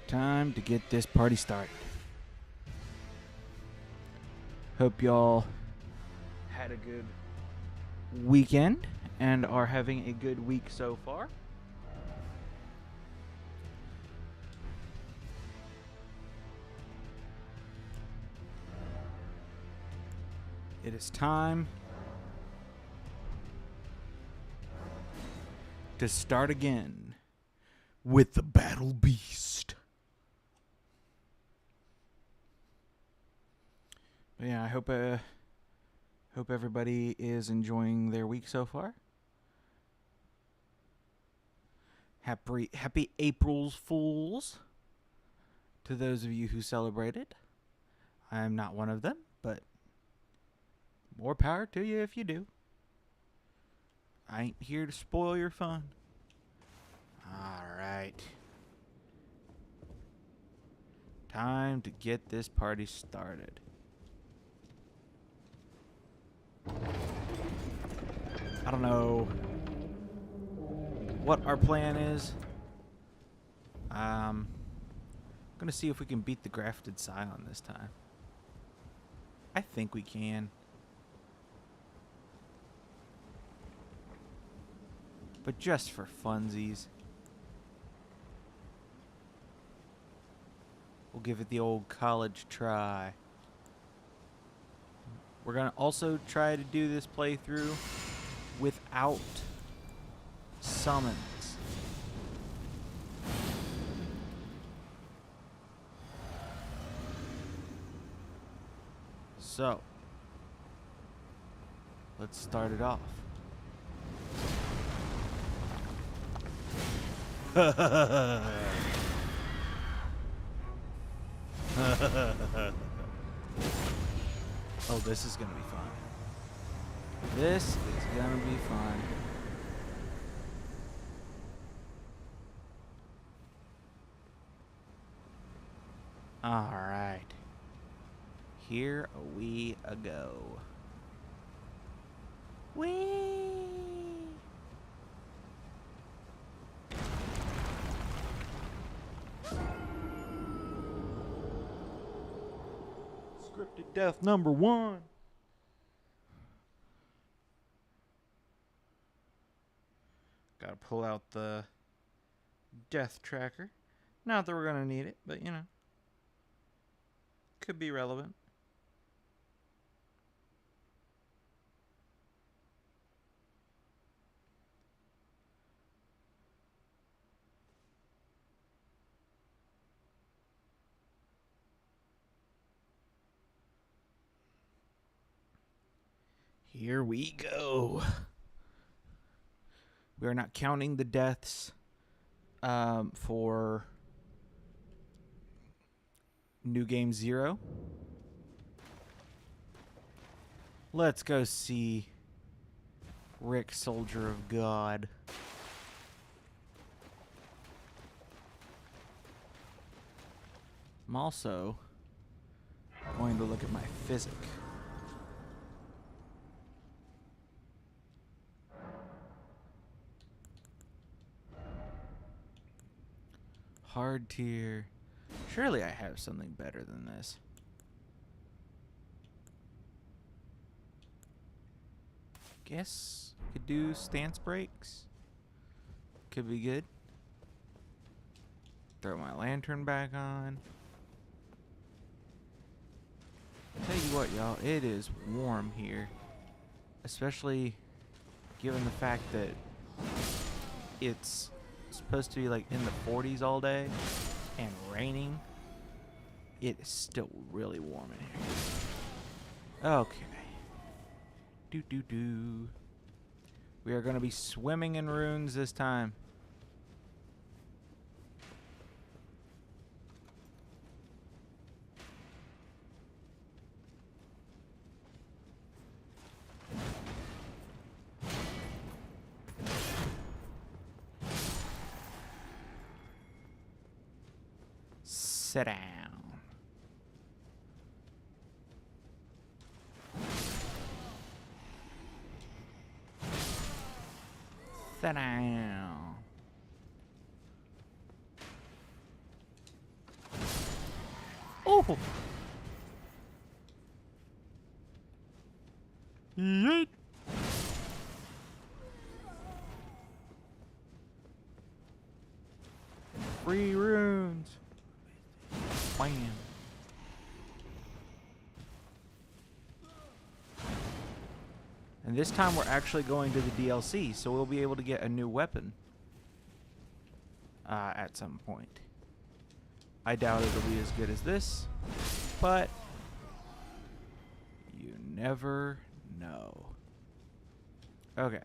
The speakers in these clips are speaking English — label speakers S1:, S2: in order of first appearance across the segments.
S1: Time to get this party started. Hope y'all had a good weekend and are having a good week so far. It is time to start again with the Battle Beast. But yeah, I hope everybody is enjoying their week so far. Happy April's Fools to those of you who celebrated. I am not one of them, but more power to you if you do. I ain't here to spoil your fun. Alright. Time to get this party started. I don't know what our plan is. I'm gonna see if we can beat the grafted scion this time. I think we can. But just for funsies, we'll give it the old college try. We're gonna also try to do this playthrough without summons. So, let's start it off. Oh, this is gonna be fun. This is gonna be fun. Alright. Here we go. Whee! Scripted death number 1. Gotta pull out the death tracker. Not that we're gonna need it, but you know. Could be relevant. Here we go. We are not counting the deaths for New Game 0. Let's go see Rick, Soldier of God. I'm also going to look at my physic. Hard tier. Surely I have something better than this. Guess could do stance breaks. Could be good. Throw my lantern back on. Tell you what, y'all, it is warm here. Especially given the fact that it's supposed to be like in the 40s all day and raining. It is still really warm in here. Okay. We are going to be swimming in runes this time. Sit down. Sit down. Oh. Yeet. Free runes. Bam. And this time we're actually going to the DLC, so we'll be able to get a new weapon at some point. I doubt it'll be as good as this, but you never know. Okay.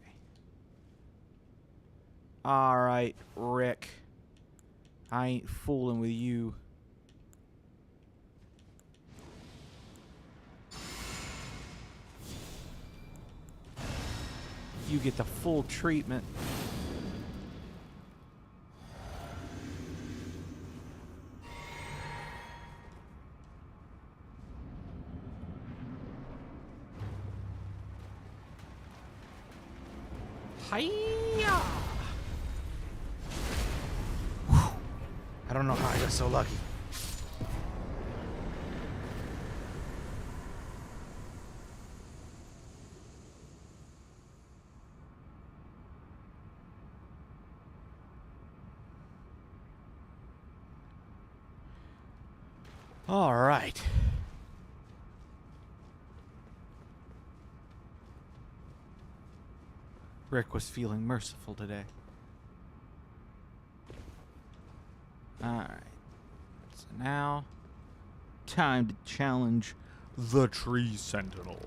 S1: Alright, Rick. I ain't fooling with you. You get the full treatment. Hiya! I don't know how I got so lucky. All right. Rick was feeling merciful today. Alright. So now, time to challenge the Tree Sentinel.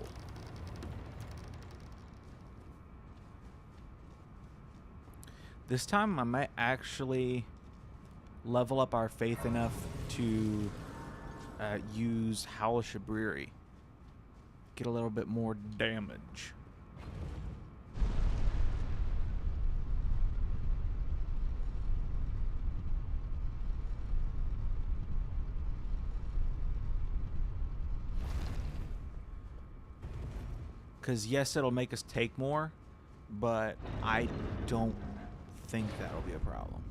S1: This time I might actually level up our faith enough to use Howl Shabriri. Get a little bit more damage. Because yes, it'll make us take more, but I don't think that'll be a problem.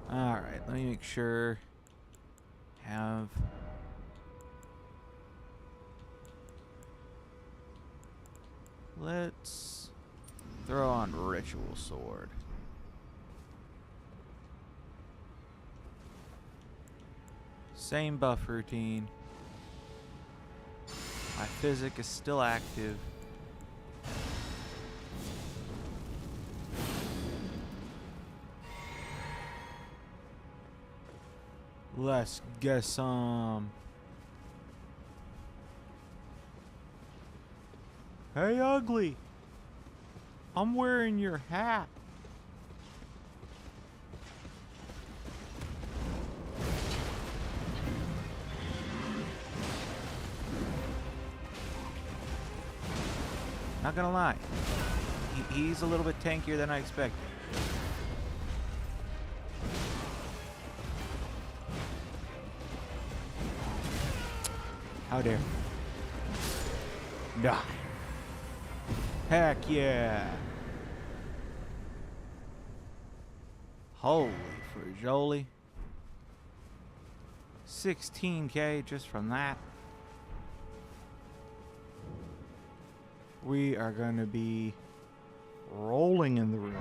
S1: Alright, let me make sure. Have... Let's throw on Ritual Sword. Same buff routine. My physic is still active. Let's get some. Hey, ugly. I'm wearing your hat. Not gonna lie, he's a little bit tankier than I expected. How dare. Die. Heck yeah. Holy frajoli. 16k just from that. We are going to be rolling in the runes.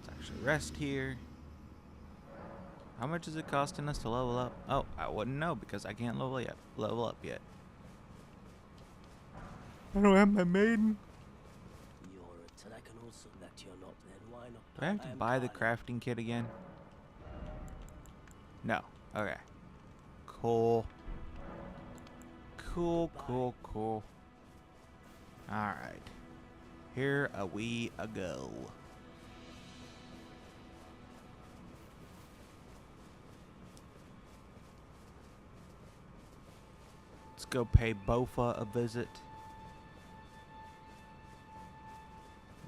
S1: Let's actually rest here. How much is it costing us to level up? Oh, I wouldn't know because I can't level up yet. I don't have my maiden. Do I have to buy the crafting kit again? No. Okay. Cool. Cool. Alright. Here we go. Let's go pay Bofa a visit.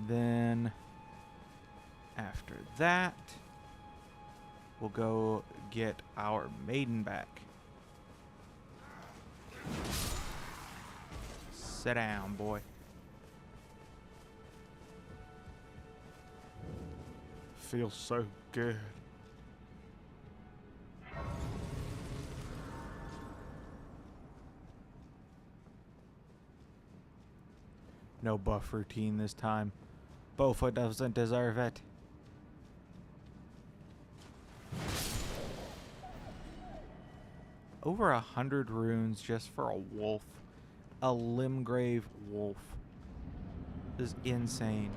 S1: Then, after that, we'll go get our maiden back. Sit down, boy. Feels so good. No buff routine this time. Bofa doesn't deserve it. Over 100 runes just for a wolf. A Limgrave wolf. This is insane.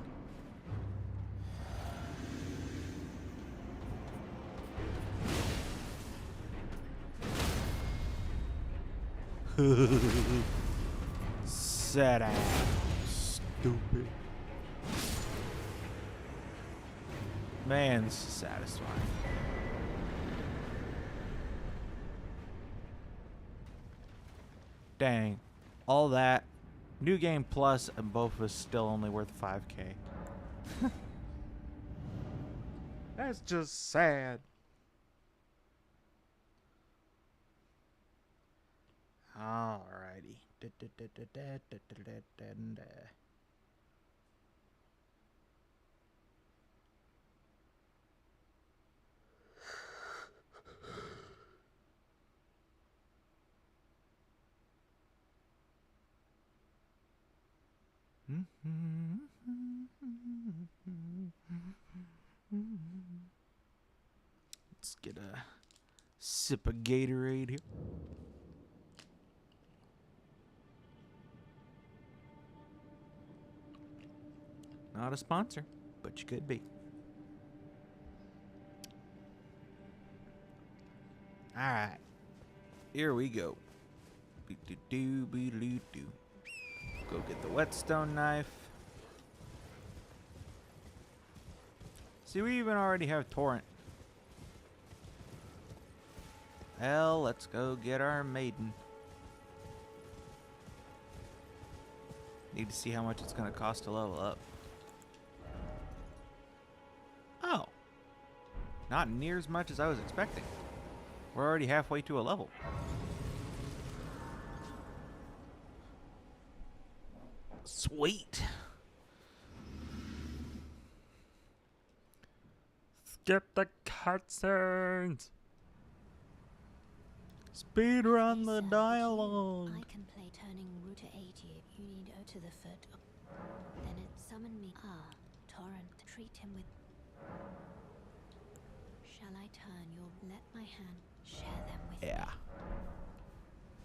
S1: Sit down, stupid. Man, this is satisfying. Dang. All that. New game plus and both was still only worth 5k. That's just sad. Alrighty. Let's get a sip of Gatorade here. Not a sponsor, but you could be. Alright. Here we go. Go get the whetstone knife. See, we even already have torrent. Well, let's go get our maiden. Need to see how much it's going to cost to level up. Oh. Not near as much as I was expecting. We're already halfway to a level. Sweet. Skip the cutscenes. Speed run the dialogue.
S2: I can play turning route to 80. You need to go to the foot. Then it summoned me. Ah, Torrent. Treat him with. Shall I turn your? Let my hand share them with.
S1: Yeah.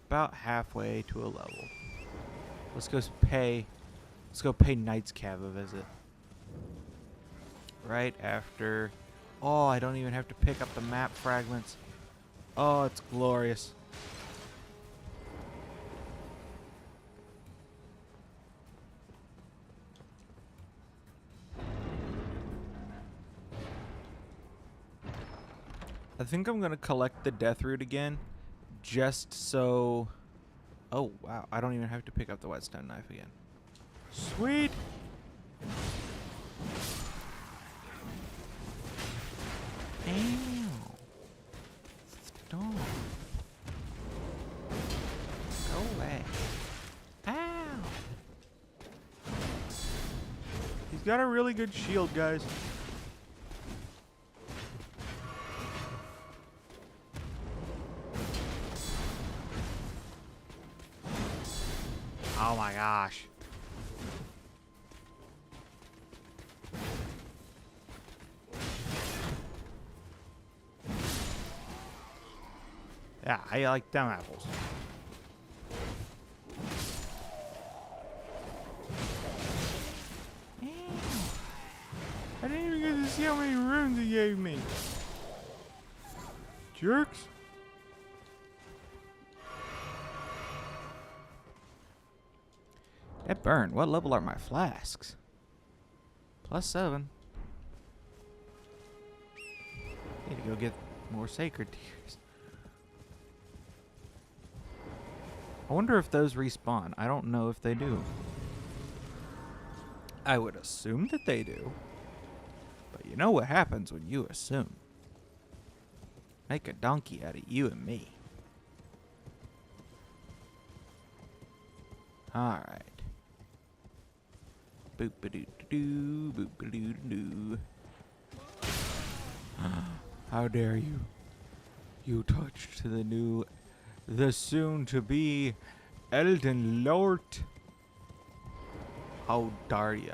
S1: About halfway to a level. Let's go pay Knight's Cav a visit. Right after. Oh, I don't even have to pick up the map fragments. Oh, it's glorious. I think I'm gonna collect the death root again, just so. Oh wow! I don't even have to pick up the whetstone knife again. Sweet. Ow! Stop! Go away! Ow! He's got a really good shield, guys. Oh my gosh. Yeah, I like them apples. Ew. I didn't even get to see how many runes he gave me. Jerks. That burn. What level are my flasks? +7. Need to go get more sacred tears. I wonder if those respawn. I don't know if they do. I would assume that they do. But you know what happens when you assume. Make a donkey out of you and me. Alright. Boop a doo doo, boop a doo doo. How dare you? You touched the soon to be Elden Lord. How dare ya?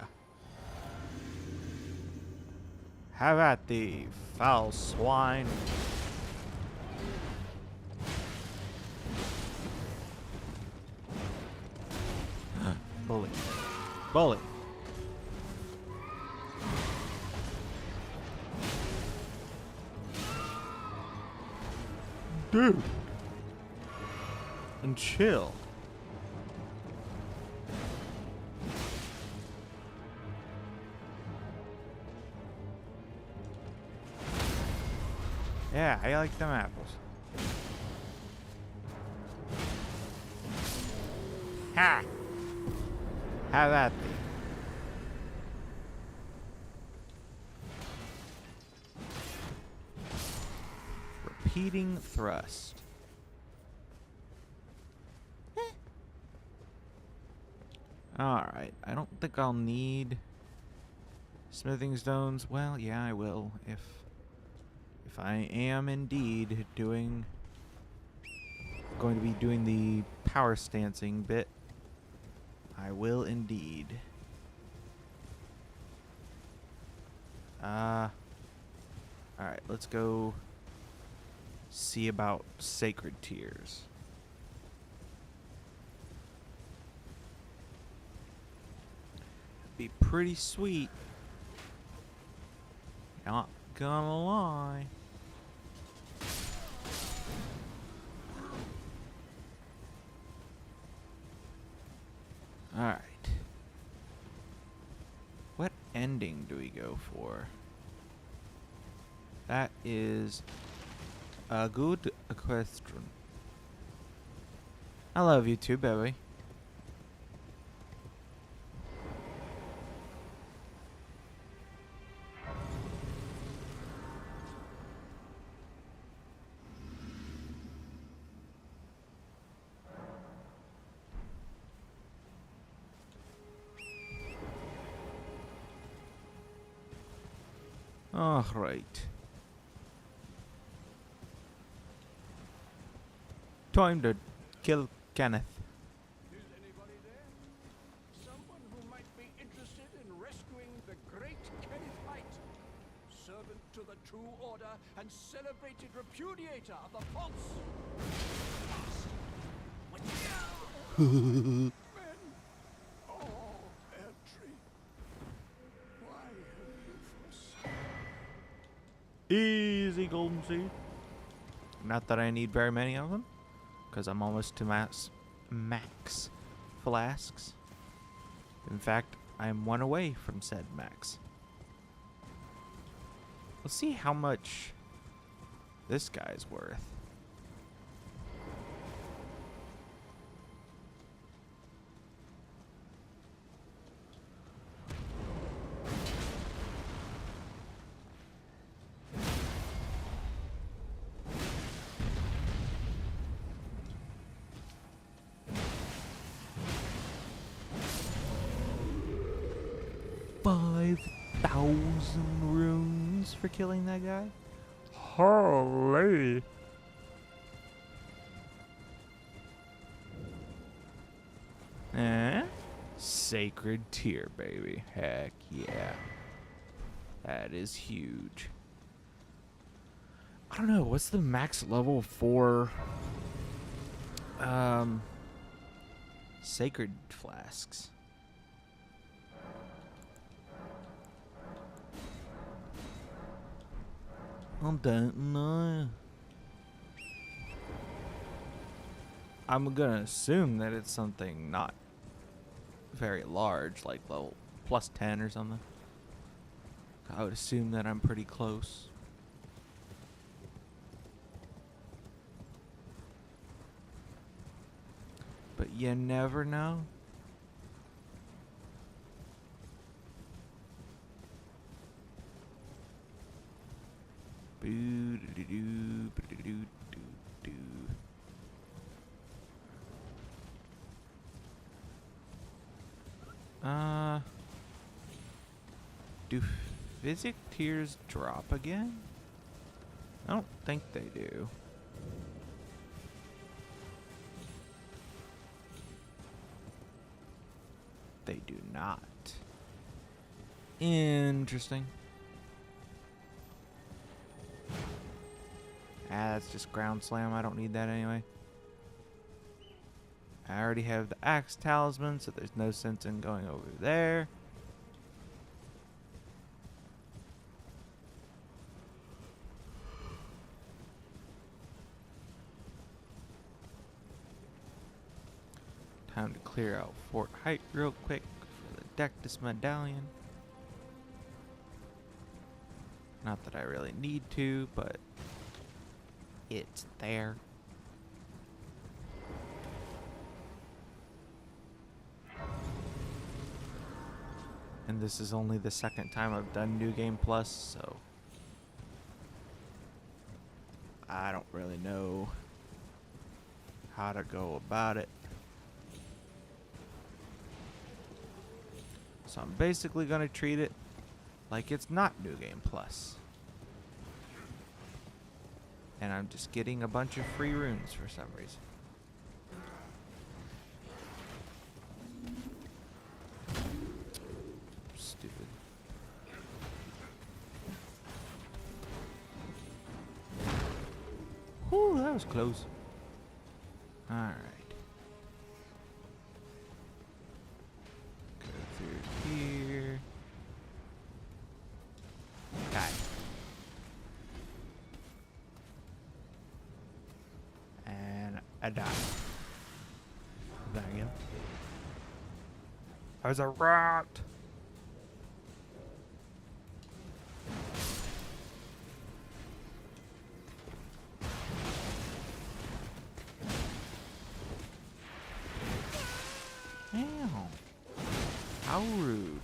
S1: Have at thee, foul swine. Bully. Bully. Dude. And chill. Yeah, I like them apples. Ha! Have at thee. Repeating thrust. Alright, I don't think I'll need smithing stones. Well, yeah, I will if I am indeed going to be doing the power stancing bit. I will indeed. Alright, let's go see about sacred tears. Be pretty sweet. Not gonna lie. Alright. What ending do we go for? That is a good question. I love you too, baby. All right. Time to kill Kenneth.
S3: Is anybody there? Someone who might be interested in rescuing the great Kenneth Height, servant to the True Order and celebrated repudiator of the false. Men, all entry. Why have you forsaken?
S1: Easy, Golden Seed. Not that I need very many of them, because I'm almost to max flasks. In fact, I am one away from said max. Let's see how much this guy's worth. $5,000 for killing that guy? Holy. Sacred tier, baby. Heck yeah. That is huge. I don't know, what's the max level for sacred flasks? I don't know. I'm gonna assume that it's something not very large, like level plus 10 or something. I would assume that I'm pretty close. But you never know. Boo-doo-doo, boo-doo-doo-doo-doo. Do physic tears drop again? I don't think they do. They do not. Interesting. Ah, that's just ground slam. I don't need that anyway. I already have the axe talisman, so there's no sense in going over there. Time to clear out Fort Height real quick for the Dectus Medallion. Not that I really need to, but it's there. And this is only the second time I've done New Game Plus, so I don't really know how to go about it. So I'm basically going to treat it like it's not New Game Plus. And I'm just getting a bunch of free runes for some reason. Stupid. Whew, that was close. Alright. Go through here. Die. And I die. There you go. I was a rat. Ew. How rude.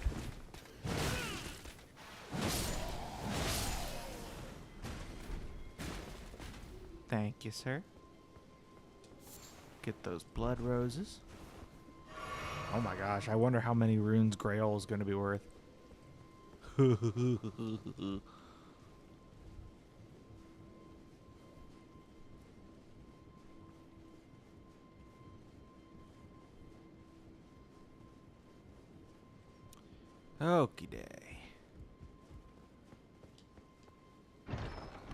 S1: Thank you, sir. Get those blood roses. Oh my gosh, I wonder how many runes Grail is going to be worth. Okie day.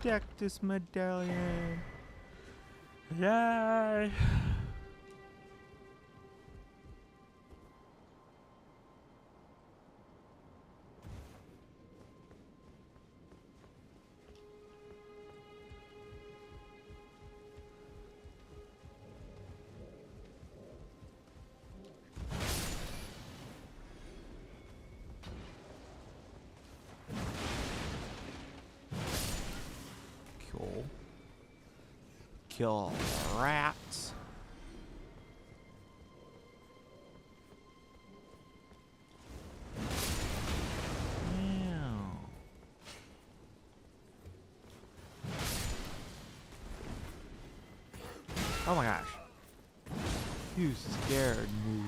S1: Dectus Medallion. Yay! Cool. Kill all the rats. Oh my gosh. You scared me.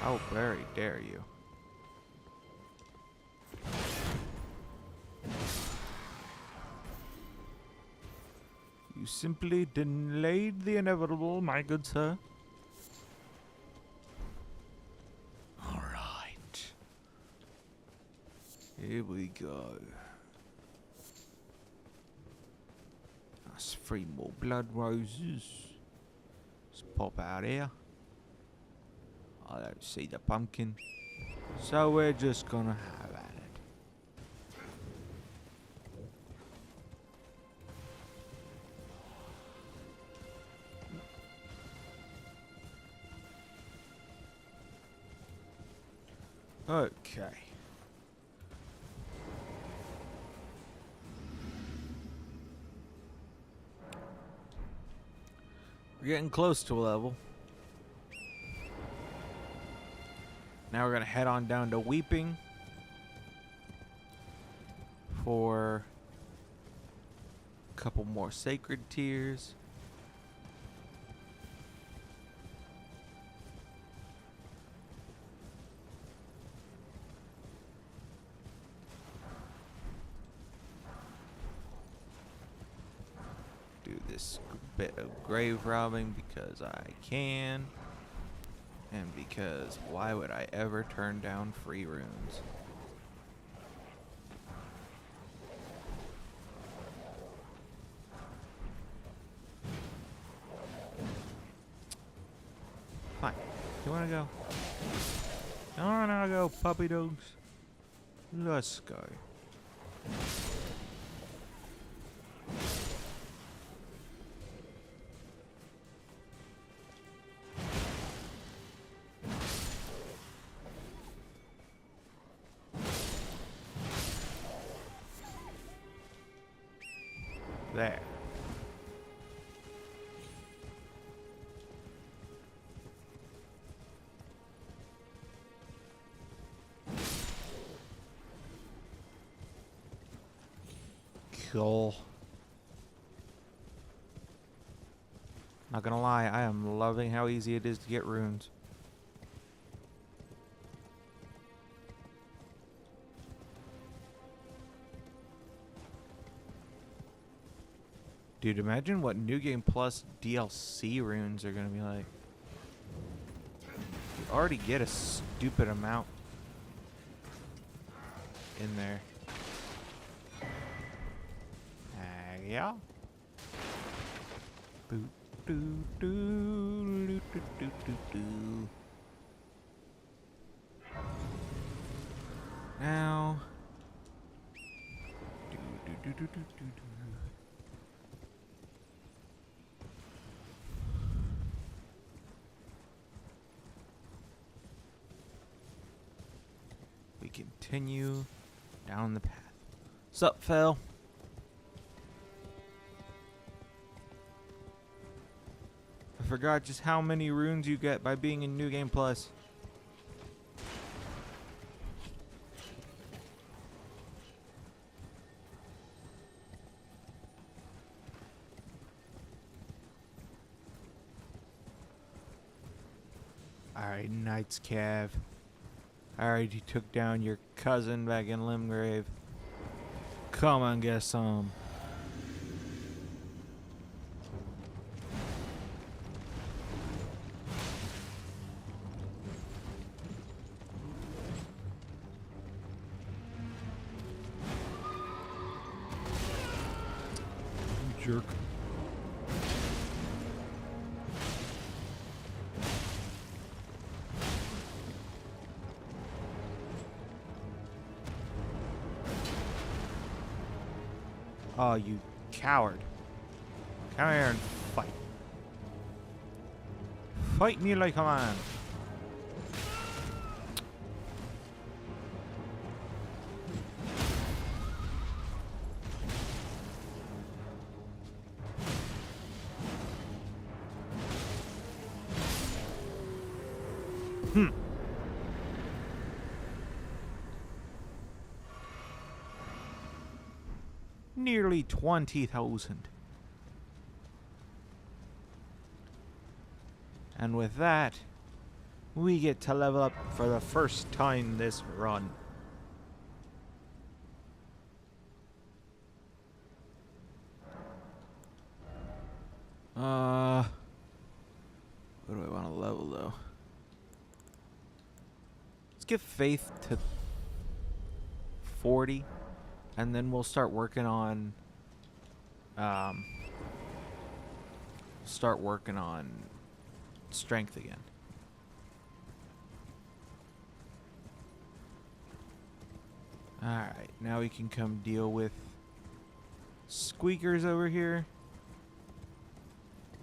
S1: How very dare you. You simply delayed the inevitable, my good sir. Alright. Here we go. That's 3 more blood roses. Let's pop out here. I don't see the pumpkin. So we're just gonna have at it. Okay. We're getting close to a level. Now we're gonna head on down to Weeping for a couple more sacred tears. this bit of grave robbing because I can. And because why would I ever turn down free runes? Fine. You wanna go? I wanna go, puppy dogs. Let's go. There. Cool. Not gonna lie, I am loving how easy it is to get runes. Dude, imagine what New Game Plus DLC runes are gonna be like. You already get a stupid amount in there. Yeah. Boot doo doo doo doo doo doo doo. Now. Do do do do do do do. We continue down the path. Sup, Phil? I forgot just how many runes you get by being in New Game Plus. Alright, Knight's Cave. I already took down your cousin back in Limgrave. Come on, get some. Jerk. Oh, you coward. Come here and fight. Fight me like a man. Nearly 20,000. And with that, we get to level up for the first time this run. What do I want to level though? Let's get faith to 40. And then we'll start working on strength again. Alright, now we can come deal with squeakers over here.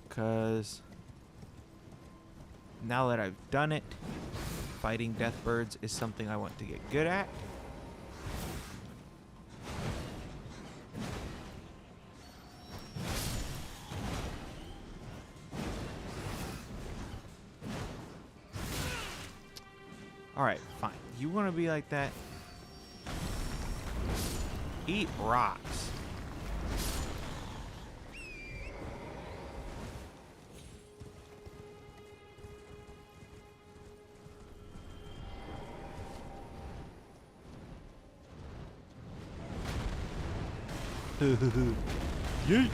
S1: 'Cause now that I've done it, fighting death birds is something I want to get good at. Alright, fine. You want to be like that? Eat rocks. Yeet.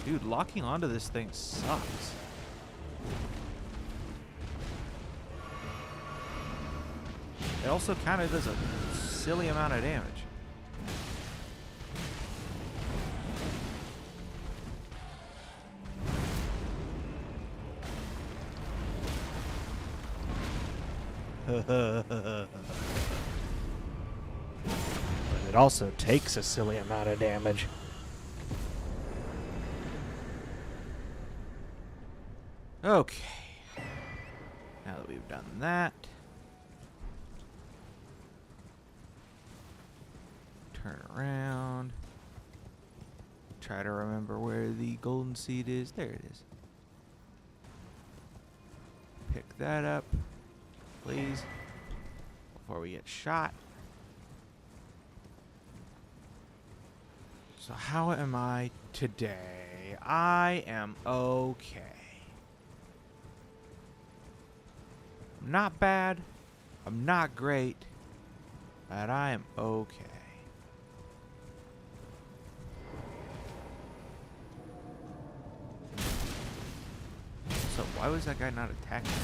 S1: Dude, locking onto this thing sucks. It also kind of does a silly amount of damage.
S4: But it also takes a silly amount of damage.
S1: Okay. Now that we've done that, turn around. Try to remember where the golden seed is. There it is. Pick that up, please, before we get shot. So how am I today? I am okay. I'm not bad. I'm not great. But I am okay. So why was that guy not attacking me?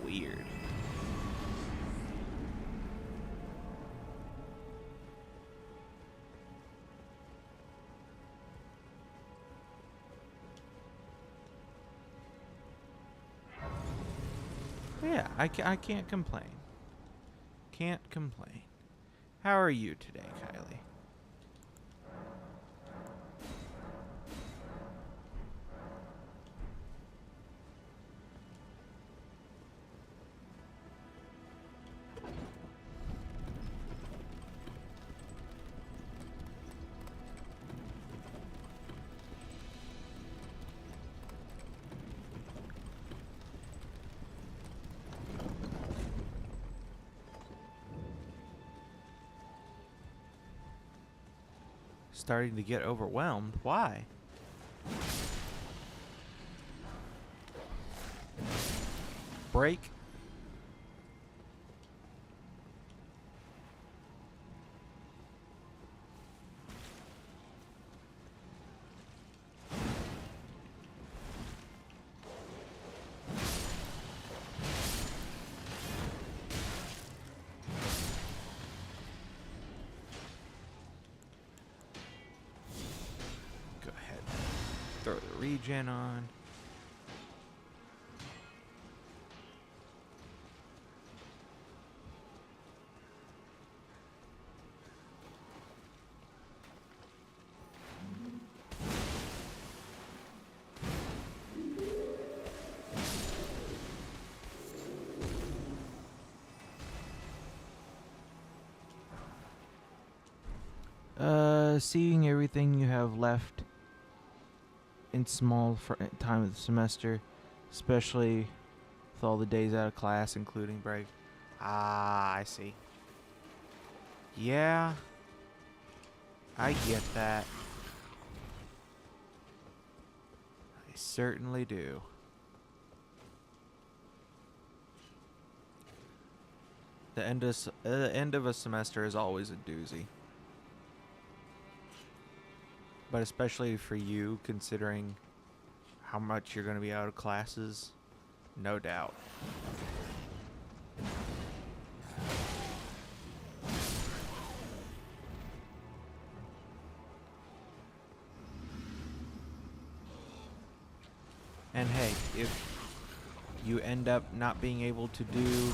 S1: Weird. Yeah, I can't complain. Can't complain. How are you today, Kylie? Starting to get overwhelmed. Why? Break. Go ahead. Throw the regen on. Seeing everything you have left in small time of the semester, especially with all the days out of class, including break. Ah, I see. Yeah, I get that. I certainly do. The end of a semester is always a doozy. But especially for you, considering how much you're going to be out of classes, no doubt. And hey, if you end up not being able to do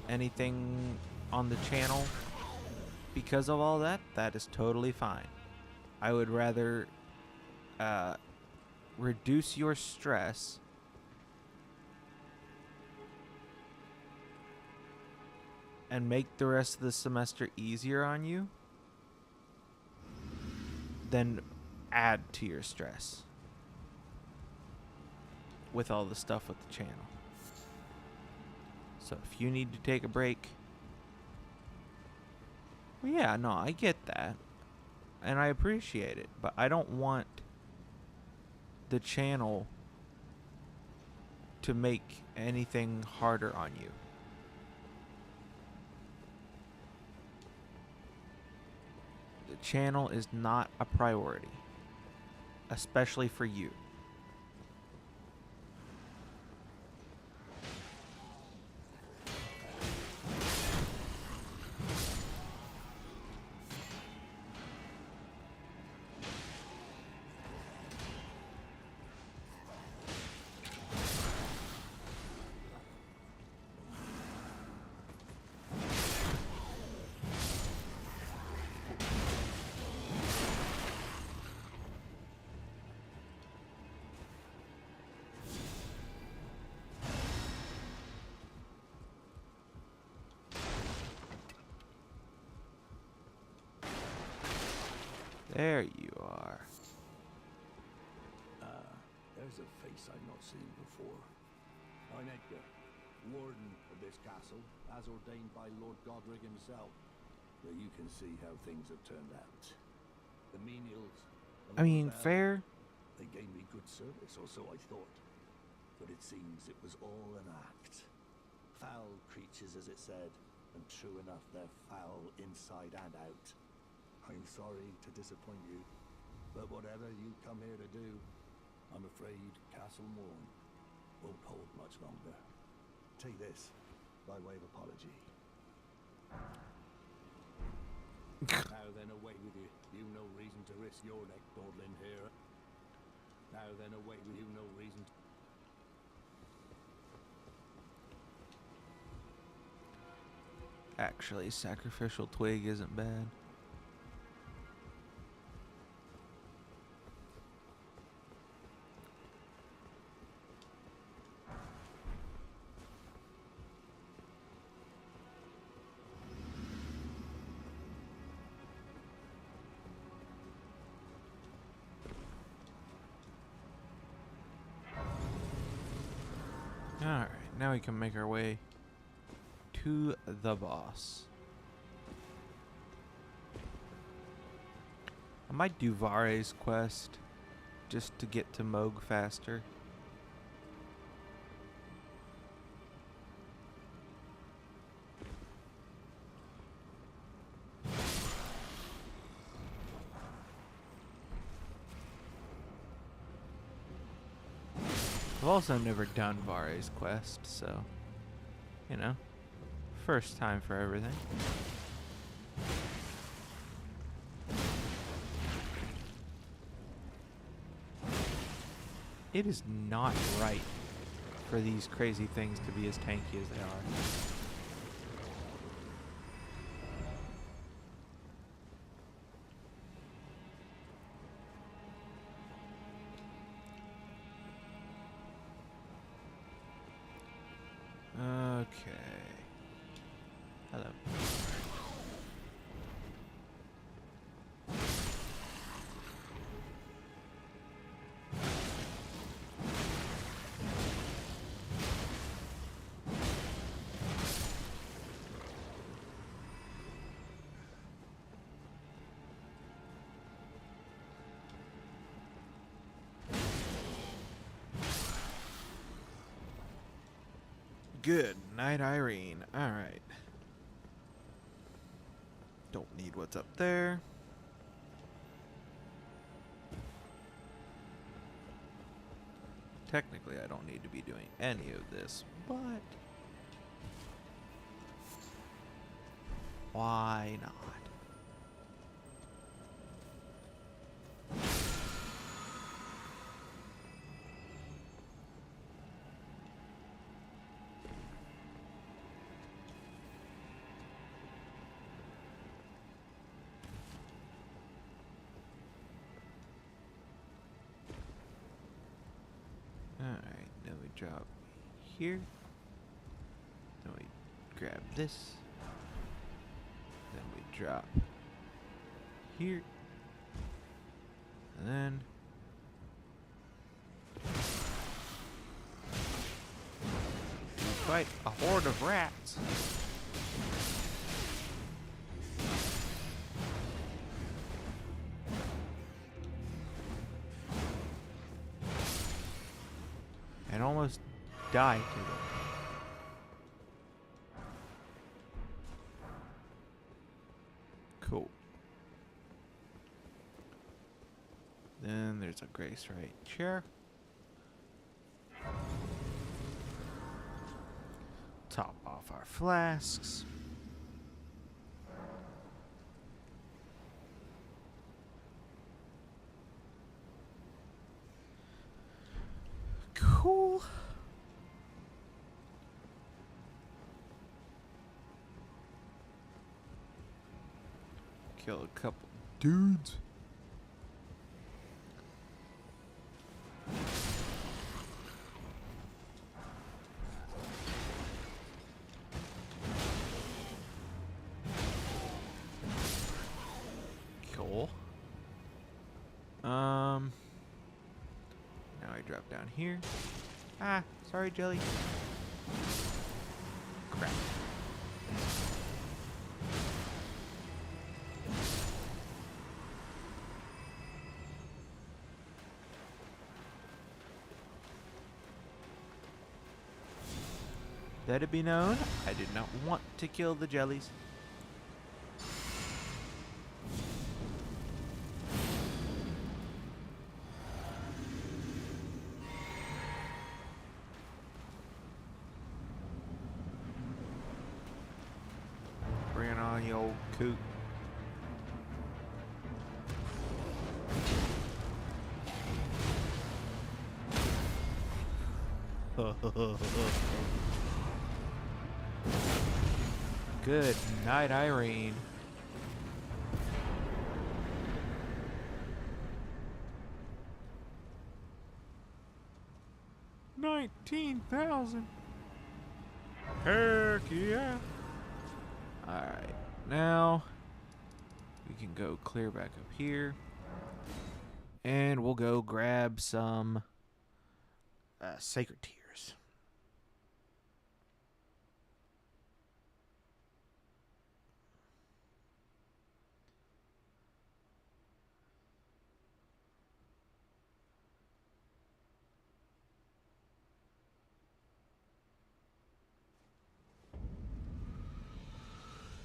S1: anything on the channel because of all that, that is totally fine. I would rather reduce your stress and make the rest of the semester easier on you than add to your stress with all the stuff with the channel. So if you need to take a break, well, yeah, no, I get that. And I appreciate it, but I don't want the channel to make anything harder on you. the channel is not a priority, especially for you. There you are.
S3: There's a face I've not seen before. I'm Edgar, warden of this castle, as ordained by Lord Godric himself. But you can see how things have turned out. The menials,
S1: I mean, fair.
S3: they gave me good service, or so I thought. But it seems it was all an act. Foul creatures, as it said, and true enough, they're foul inside and out. I'm sorry to disappoint you, but whatever you come here to do, I'm afraid Castle Morn won't hold much longer. Take this, by way of apology. Now then, away with you. You've no reason to risk your neck dawdling here. Now then, away with you. No reason to...
S1: Actually, sacrificial twig isn't bad. Alright, now we can make our way to the boss. I might do Vare's quest just to get to Moog faster. I've also never done Vare's quest, so, you know, first time for everything. It is not right for these crazy things to be as tanky as they are. Okay. Hello. Good night, Irene. Alright. Don't need what's up there. Technically, I don't need to be doing any of this, but why not? Alright, then we drop here. Then we grab this. Then we drop here. And then we fight a horde of rats. And almost die to them. Cool. Then there's a grace right here. Top off our flasks. Cool. Kill a couple dudes. Cool. Now I drop down here. Ah, sorry, Jelly. Crap. Let it be known, I did not want to kill the jellies. Bring it on, you old coot. Good night, Irene. $19,000. Heck yeah. Alright, now we can go clear back up here. And we'll go grab some sacred tears.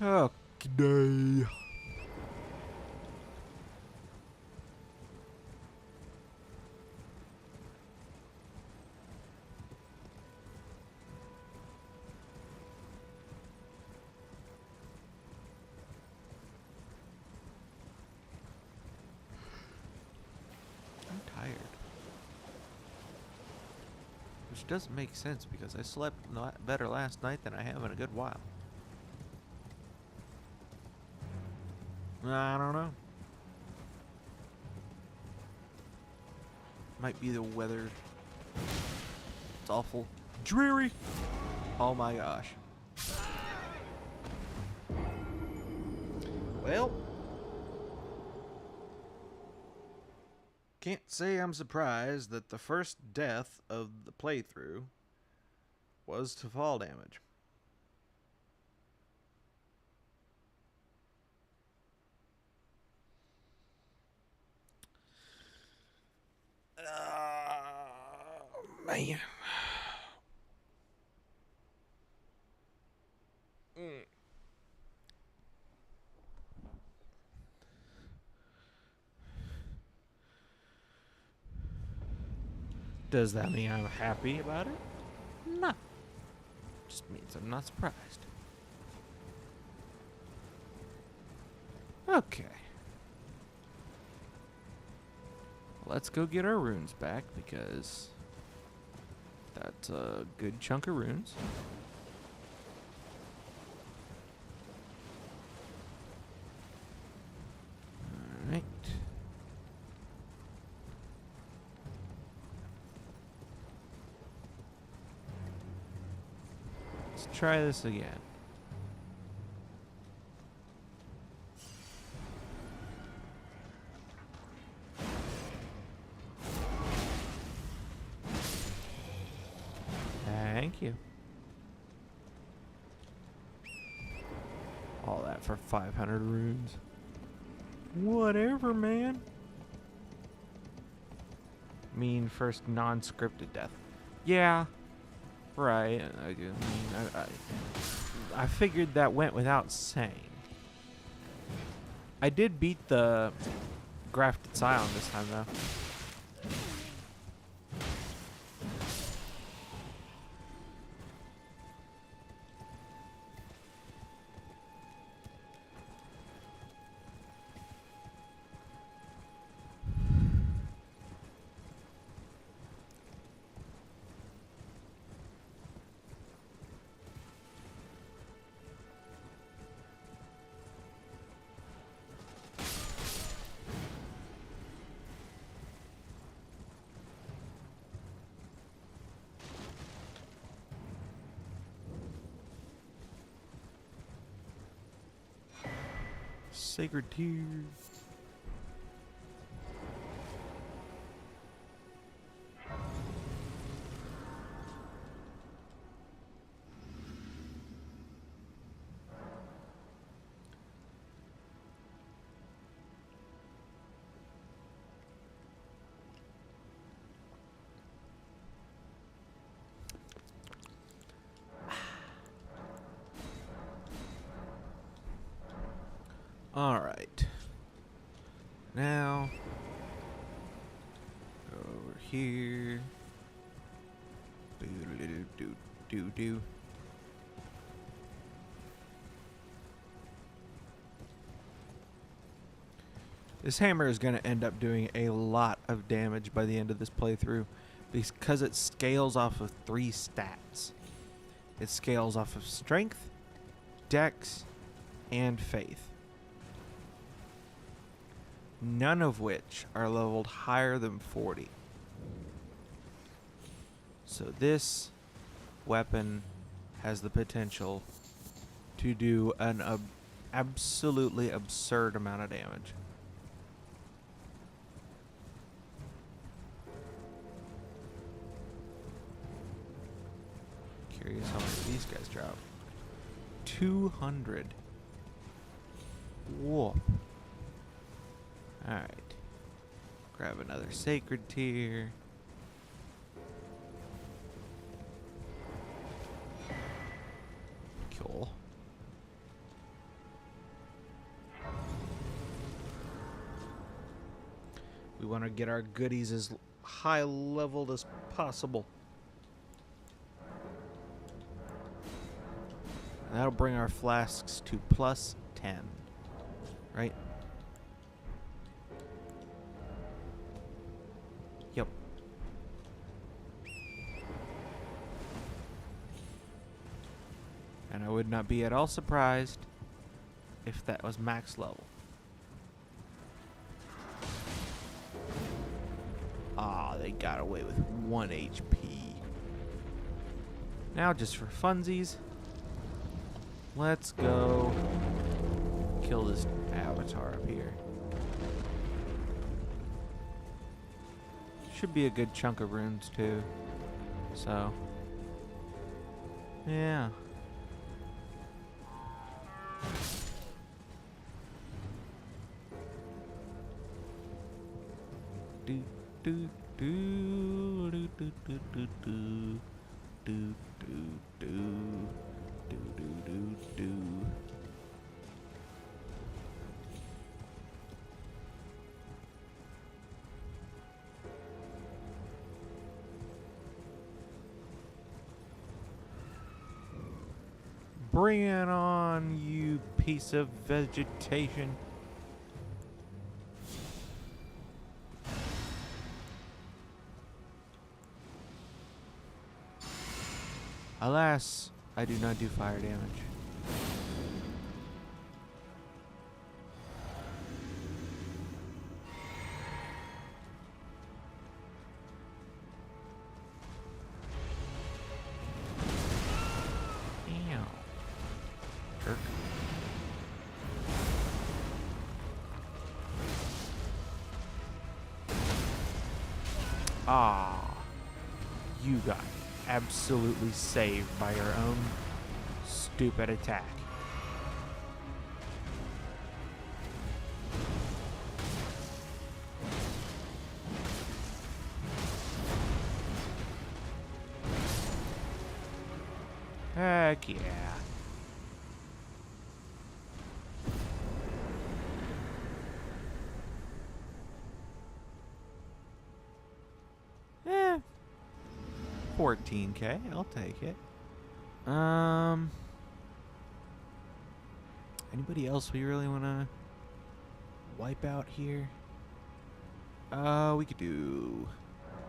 S1: Okay. I'm tired. Which doesn't make sense because I slept better last night than I have in a good while. I don't know. Might be the weather. It's awful. Dreary. Oh my gosh. Well, can't say I'm surprised that the first death of the playthrough was to fall damage. Man. Does that mean I'm happy about it? No. Just means I'm not surprised. Okay. Let's go get our runes back because that's a good chunk of runes. Alright. Let's try this again. Thank you. All that for 500 runes. Whatever, man. Mean first non-scripted death. Yeah. Right. I figured that went without saying. I did beat the grafted scion this time, though. Sacred tears. All right. Now, go over here. Do. This hammer is going to end up doing a lot of damage by the end of this playthrough because it scales off of 3 stats. It scales off of strength, dex, and faith. None of which are leveled higher than 40. So this weapon has the potential to do an absolutely absurd amount of damage. Curious how much these guys drop. 200. Whoa. Alright. Grab another sacred tear. Cool. We want to get our goodies as high leveled as possible. And that'll bring our flasks to plus 10. Right? Yep. And I would not be at all surprised if that was max level. Ah, they got away with 1 HP. Now, just for funsies, let's go kill this avatar up here. Should be a good chunk of runes too. So, yeah. Do do do do do do do do do do do. Bring it on, you piece of vegetation. Alas, I do not do fire damage. Ew. Jerk. Ah, you got absolutely saved by your own stupid attack. Heck yeah. 14k. I'll take it. Anybody else we really want to wipe out here? We could do...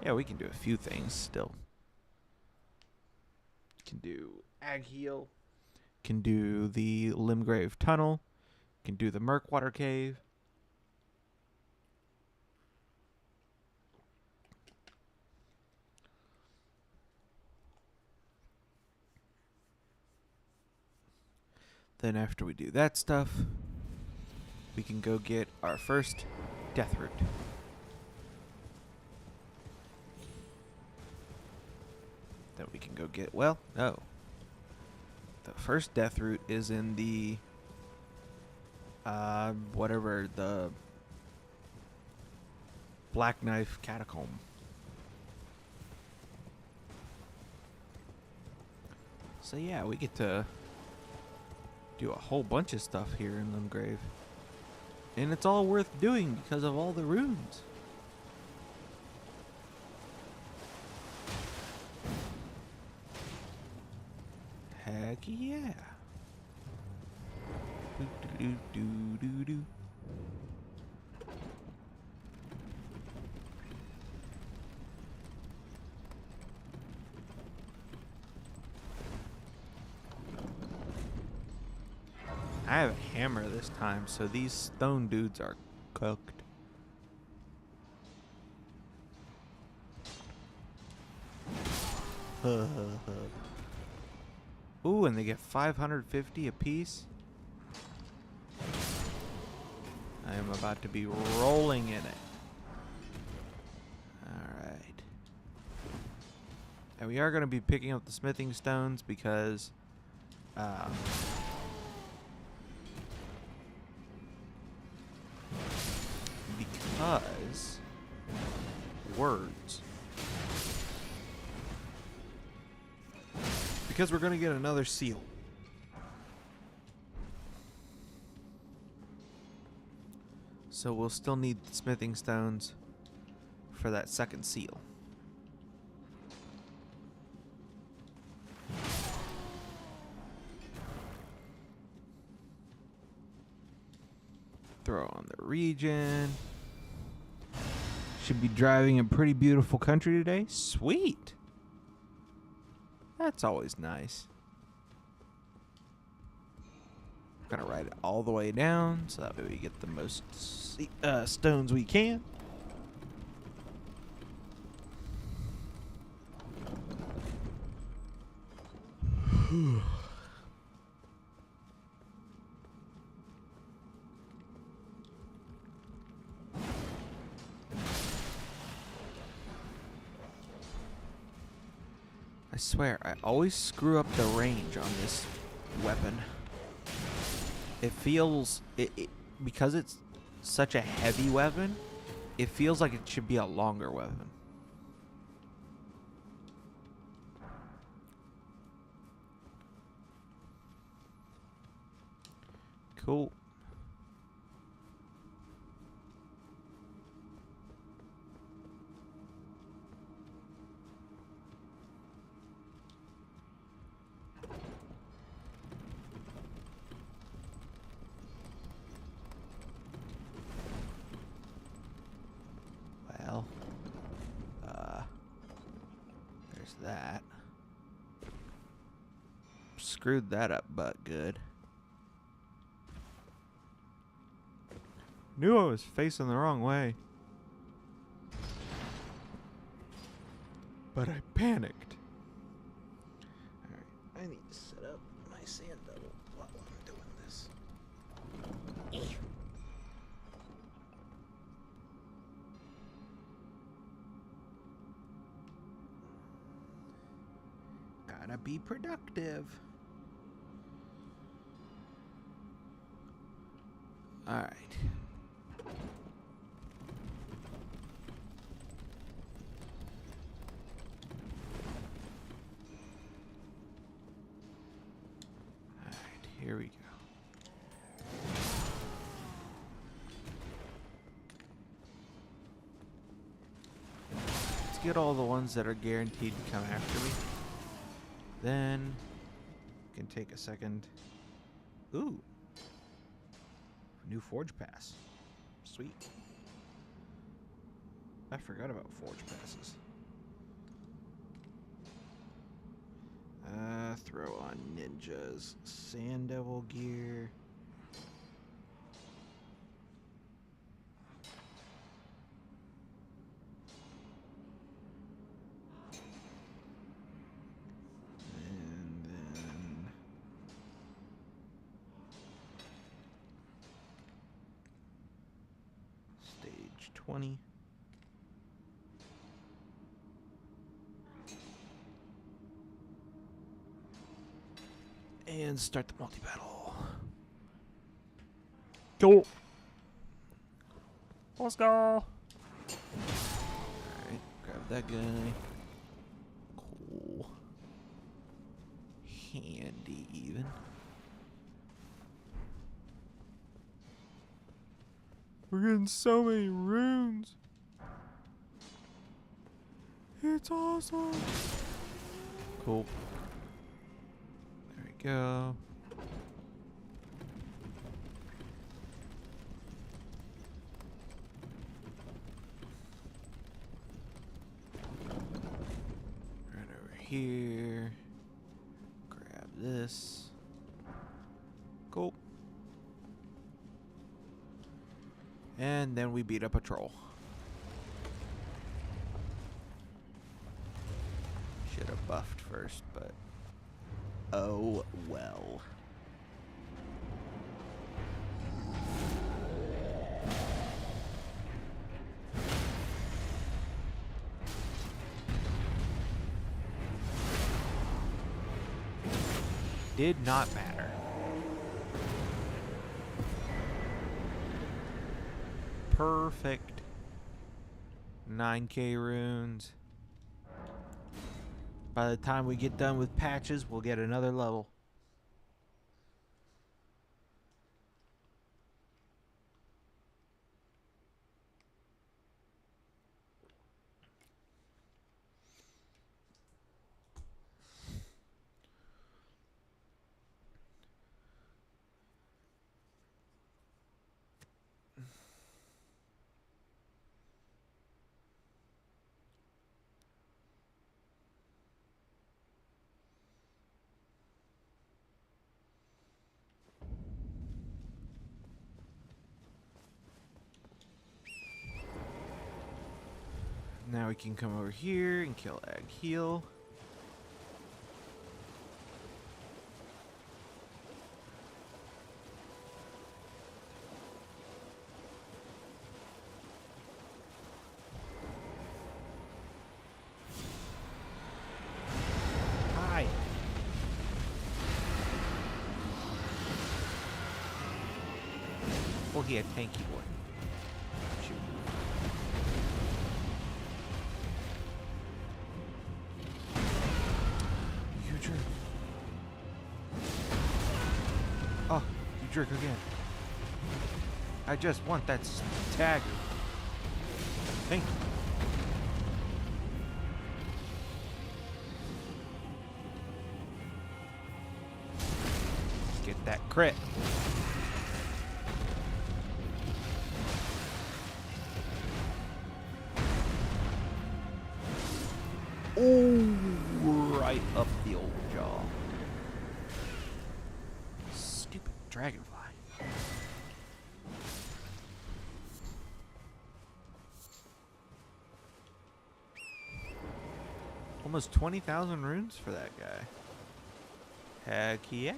S1: Yeah, we can do a few things still. Can do Ag Heal. Can do the Limgrave Tunnel. Can do the Murkwater Cave. Then after we do that stuff, we can go get our first death root. Then we can go get, well, no. The first death root is in the, whatever, the Black Knife Catacomb. So yeah, we get to do a whole bunch of stuff here in Limgrave. And it's all worth doing because of all the runes. Heck yeah. Do. I have a hammer this time, so these stone dudes are cooked. Ooh, and they get 550 apiece. I am about to be rolling in it. Alright. And we are going to be picking up the smithing stones because... because words. Because we're going to get another seal. So we'll still need smithing stones for that second seal. Throw on the region. Should be driving a pretty beautiful country today. Sweet. That's always nice. Gonna ride it all the way down so that way we get the most stones we can. I swear, I always screw up the range on this weapon. It feels... because it's such a heavy weapon, it feels like it should be a longer weapon. Cool. Well, there's that. Screwed that up but good. Knew I was facing the wrong way. But I panicked. Alright, I need to set up my sand double while I'm doing this. Gotta be productive. Alright. Here we go. Let's get all the ones that are guaranteed to come after me. Then we can take a second. Ooh. New Forge Pass. Sweet. I forgot about Forge Passes. Throw on ninjas. Sand Devil gear. And then stage 20. And start the multi-battle.
S4: Go. Let's go.
S1: Alright, grab that guy. Cool. Handy, even.
S4: We're getting so many runes. It's awesome.
S1: Cool. There we go. Right over here. Grab this. Cool. And then we beat up a troll. Should have buffed first, but oh well. Did not matter. Perfect. 9k runes. By the time we get done with patches, we'll get another level. Now we can come over here and kill Ag Heal. Hi. Oh, he had tanky boy. Shoot. You jerk. Oh, you jerk again. I just want that tagger. Thank you. Get that crit. Oh, right up the old jaw. Stupid dragonfly. Almost 20,000 runes for that guy. Heck yeah.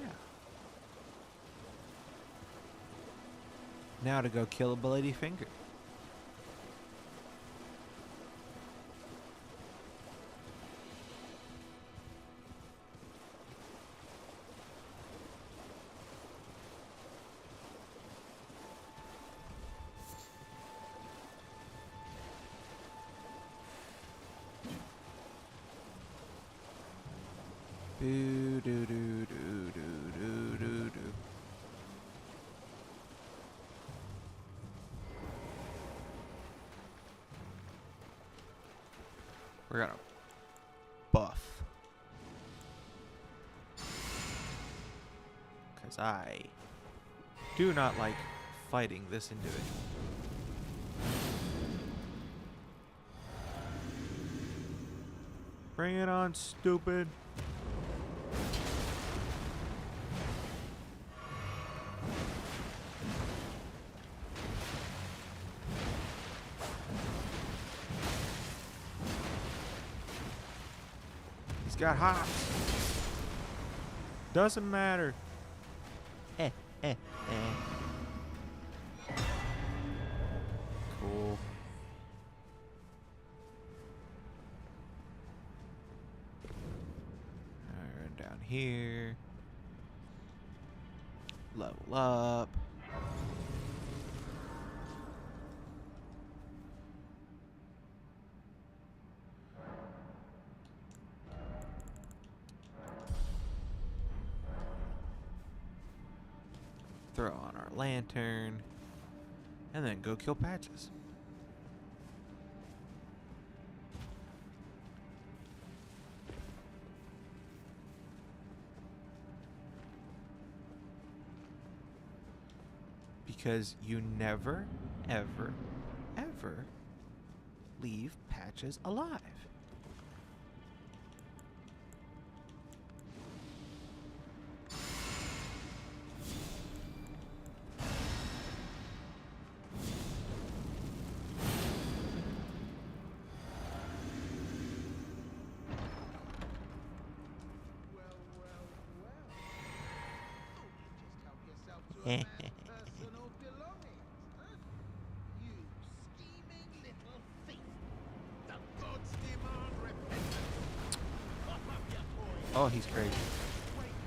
S1: Now to go kill a bloody finger. Do do do do do do do do. We're gonna buff. Because I do not like fighting this individual. Bring it on, stupid. He's got hops. Doesn't matter. Cool. Alright, down here. Level up. Throw on our lantern. And then go kill Patches. Because you never, ever, ever leave Patches alive.
S5: Personal belongings, huh? You scheming little thief. The gods demand repentance. Pop up your coin.
S1: Oh, he's crazy.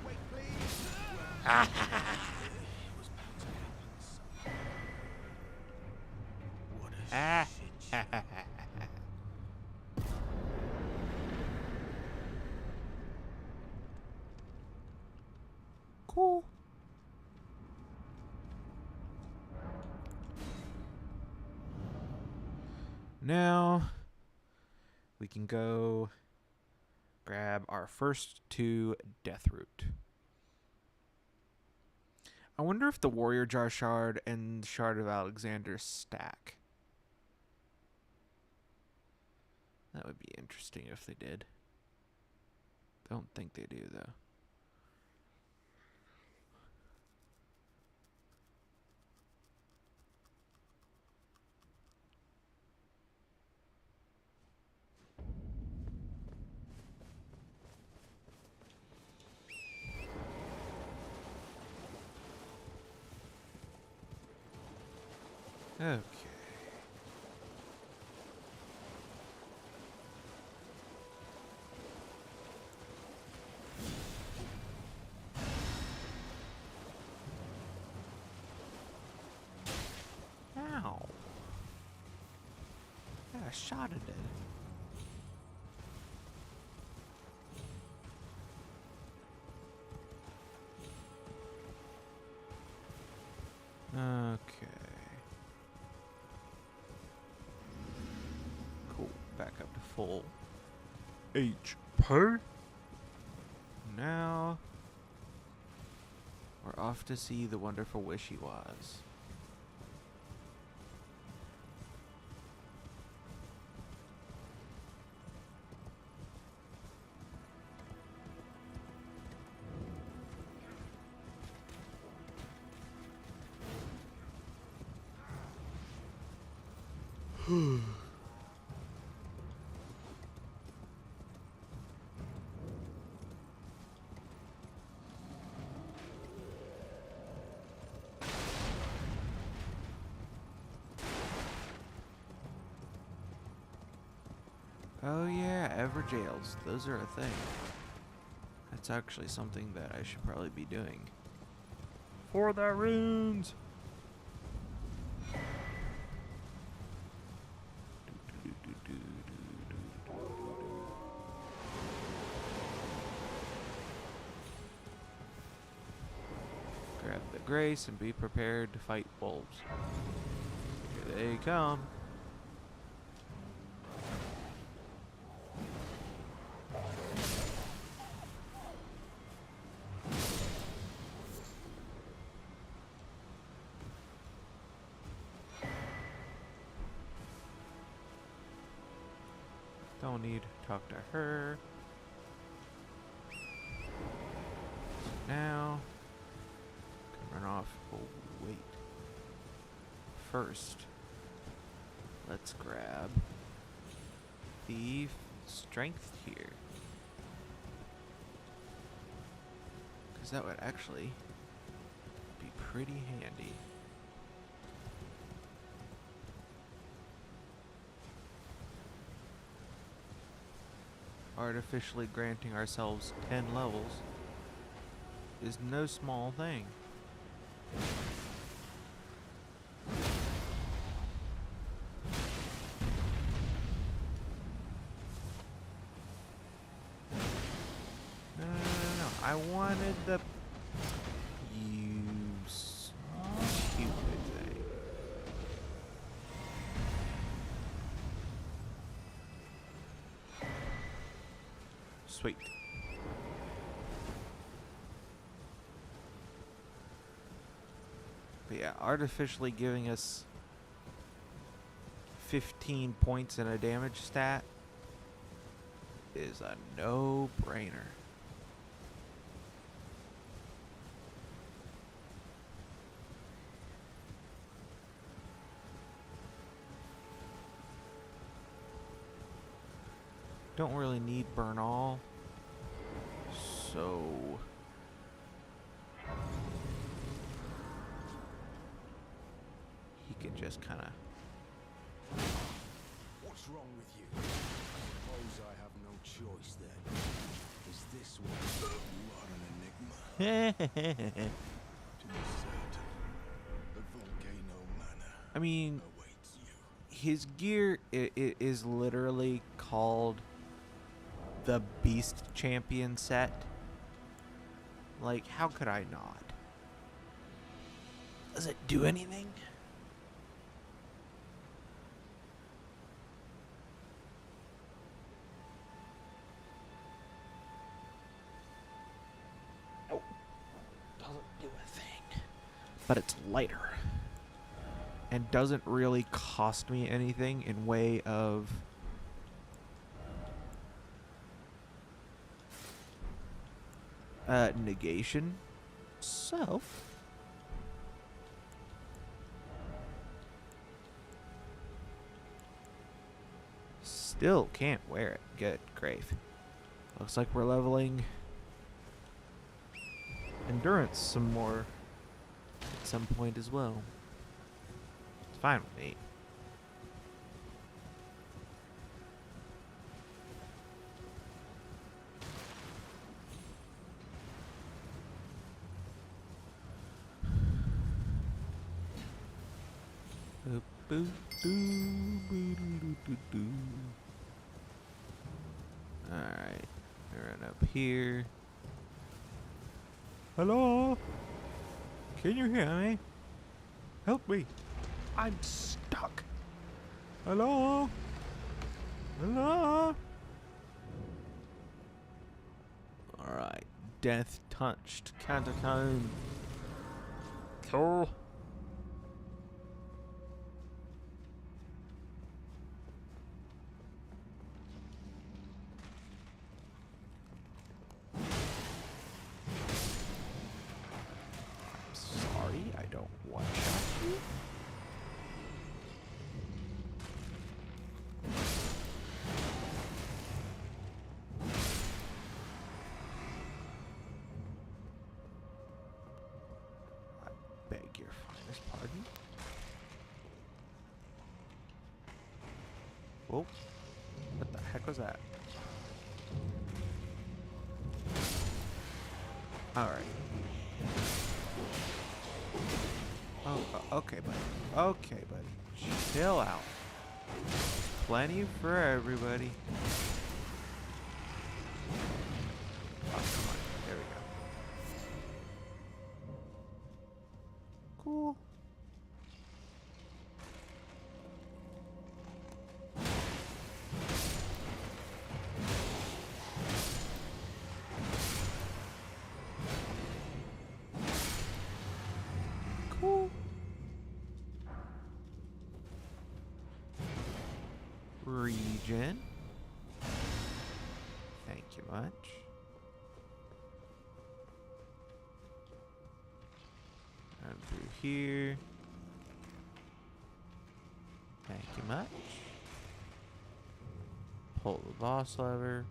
S5: Wait, please. What a
S1: Ah.
S5: shit show.
S1: Cool. Now we can go grab our first 2 Death Root. I wonder if the Warrior Jar Shard and Shard of Alexander stack. That would be interesting if they did. Don't think they do, though. Okay. Ow. Got a shot at it. Okay. Cool. Back up to full HP. Now we're off to see the wonderful wish he was. Oh yeah, ever jails. Those are a thing. That's actually something that I should probably be doing. For the runes! Grab the grace and be prepared to fight wolves. Here they come. Don't need to talk to her. Now, can run off. Oh, wait. First, let's grab the strength here. Because that would actually be pretty handy. Artificially granting ourselves 10 levels is no small thing. No. I wanted the... You stupid thing. Sweet. But yeah, artificially giving us 15 points in a damage stat is a no-brainer. Don't really need burn all, so he can just kind of...
S3: What's wrong with you? I suppose I have no choice then. Is this one? You are an enigma. To be certain, the volcano manor
S1: I mean,
S3: awaits you.
S1: his gear is literally called the Beast Champion set. Like, how could I not? Does it do anything? Nope. Doesn't do a thing. But it's lighter. And doesn't really cost me anything in way of negation. So still can't wear it. Good grave. Looks like we're leveling endurance some more at some point as well. It's fine with me. Alright, run up here. Hello? Can you hear me? Help me. I'm stuck. Hello? Hello? Alright, death touched catacomb. Cool. Sorry, I don't want you. I beg your finest pardon. Whoa. What the heck was that? Alright. Oh, okay, buddy. Okay, buddy. Chill out. Plenty for everybody. Oh, come on. There we go. Cool. Cool. Regen. you much. Run through here. Thank you much. Pull the boss lever.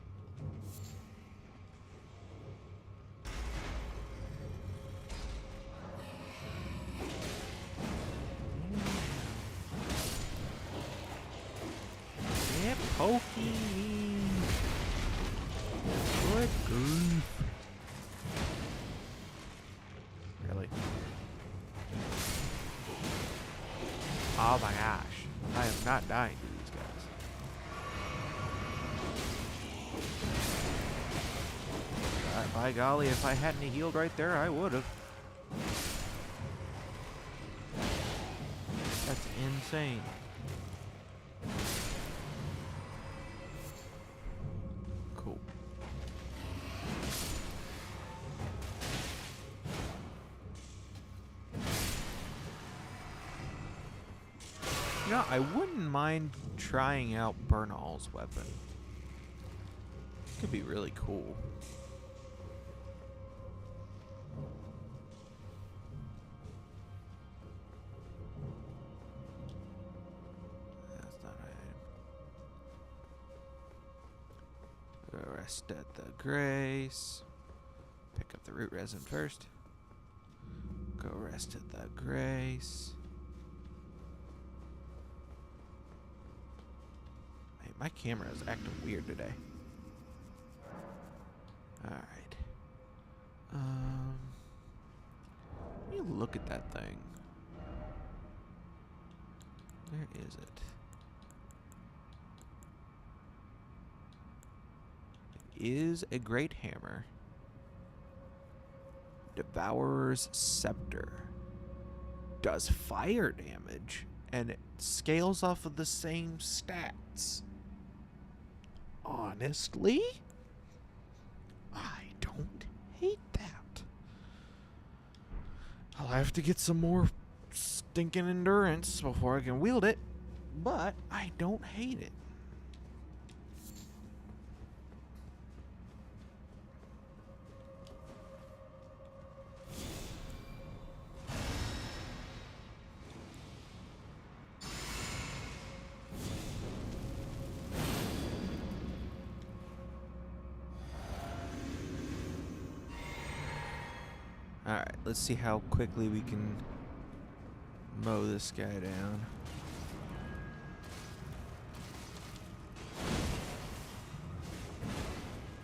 S1: Yeah, pokey. Good grief. Really? Oh my gosh. I am not dying to these guys. By golly, if I hadn't healed right there, I would have. That's insane. Cool. You know, I wouldn't mind trying out Bernal's weapon. Could be really cool. That's not an item. Rest at the Grace. Pick up the root resin first. Go rest at the Grace. Hey, my camera is acting weird today. Alright. Let me look at that thing. Where is it? It is a great hammer. Devourer's Scepter. Does fire damage, and it scales off of the same stats. Honestly, I don't hate that. I'll have to get some more stinking endurance before I can wield it, but I don't hate it. Alright, let's see how quickly we can mow this guy down.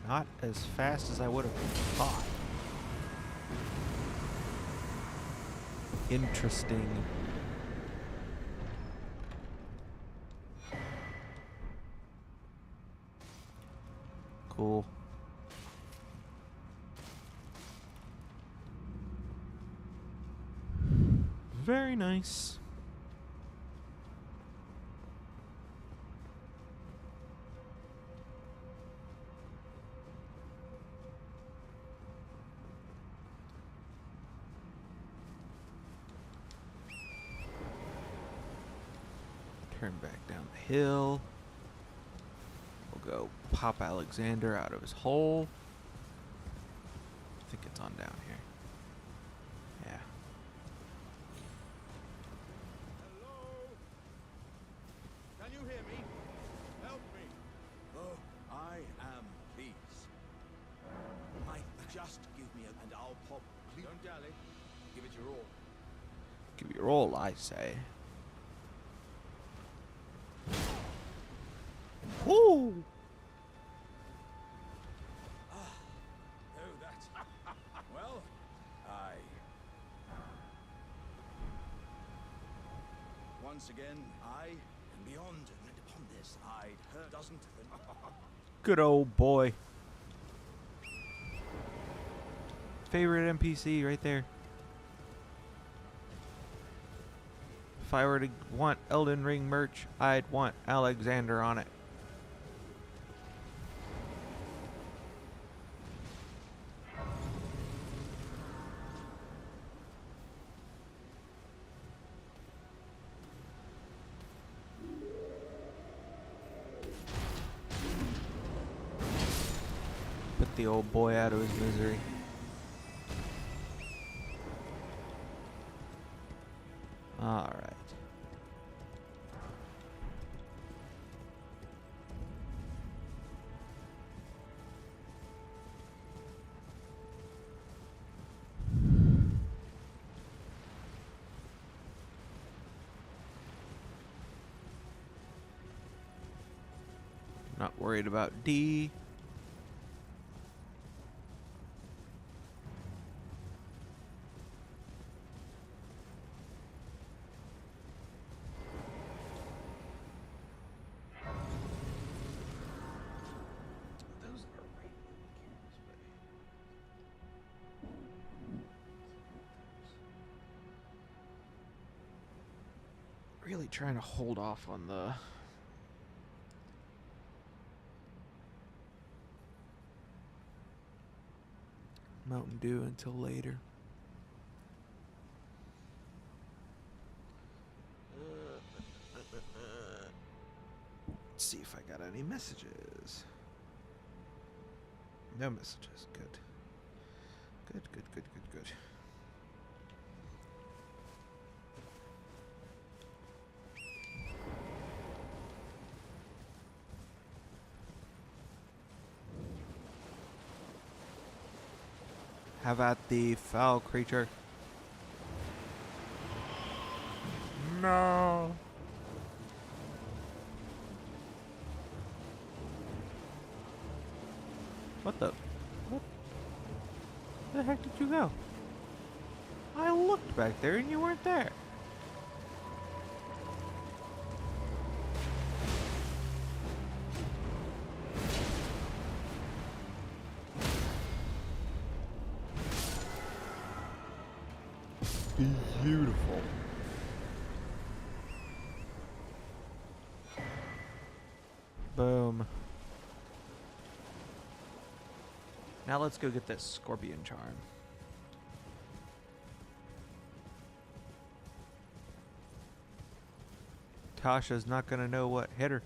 S1: Not as fast as I would have thought. Interesting. Cool. Very nice. Turn back down the hill. We'll go pop Alexander out of his hole. I think it's on down here. Yeah.
S3: Hello? Can you hear me? Help me. Oh, I am peace. Might just give me a and I'll pop. Don't dally. Give it your all.
S1: Give your all, I say. Woo!
S3: Oh, that's well, once again, I am beyond, and upon this, I'd heard doesn't.
S1: Good old boy. Favorite NPC right there. If I were to want Elden Ring merch, I'd want Alexander on it. the old boy out of his misery. Alright. Not worried about D.
S4: Those are right candles, but
S1: Really trying to hold off on the Mountain Dew until later. Let's see if I got any messages. No messages. Good. Good, good, good, good, good. Have at the foul creature. No. What the? What? Where the heck did you go? I looked back there and you weren't there. Beautiful. Boom. Now let's go get this scorpion charm. Tasha's not gonna know what hit her.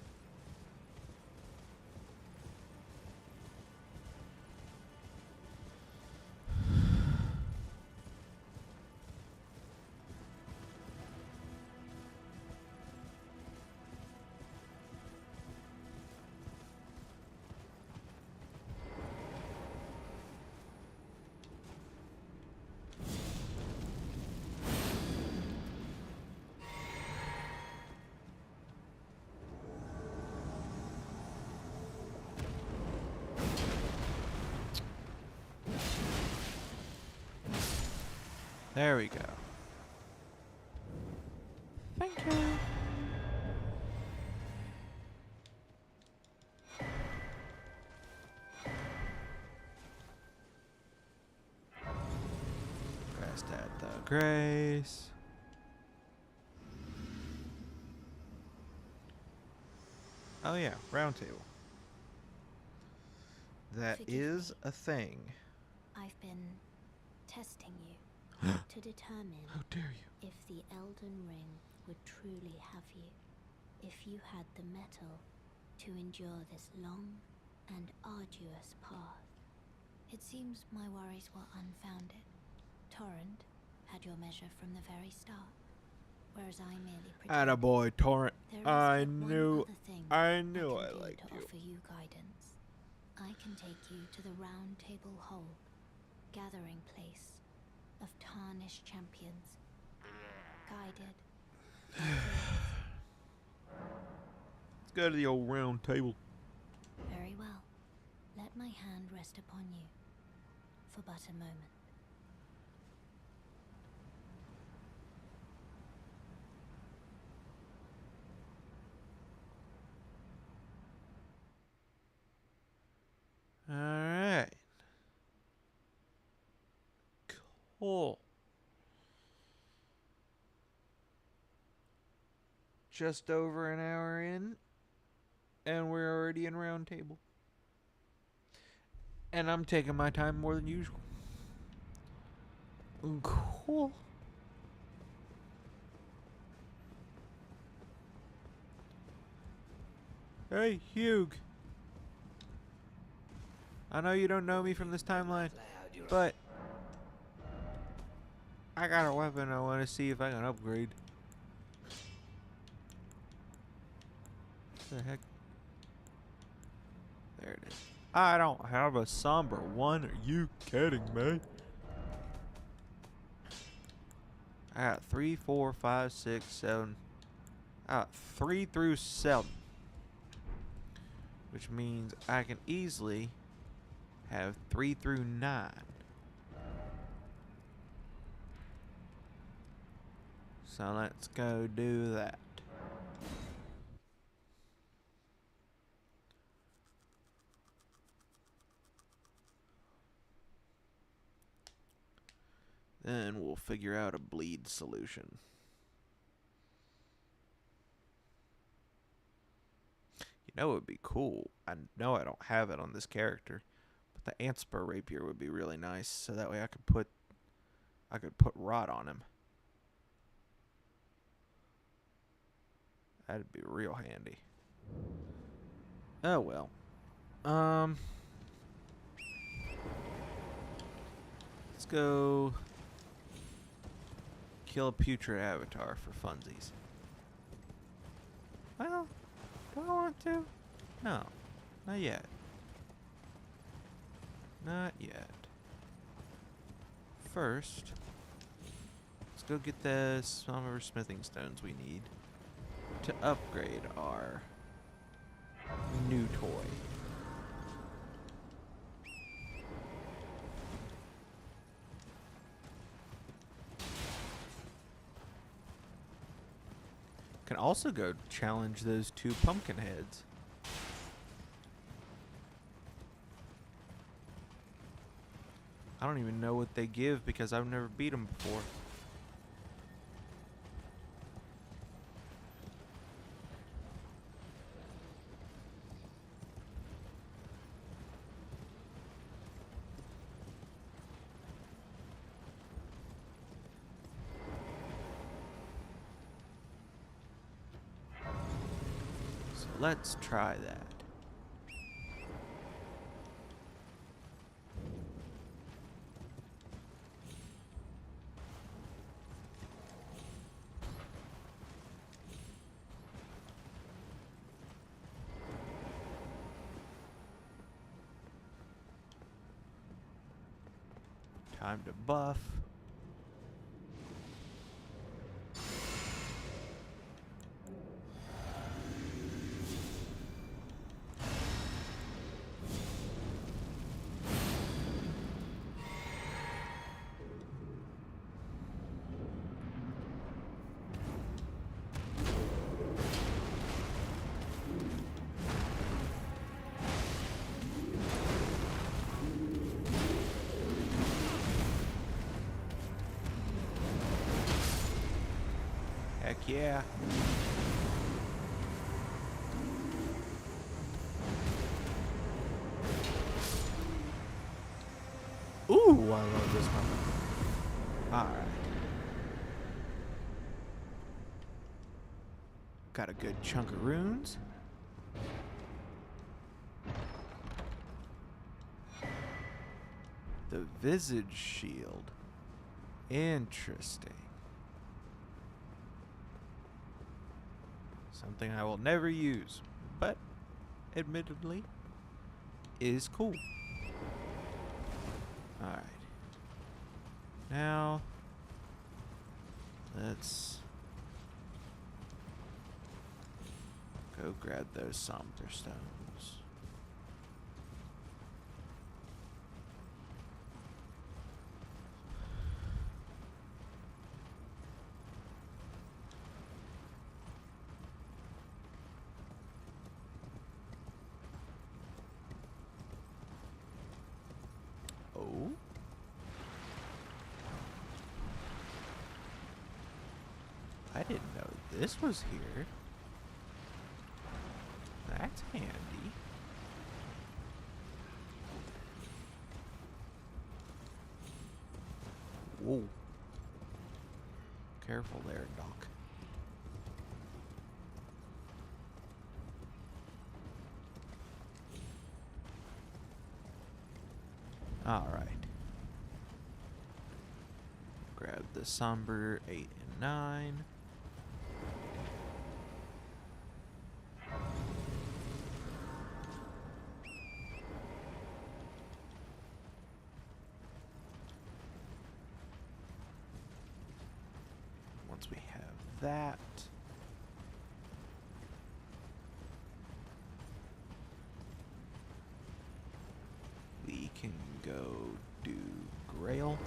S1: There we go. Thank you. Rest at the grace. Oh yeah, round table. That
S2: Forgive
S1: is
S2: me.
S1: a thing.
S2: I've been testing you to determine
S1: How dare you?
S2: if the Elden Ring would truly have you. If you had the mettle to endure this long and arduous path. It seems my worries were unfounded. Torrent had your measure from the very start, whereas I merely pretended.
S1: Attaboy, Torrent.
S2: There is
S1: I
S2: but
S1: knew
S2: one other thing
S1: I
S2: can
S1: knew I
S2: do
S1: liked
S2: to
S1: you.
S2: offer you guidance. I can take you to the Round Table Hold, gathering place of tarnished champions, guided.
S1: Let's go to the old round table.
S2: Very well. Let my hand rest upon you for but a moment.
S1: Alright. Cool. Just over an hour in, and we're already in round table. And I'm taking my time more than usual. Cool. Hey, Hugh. I know you don't know me from this timeline, but I got a weapon I want to see if I can upgrade. What the heck? There it is. I don't have a somber one. Are you kidding me? I got 3, 4, 5, 6, 7. I got 3 through 7. Which means I can easily have 3 through 9. So let's go do that. Then we'll figure out a bleed solution. You know it would be cool. I know I don't have it on this character, but the Antspur rapier would be really nice. So that way I could put rot on him. That'd be real handy. Oh well. Let's go kill a putrid avatar for funsies. Well, do I want to? No, not yet. Not yet. First, let's go get the some smithing stones we need to upgrade our new toy. Can also go challenge those 2 pumpkin heads. I don't even know what they give because I've never beat them before. So let's try that. Time to buff. Heck yeah. Ooh, I love this one. Alright. Got a good chunk of runes. The Visage Shield. Interesting. Something I will never use, but admittedly is cool. Alright. Now, let's go grab those somber stones. Oh. I didn't know this was here. That's handy. Whoa. Careful there, Doc. Alright. Grab the somber 8 and 9. Once we have that, we can go do Grail.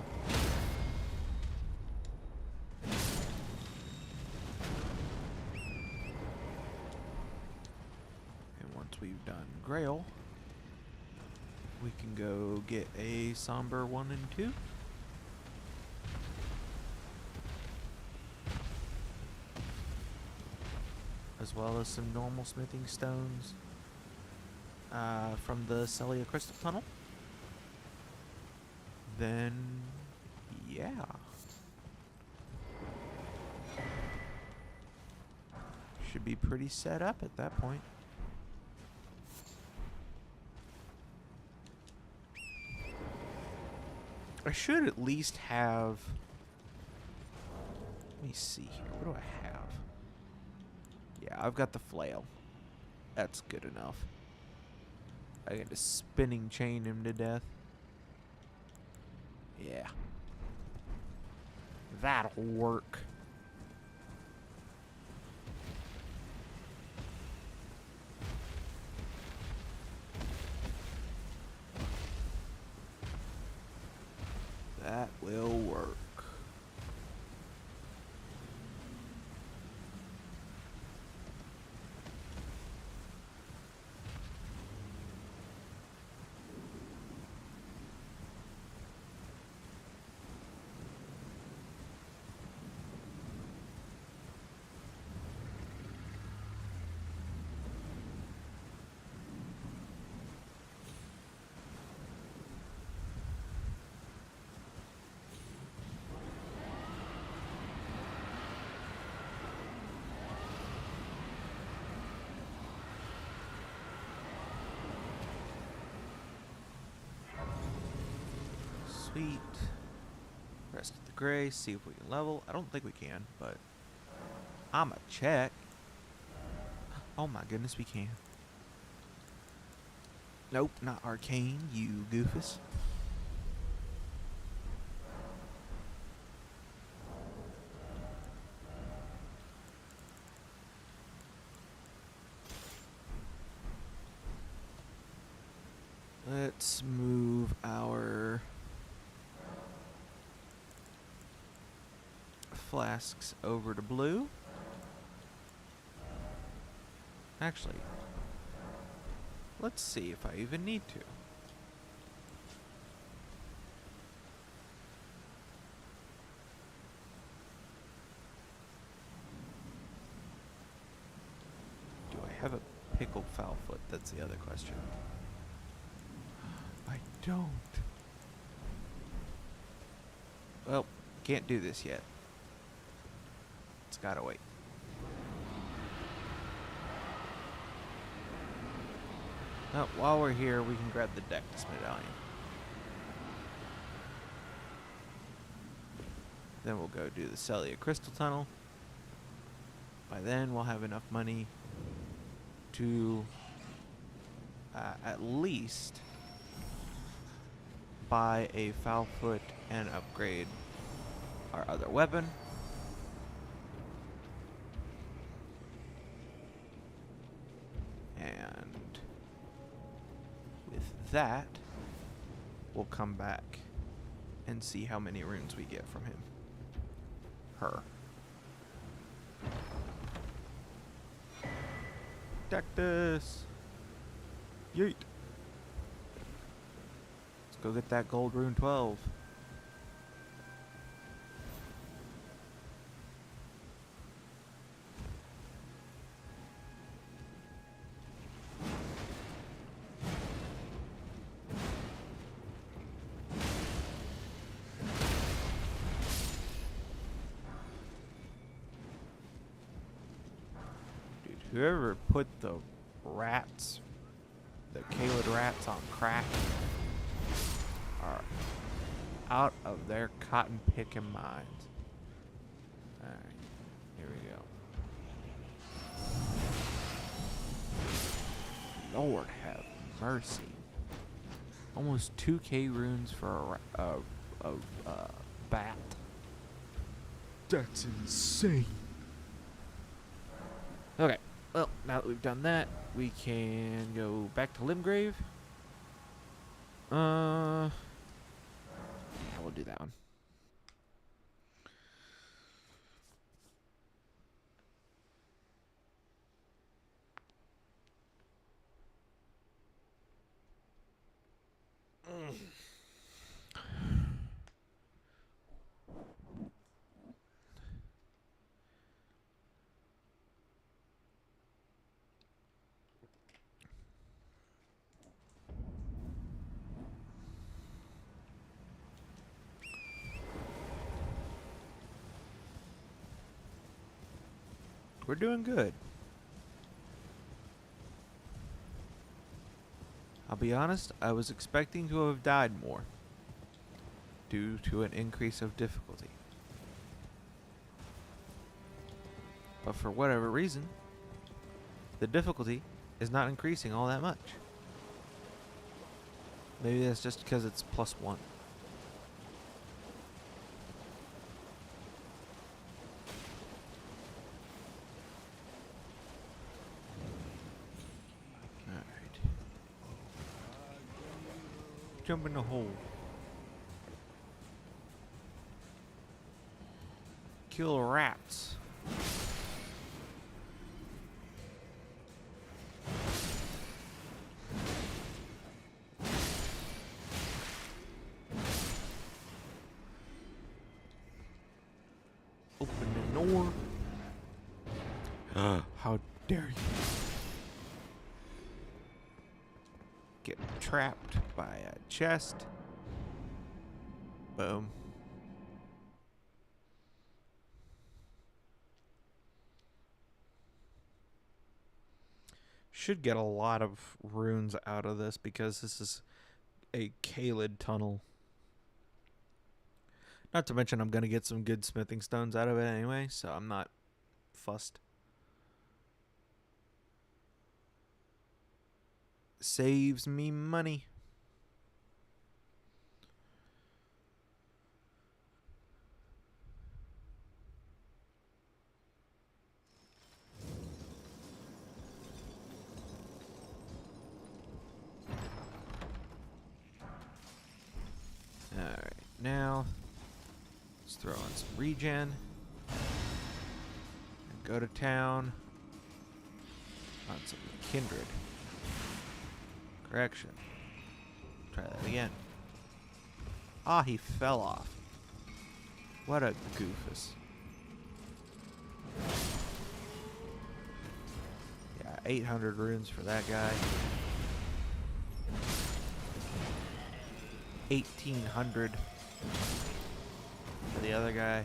S1: And once we've done Grail, we can go get a Somber 1 and 2. As well as some normal smithing stones from the Celia Crystal Tunnel. Then, yeah. Should be pretty set up at that point. I should at least have... Let me see here. What do I have? Yeah, I've got the flail. That's good enough. I got to spinning chain him to death. Yeah. That'll work. That will work. Sweet. Rest of the gray, see if we can level. I don't think we can, but I'ma check. Oh my goodness, we can. Nope, not arcane, you goofus. Let's move our flasks over to blue. Actually, let's see if I even need to. Do I have a pickled foulfoot? That's the other question. I don't. Well, can't do this yet. It's gotta wait. Oh, while we're here, we can grab the Dectus medallion. Then we'll go do the Celia Crystal Tunnel. By then, we'll have enough money to at least buy a foulfoot and upgrade our other weapon. And with that, we'll come back and see how many runes we get from him. Her. Dectus! Yeet! Let's go get that gold rune 12. Dude, whoever put the rats, the Caled rats on crack are out of their cotton picking minds. Alright, here we go. Lord have mercy. Almost 2k runes for a bat. That's insane. Okay, well, now that we've done that, we can go back to Limgrave. Yeah, we'll do that one. We're doing good. I'll be honest, I was expecting to have died more due to an increase of difficulty. But for whatever reason, the difficulty is not increasing all that much. Maybe that's just because it's +1. Alright. Jump in the hole. Kill rats. Open the door. How dare you? Get trapped by a chest. Boom. Should get a lot of runes out of this because this is a Kaled tunnel. Not to mention I'm going to get some good smithing stones out of it anyway, so I'm not fussed. Saves me money. Alright, now let's throw in some regen. And go to town on some kindred. Correction. Try that again. Ah, he fell off. What a goofus. Yeah, 800 runes for that guy. 1,800 for the other guy.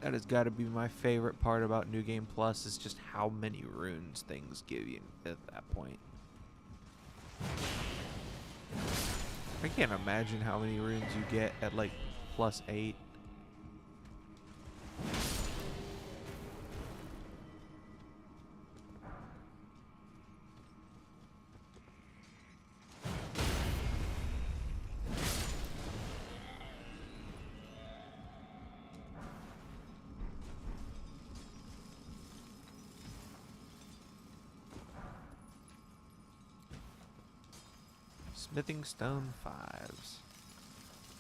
S1: That has got to be my favorite part about New Game Plus is just how many runes things give you at that point. I can't imagine how many runes you get at like +8. Smithing stone 5s.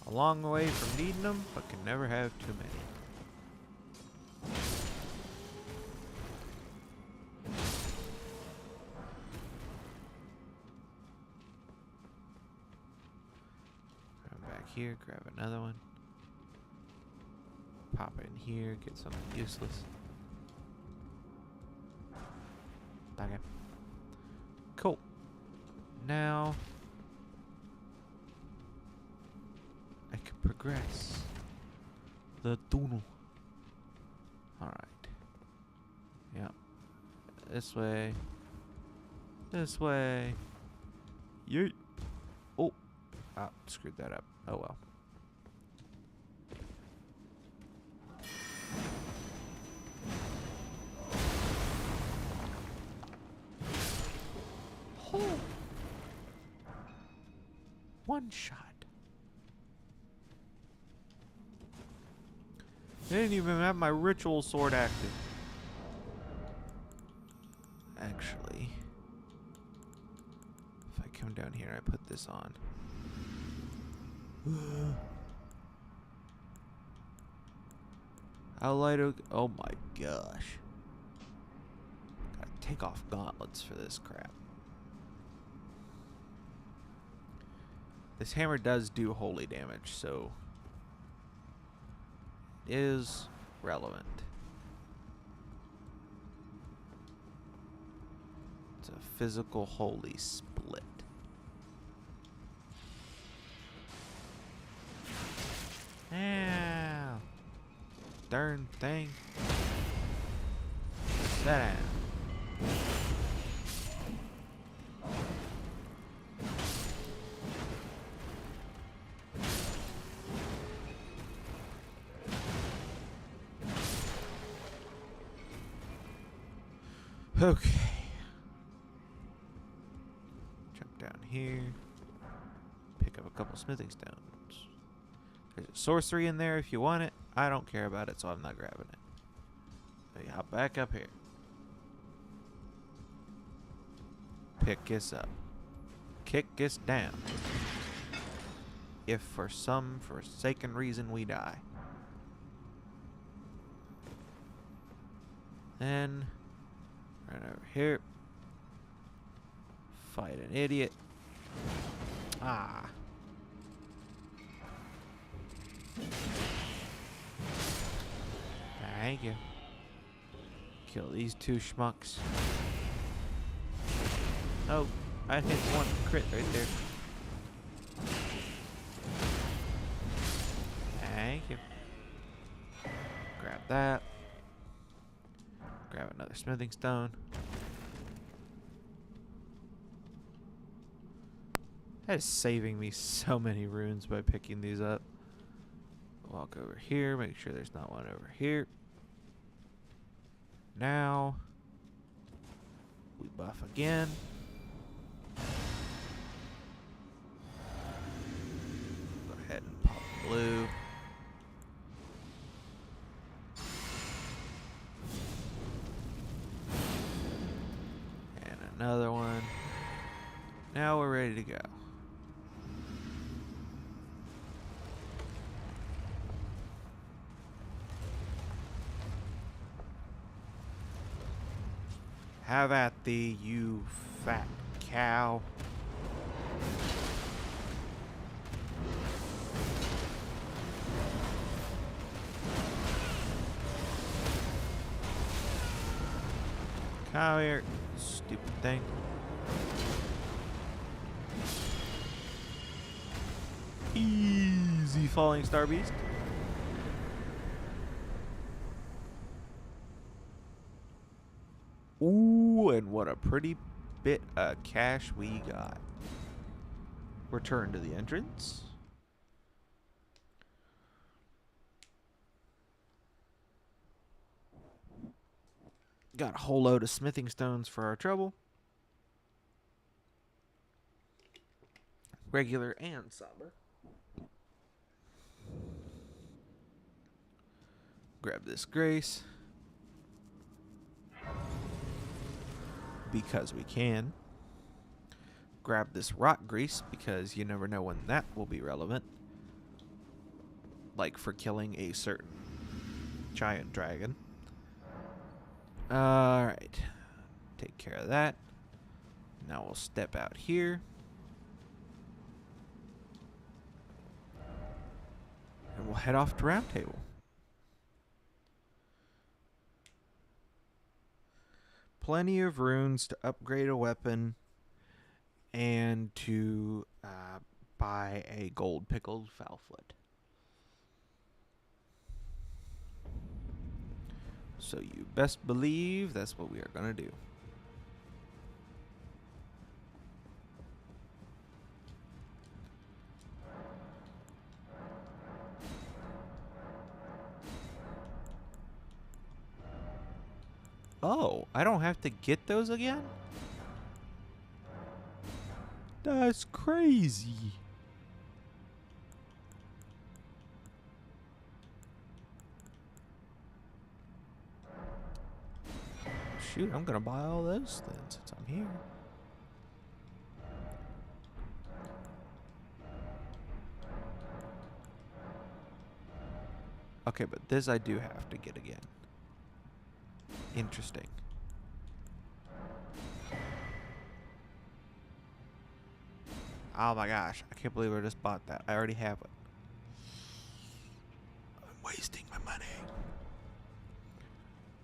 S1: A long way from needing them, but can never have too many. Come back here, grab another one. Pop in here, get something useless. Okay. Cool. Now I can progress the tunnel. Alright. Yep. This way. This way. Yeet. Oh. Ah, screwed that up. Oh well. Oh. One shot. I didn't even have my ritual sword active. Actually, if I come down here and I put this on. How light? Oh my gosh. Gotta take off gauntlets for this crap. This hammer does do holy damage, so it is relevant. It's a physical holy split. Ow. Darn thing. Sit down. Okay. Jump down here. Pick up a couple smithing stones. There's a sorcery in there if you want it. I don't care about it, so I'm not grabbing it. So you hop back up here. Pick this up. Kick this down. If for some forsaken reason we die. Then run over here. Fight an idiot. Ah. Thank you. Kill these two schmucks. Oh, I hit one crit right there. Thank you. Grab that. Grab another smithing stone. That is saving me so many runes by picking these up. Walk over here, make sure there's not one over here. Now, we buff again. Go ahead and pop blue. And another one. Now we're ready to go. Have at thee, you fat cow. Come here, stupid thing. Easy, falling star beast. Ooh, and what a pretty bit of cash we got. Return to the entrance. Got a whole load of smithing stones for our trouble. Regular and somber. Grab this grace. Because we can. Grab this rock grease because you never know when that will be relevant. Like for killing a certain giant dragon. Alright. Take care of that. Now we'll step out here. And we'll head off to Round Table. Plenty of runes to upgrade a weapon and to buy a gold pickled foulfoot. So you best believe that's what we are going to do. Oh, I don't have to get those again? That's crazy. Shoot, I'm gonna buy all those then since I'm here. Okay, but this I do have to get again. Interesting. Oh my gosh, I can't believe I just bought that. I already have it. I'm wasting my money.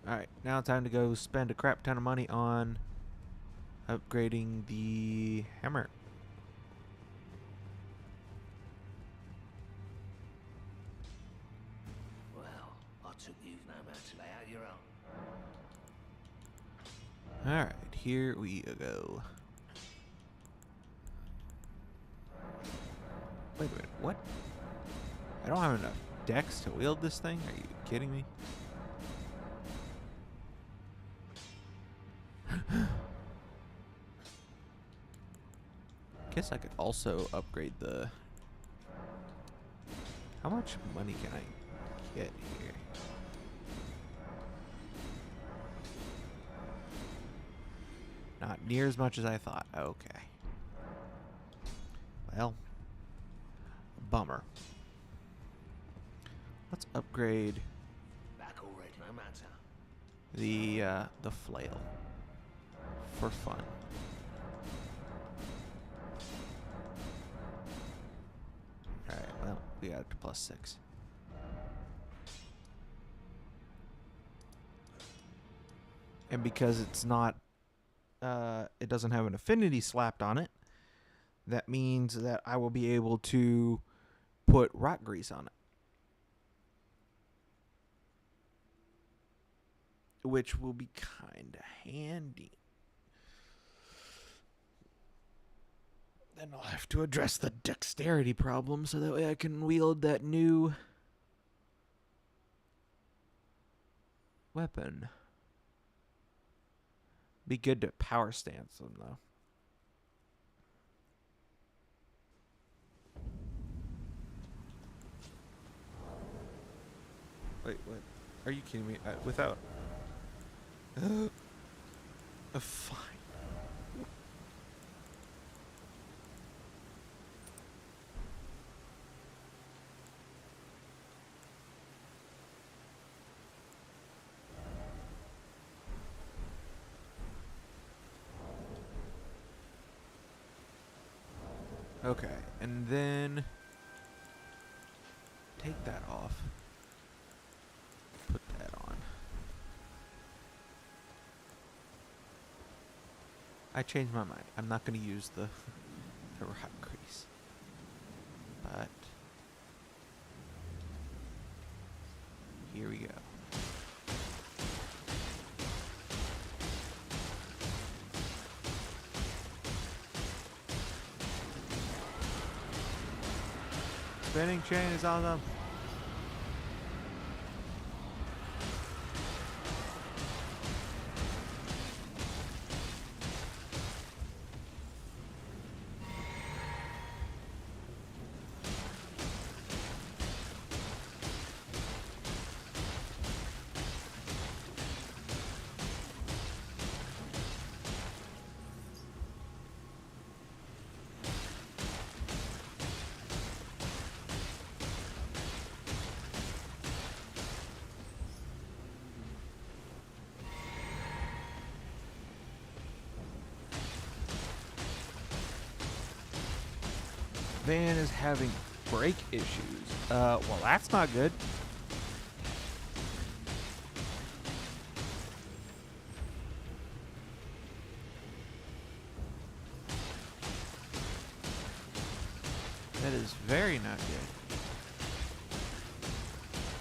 S1: Alright, now it's time to go spend a crap ton of money on upgrading the hammer.
S6: Well, I took you no man to lay out your own.
S1: Alright, here we go. Wait a minute, what? I don't have enough dex to wield this thing? Are you kidding me? Guess I could also upgrade the... How much money can I get here? Not near as much as I thought. Okay. Well, bummer. Let's upgrade
S6: Back already, no matter.
S1: the flail for fun. All right. Well, we got it to +6. And because it's not, it doesn't have an affinity slapped on it, that means that I will be able to put rock grease on it. Which will be kind of handy. Then I'll have to address the dexterity problem so that way I can wield that new weapon. Be good to power stance them though. Wait, what? Are you kidding me? Without... fine. Okay, and then take that off. Put that on. I changed my mind. I'm not going to use the rock grease. But here we go. Spinning chain is awesome. Van is having brake issues. Well, that's not good. That is very not good.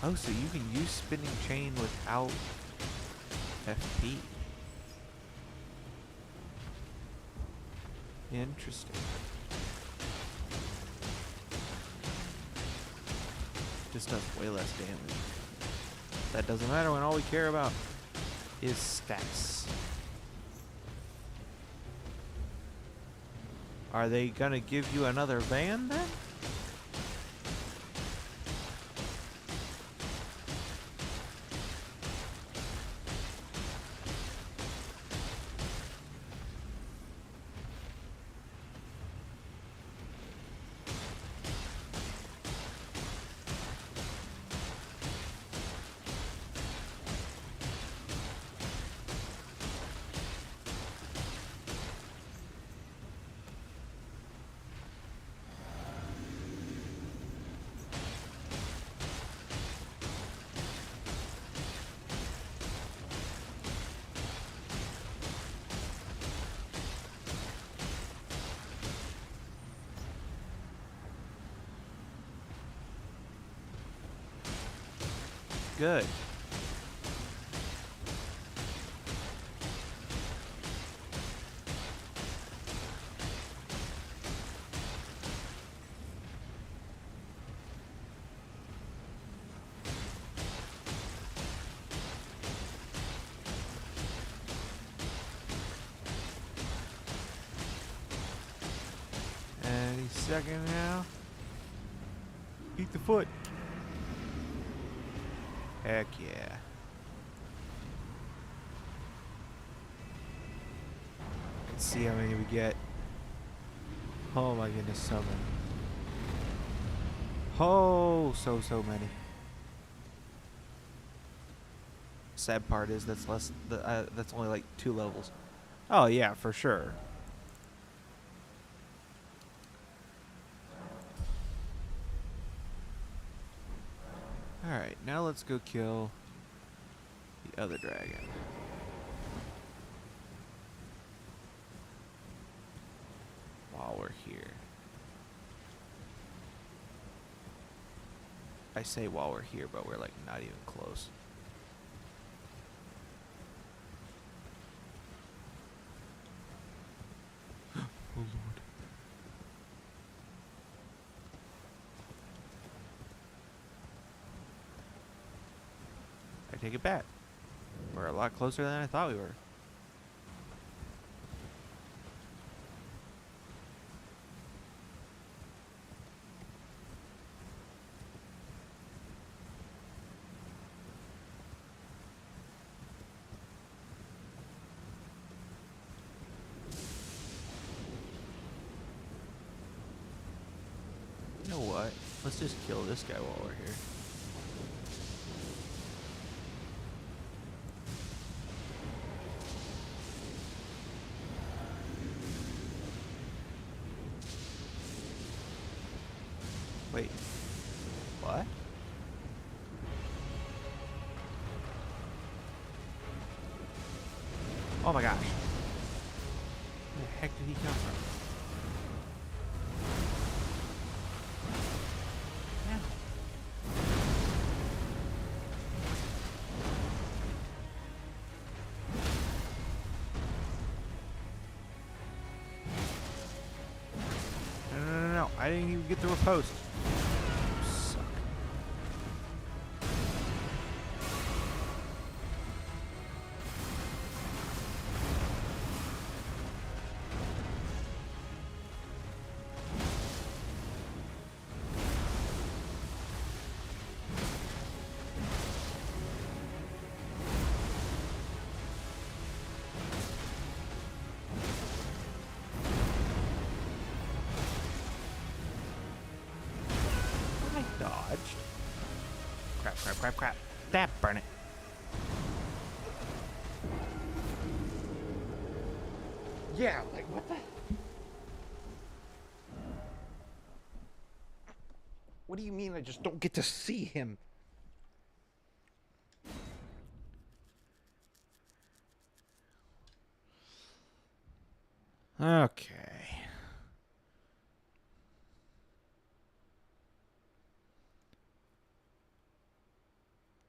S1: Oh, so you can use spinning chain without FP. Interesting. Just does way less damage. That doesn't matter when all we care about is status. Are they gonna give you another van then? Good. Any second now. Eat the foot. Heck yeah. Let's see how many we get. Oh my goodness, so many. Oh, so many. Sad part is that's less. That's only like 2 levels. Oh yeah, for sure. Alright, now let's go kill the other dragon. While we're here. I say while we're here, but we're like not even close. Oh Lord. I take it back. We're a lot closer than I thought we were. You know what? Let's just kill this guy while we're here. Wait. What? Oh my gosh. Where the heck did he come from? No. I didn't even get through a post. You suck. I dodged. Crap. That burn it. Yeah, like what the? What do you mean I just don't get to see him? Okay.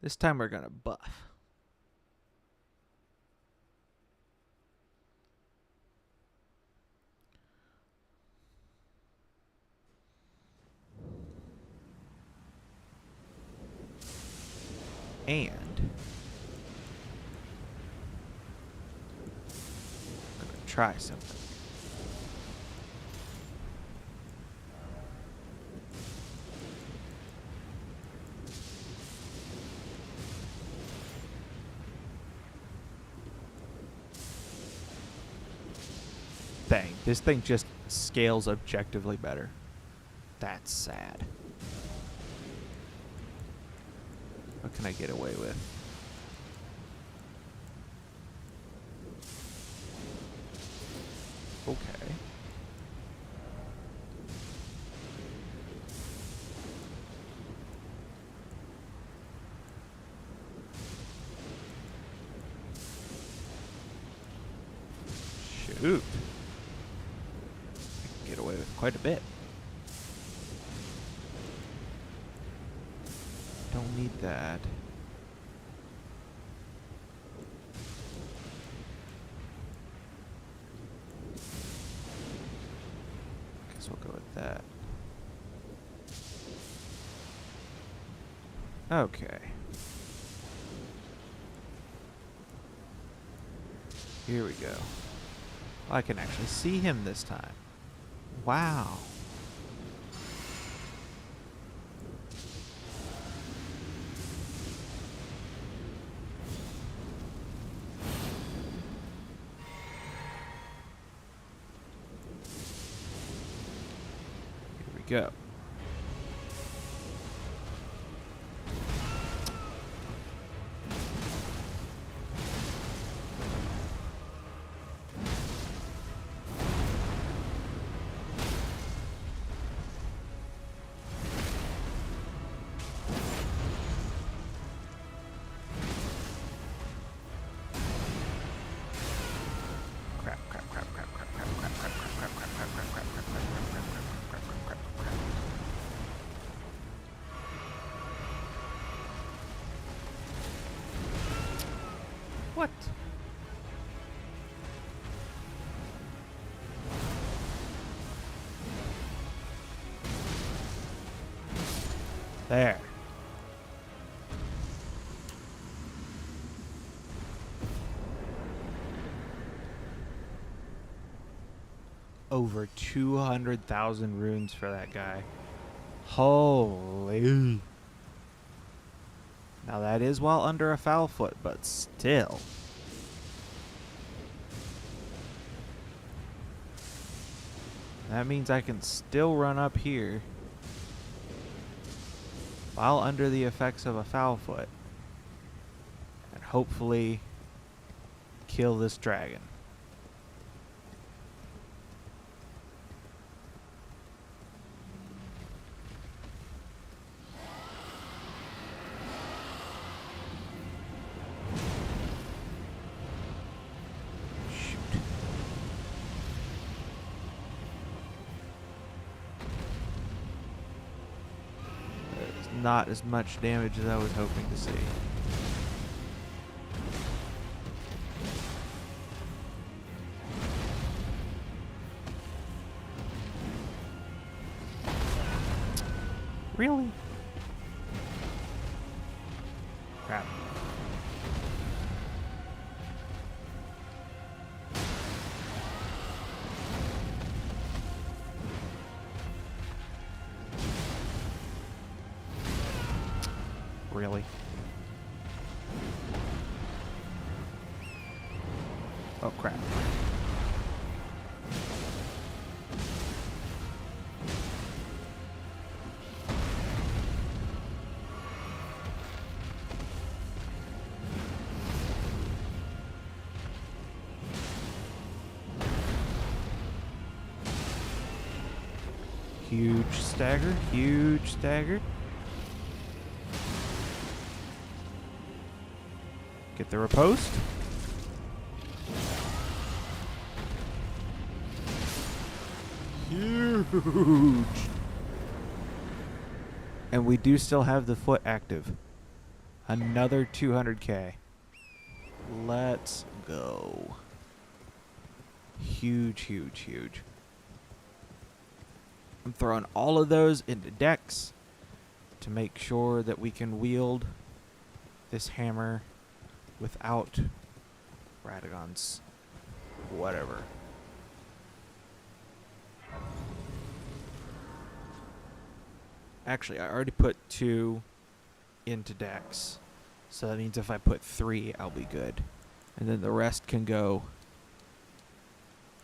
S1: This time we're gonna buff. And try something. Dang, this thing just scales objectively better. That's sad. What can I get away with? Okay. Shoot. I can get away with quite a bit. Don't need that. Guess we'll go with that. Okay. Here we go. I can actually see him this time. Wow. Here we go. What? There. Over 200,000 runes for that guy. Holy. Now that is while under a foul foot, but still. That means I can still run up here while under the effects of a foul foot and hopefully kill this dragon. Not as much damage as I was hoping to see. Really? Crap. Really? Oh crap. Huge stagger, huge stagger. Get the riposte. Huge. And we do still have the foot active. Another 200k. Let's go. Huge, huge, huge. I'm throwing all of those into decks to make sure that we can wield this hammer without Radagon's whatever. Actually, I already put 2 into Dex. So that means if I put 3, I'll be good. And then the rest can go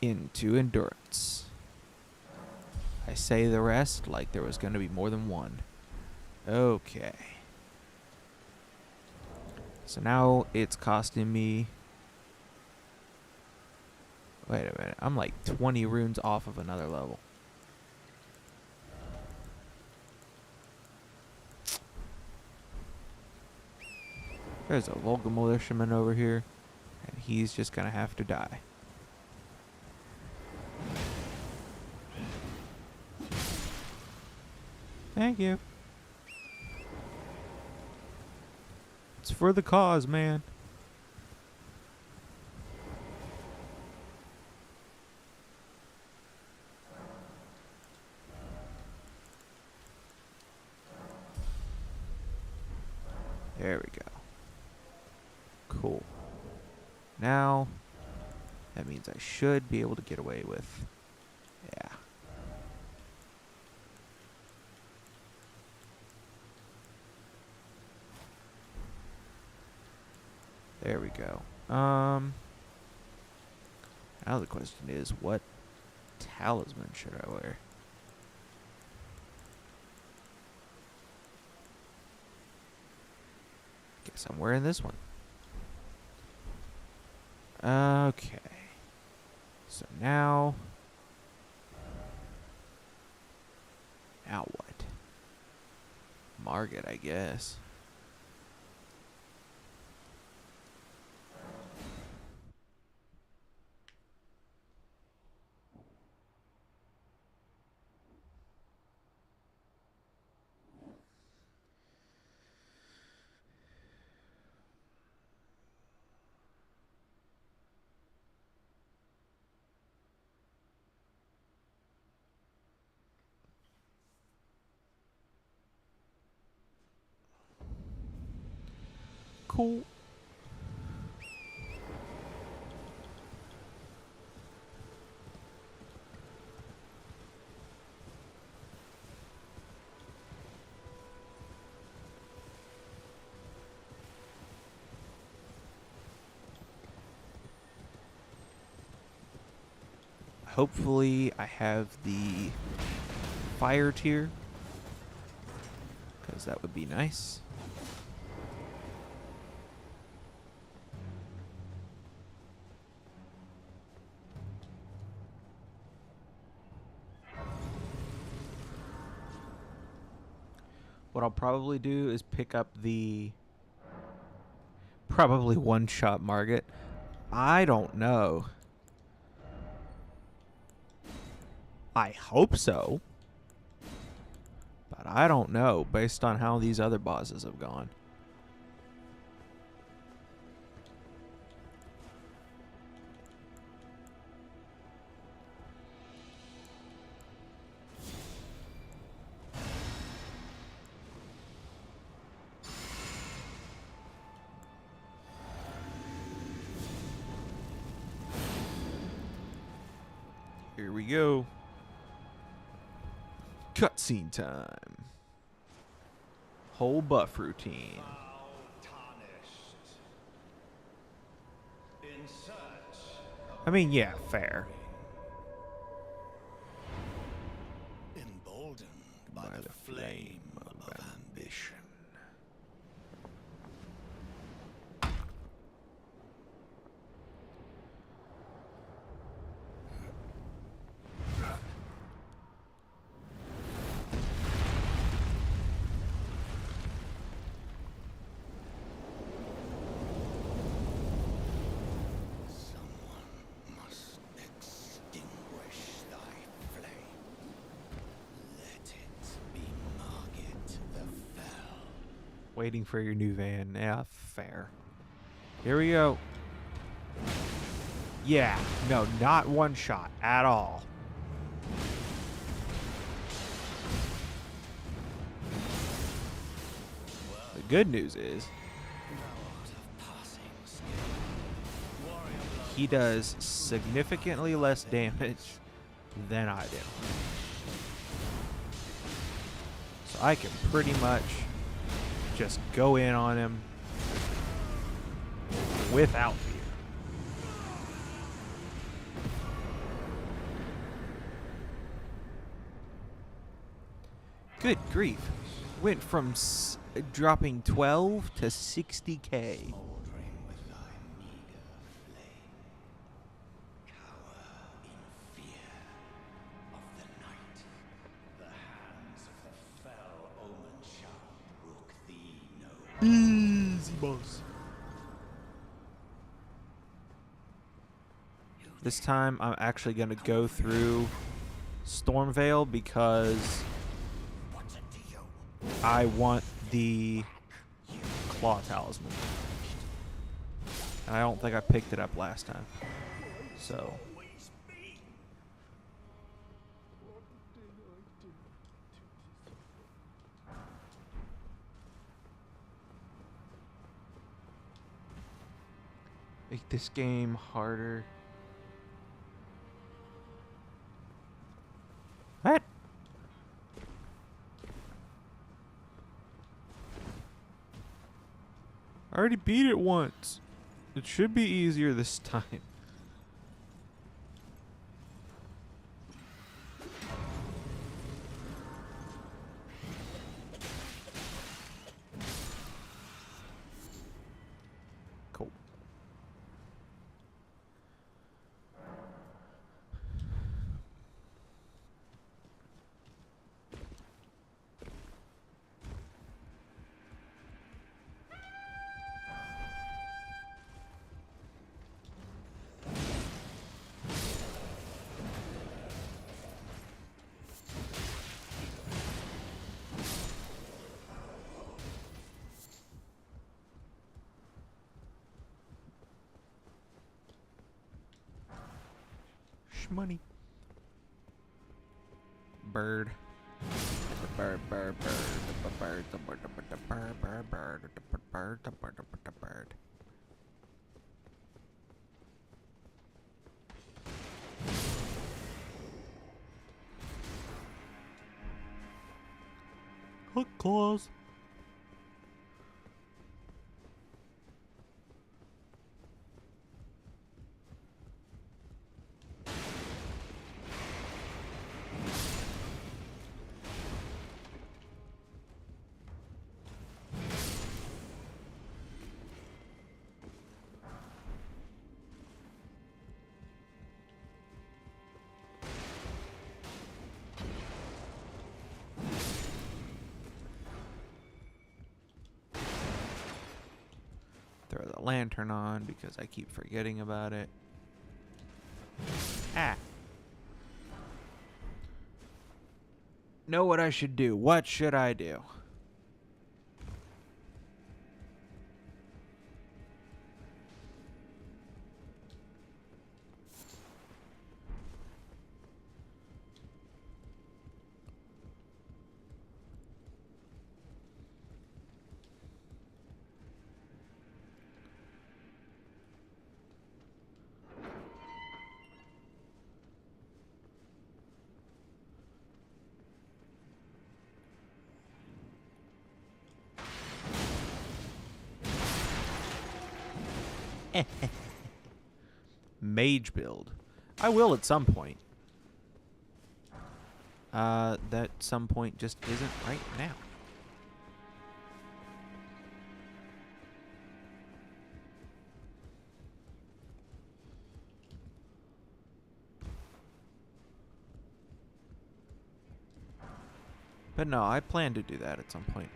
S1: into Endurance. I say the rest like there was going to be more than one. Okay. So now it's costing me... Wait a minute. I'm like 20 runes off of another level. There's a Volga militiaman over here, and he's just gonna have to die. Thank you. It's for the cause, man. There we go. Cool. Now, that means I should be able to get away with... Yeah. There we go. Now the question is, what talisman should I wear? Guess I'm wearing this one. Okay. So now... Now what? Margit, I guess. Cool. Hopefully I have the fire tier, because that would be nice. What I'll probably do is pick up the probably one-shot Margit. I don't know. I hope so. But I don't know based on how these other bosses have gone. Here we go. Cutscene time. Whole buff routine.
S6: Tarnished. In search
S1: I mean, yeah, fair.
S6: emboldened by the flame of ambition. Someone must extinguish thy flame. Let it be Margit the Fell.
S1: Waiting for your new van. Yeah, fair. Here we go. Yeah, no, not one shot at all. The good news is he does significantly less damage than I do. So
S4: So I can pretty much just go in on him without fear.
S1: Good grief. Went from dropping 12 to 60k.
S6: Smoldering with thy meager flame. Cower in fear of the night. The hands of the fell omen shall brook thee no.
S4: Easy, boss.
S1: This time I'm actually going to go through Stormvale because
S6: What's a deal?
S1: I want the Claw Talisman. And I don't think I picked it up last time. So,
S6: Always be.
S1: make this game harder. What? I already beat it once. It should be easier this time. Cool. Money. Bird. Bird, bird, bird, bird, bird, bird, bird, bird, bird, bird, bird. Hook claws. Throw the lantern on because I keep forgetting about it. Ah. Know what I should do. What should I do? Mage build. I will at some point. That some point just isn't right now. But no, I plan to do that at some point.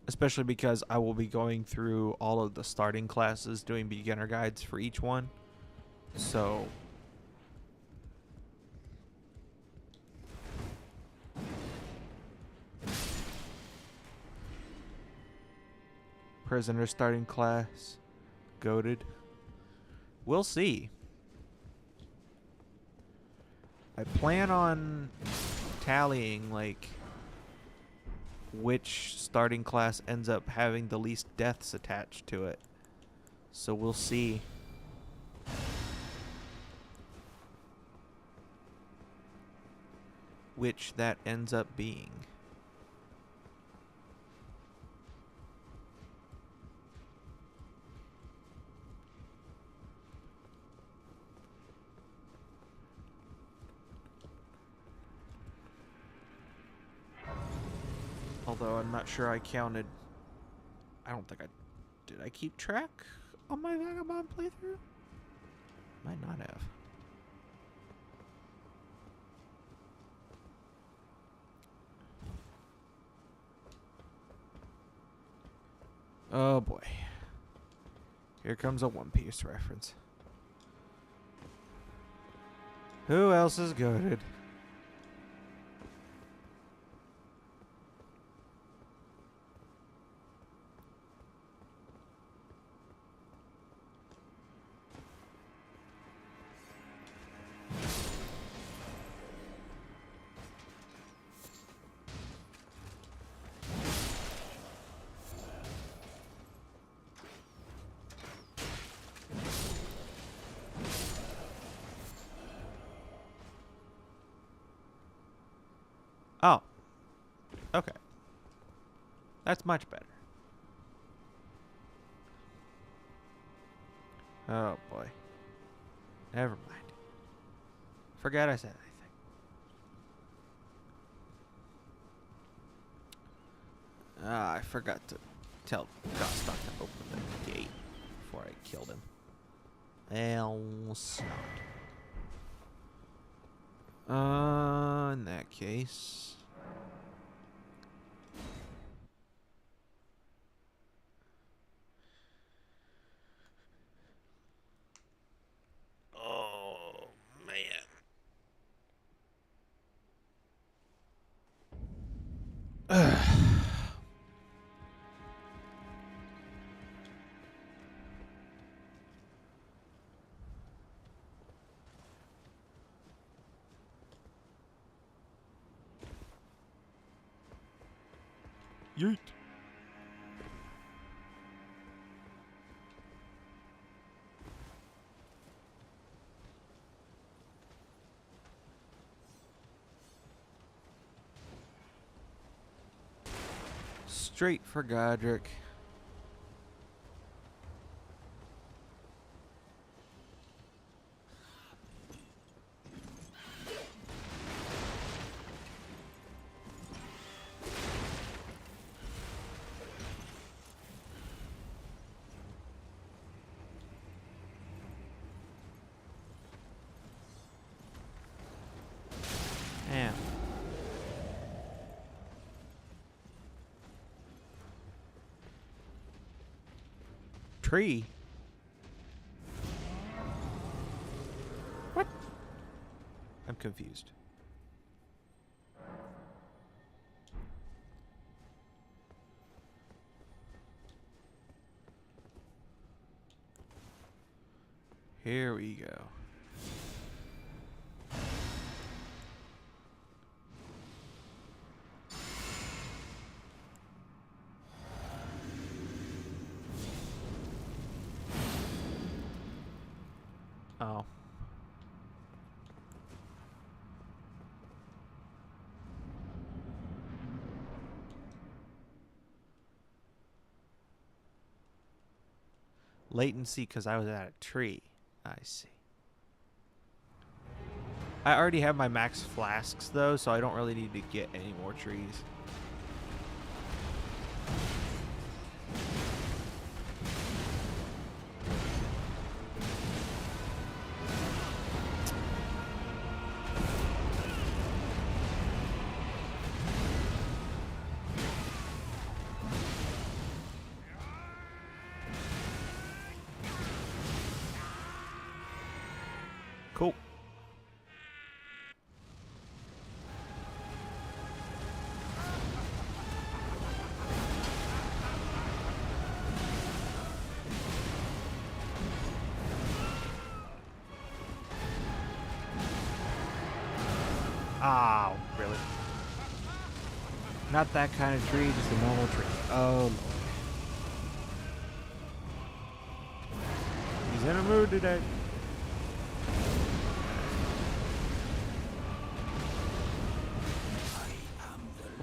S1: Especially because I will be going through all of the starting classes, doing beginner guides for each one. So prisoner starting class, goated. We'll see. I plan on tallying like which starting class ends up having the least deaths attached to it. So we'll see. Which that ends up being. Although I'm not sure I counted. I don't think I did. I keep track on my Vagabond playthrough? Might not have. Oh boy. Here comes a One Piece reference. Who else is goated? Oh. Okay. That's much better. Oh boy. Never mind. Forgot I said anything. Ah, I forgot to tell Gostock to open the gate before I killed him. Well, snot. In that case. Oh, man. Yeet. Straight for Godric. Damn. Tree? What? I'm confused. Here we go. Oh. Latency because I was at a tree. I see. I already have my max flasks though, so I don't really need to get any more trees. Cool. Oh, really? Not that kind of tree, just a normal tree. Oh, Lord. He's in a mood today.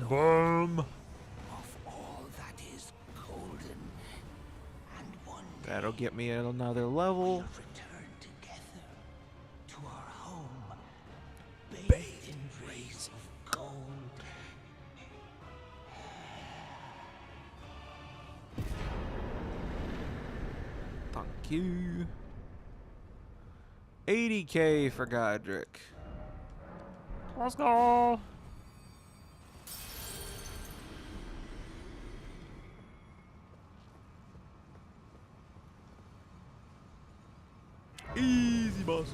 S1: Boom.
S6: Of all that is golden and one day
S1: That'll get me at another level.
S6: return together to our home,
S1: Bathed
S6: in rays of gold.
S1: Thank you. 80K for Godric.
S4: Let's go.
S1: Easy, boss.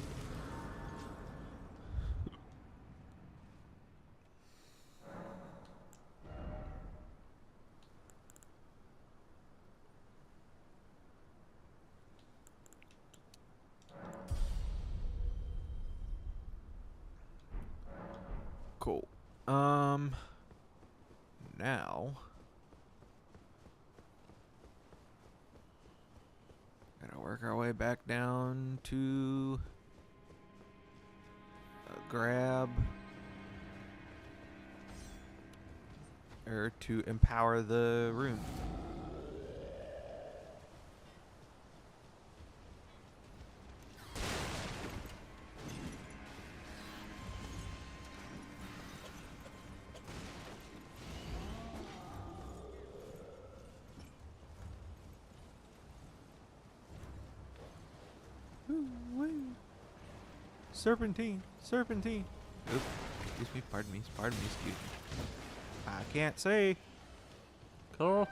S1: Cool. Now gotta work our way back down to grab or to empower the rune. Serpentine, serpentine. Oops, excuse me, pardon me, excuse me. I can't say.
S4: Cool.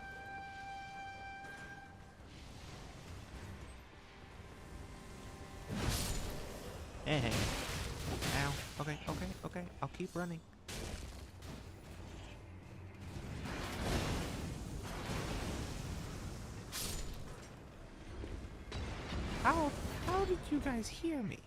S1: Eh. Ow. Okay. I'll keep running. How did you guys hear me?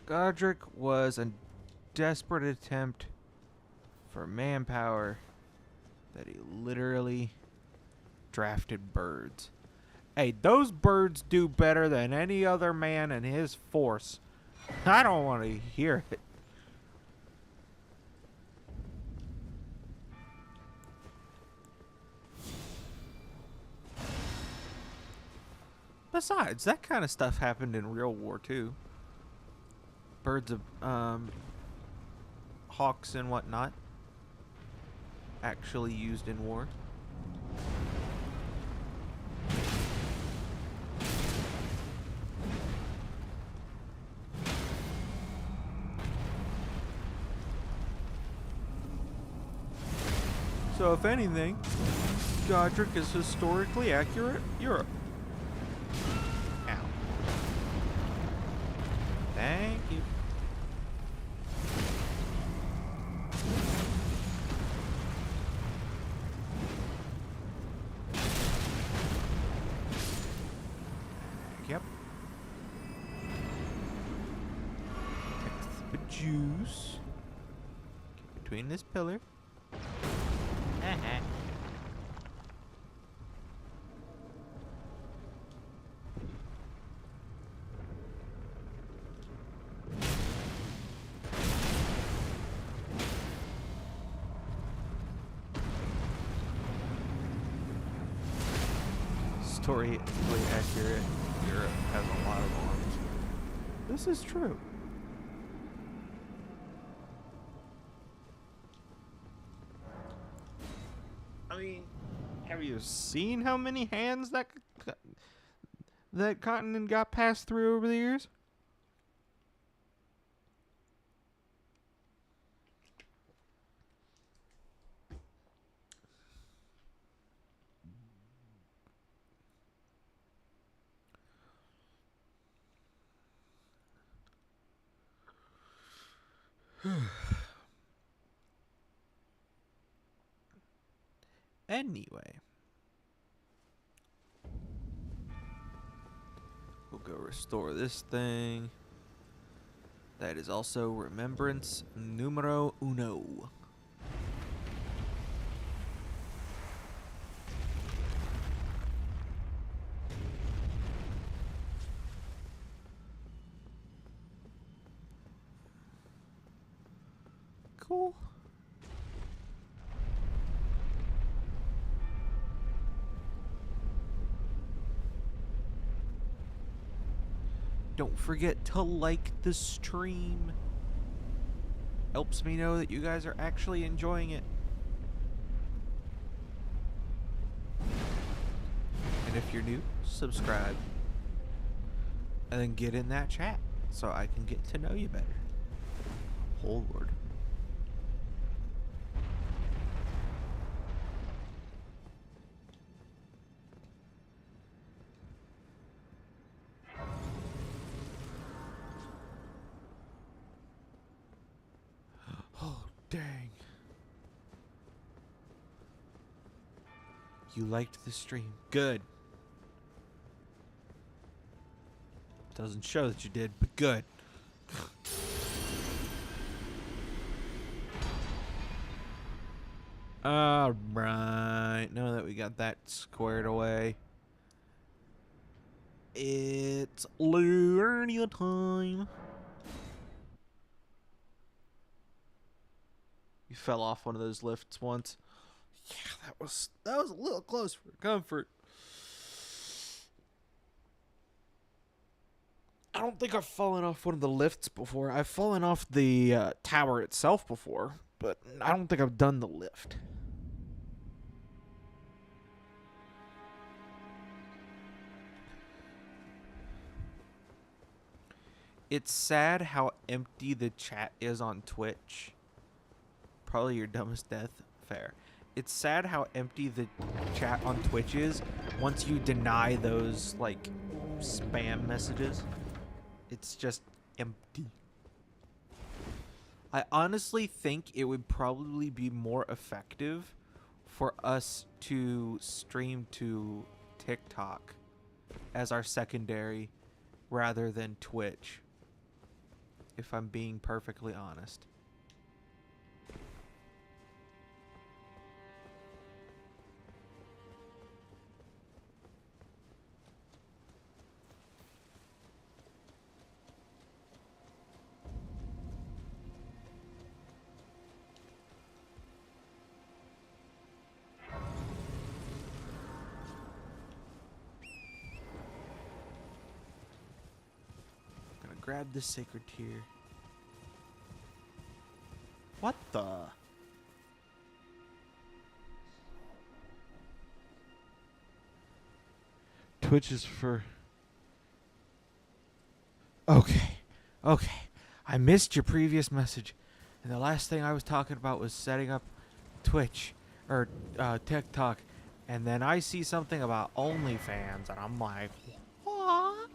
S1: Godric was a desperate attempt for manpower that he literally drafted birds. Hey, those birds do better than any other man and his force. I don't want to hear it. Besides, that kind of stuff happened in real war too. Birds of hawks and whatnot actually used in war. So if anything, Godric is historically accurate Europe. Ow. Thank you. Yep. Take the juice. Get between this pillar. Historically accurate Europe has a lot of arms. This is true. I mean, have you seen how many hands that continent got passed through over the years? Anyway. Ooh. go restore this thing. That is also remembrance numero uno. Cool. Don't forget to like the stream. Helps me know that you guys are actually enjoying it. And if you're new, subscribe. And then get in that chat so I can get to know you better. Oh Lord. Oh, dang. You liked the stream. Good. Doesn't show that you did, but good. Alright. Now that we got that squared away, it's Liurnia time. You fell off one of those lifts once. Yeah, that was a little close for comfort. I don't think I've fallen off one of the lifts before. I've fallen off the tower itself before, but I don't think I've done the lift. It's sad how empty the chat is on Twitch. Probably your dumbest death. Fair. It's sad how empty the chat on Twitch is once you deny those, like, spam messages. It's just empty. I honestly think it would probably be more effective for us to stream to TikTok as our secondary rather than Twitch, if I'm being perfectly honest. Grab this sacred tear. What the? Twitch is for... Okay. Okay. I missed your previous message. And the last thing I was talking about was setting up Twitch. Or TikTok. And then I see something about OnlyFans. And I'm like... What?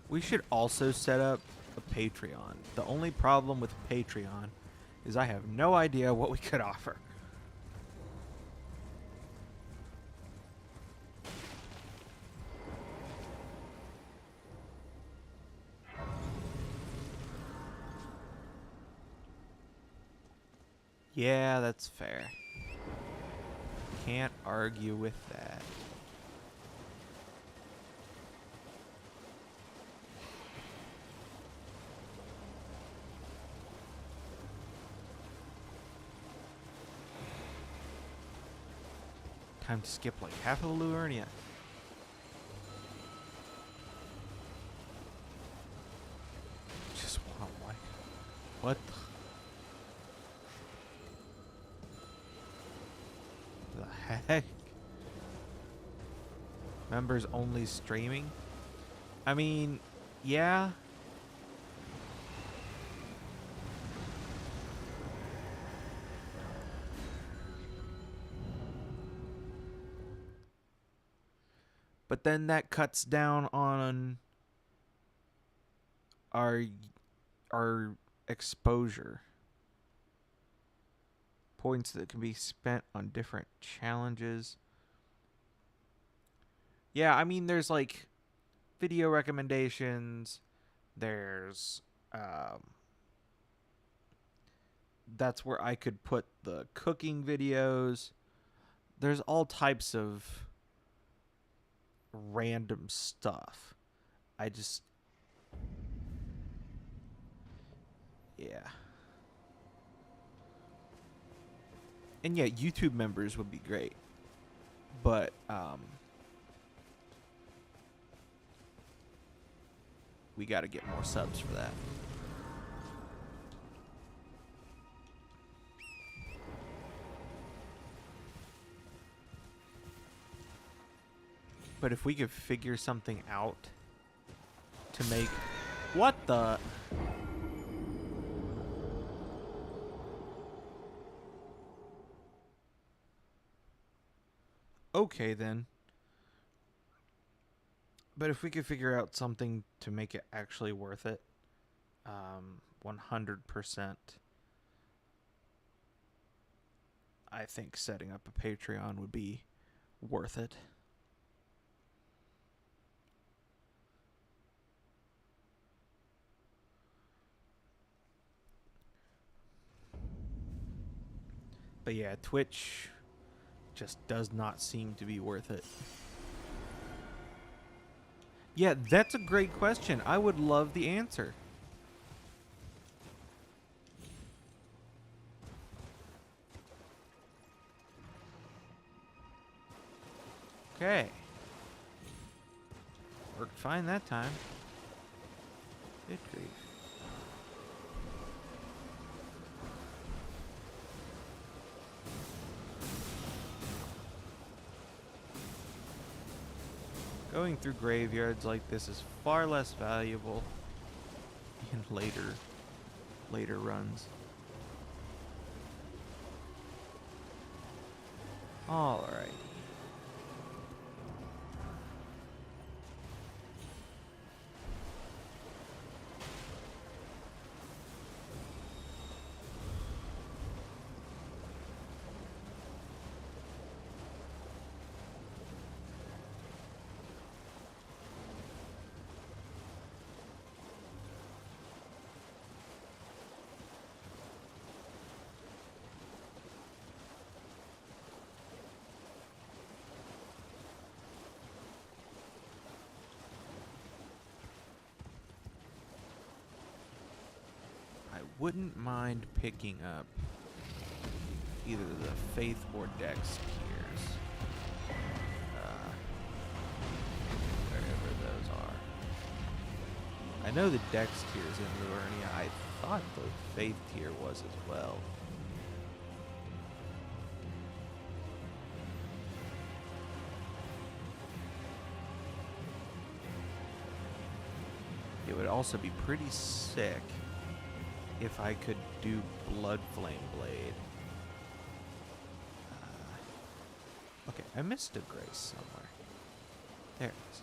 S1: We should also set up a Patreon. The only problem with Patreon is I have no idea what we could offer. Yeah, that's fair. Can't argue with that. Time to skip like half of Liurnia. Just want like... What the heck? Members only streaming? I mean, yeah. But then that cuts down on our our exposure. Points that can be spent on different challenges. Yeah, I mean, there's like video recommendations. There's that's where I could put the cooking videos. There's all types of random stuff. I just, yeah. And yeah, YouTube members would be great. But we got to get more subs for that. But if we could figure something out to make... What the... Okay, then. But if we could figure out something to make it actually worth it, 100%, I think setting up a Patreon would be worth it. But yeah, Twitch just does not seem to be worth it. Yeah, that's a great question. I would love the answer. Okay. Worked fine that time. Good grief. Going through graveyards like this is far less valuable in later runs. Alright. I wouldn't mind picking up either the Faith or Dex tiers. Wherever those are. I know the Dex tier is in Liurnia. I thought the Faith tier was as well. It would also be pretty sick if I could do Blood Flame Blade. Okay, I missed a grace somewhere. There it is.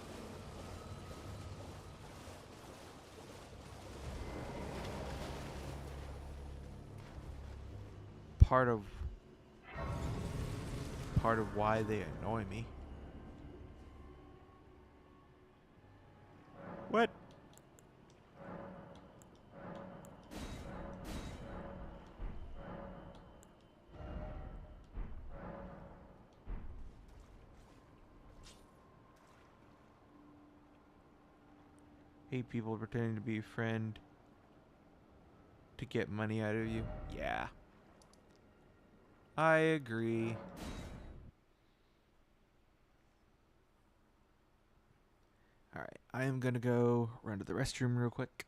S1: Part of why they annoy me. What? Hate people pretending to be a friend to get money out of you. Yeah. I agree. Alright, I am gonna go run to the restroom real quick.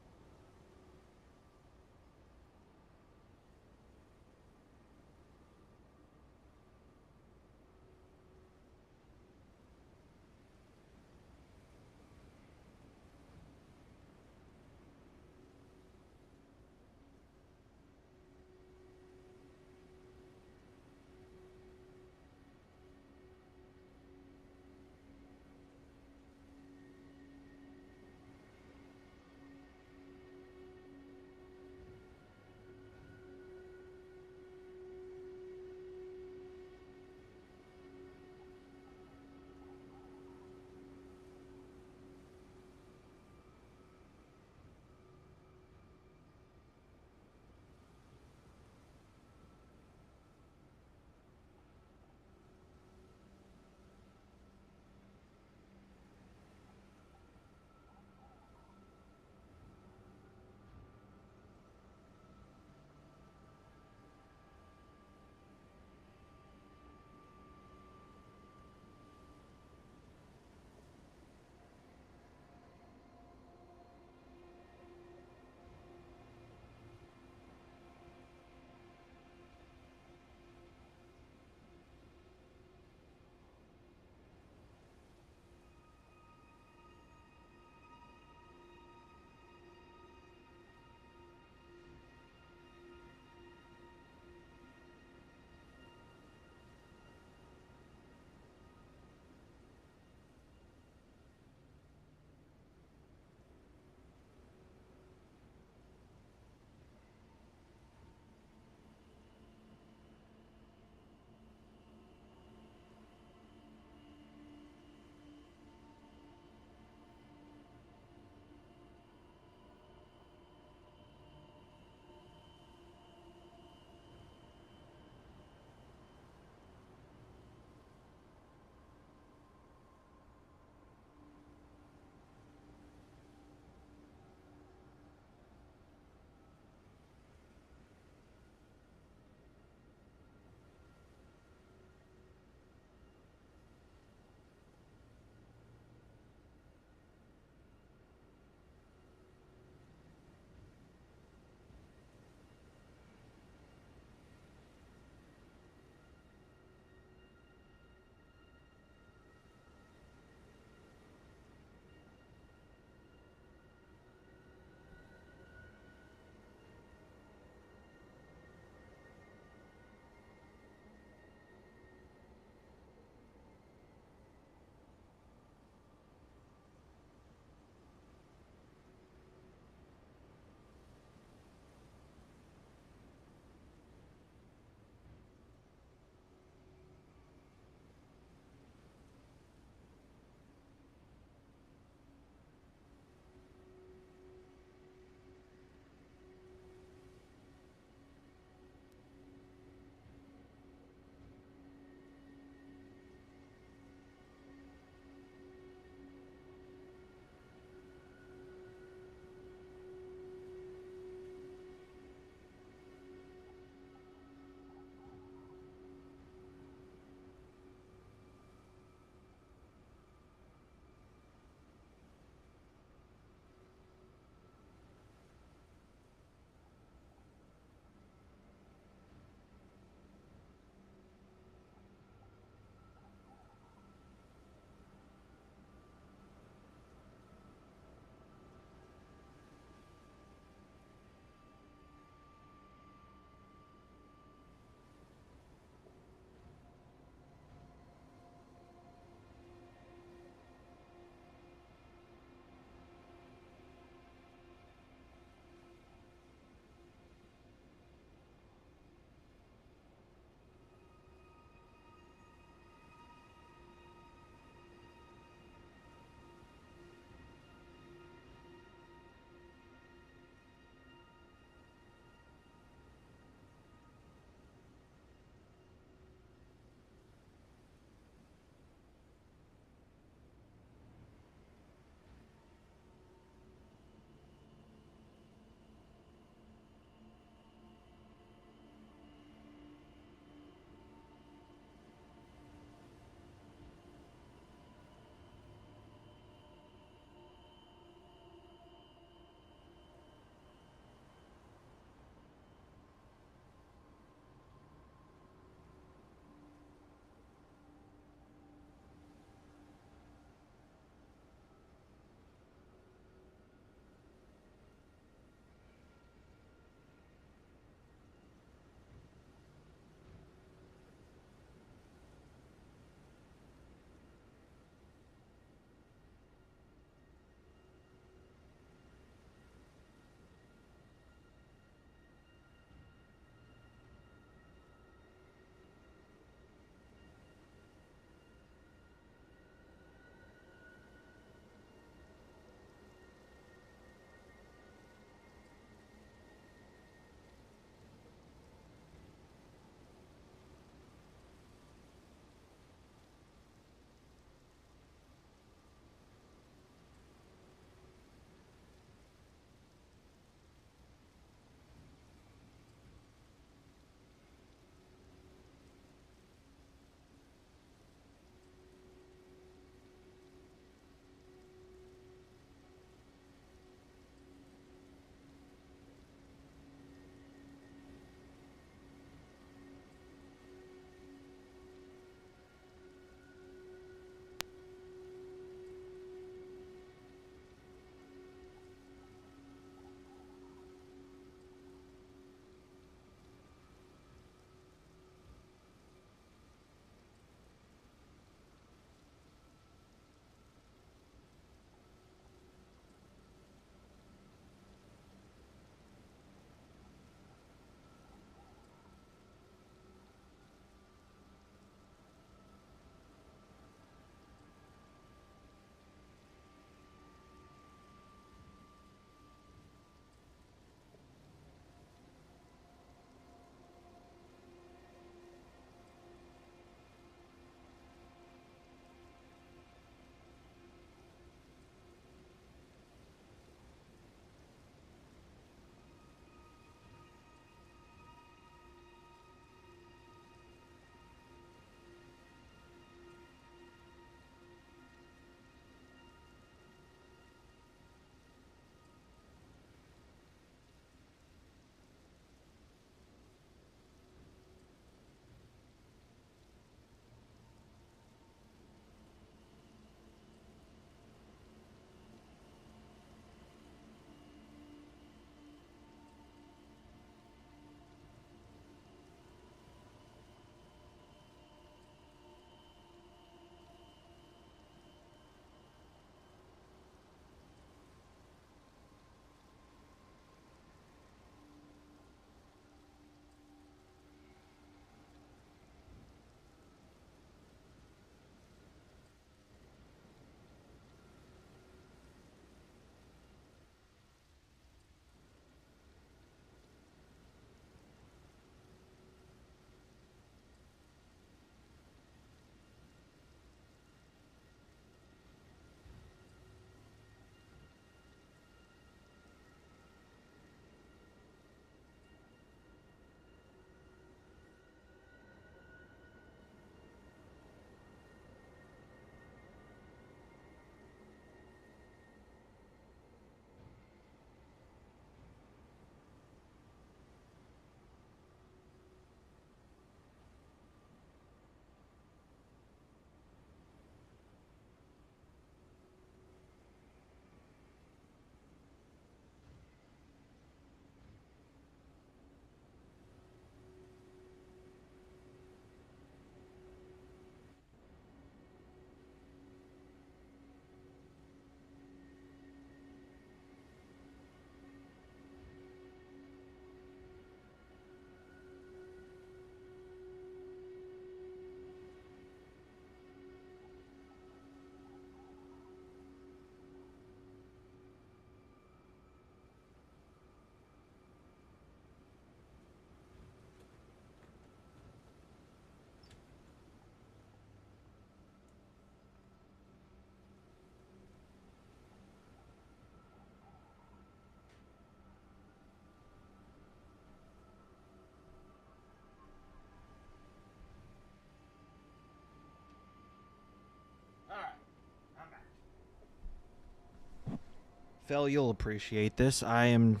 S4: Fel, you'll appreciate this. I am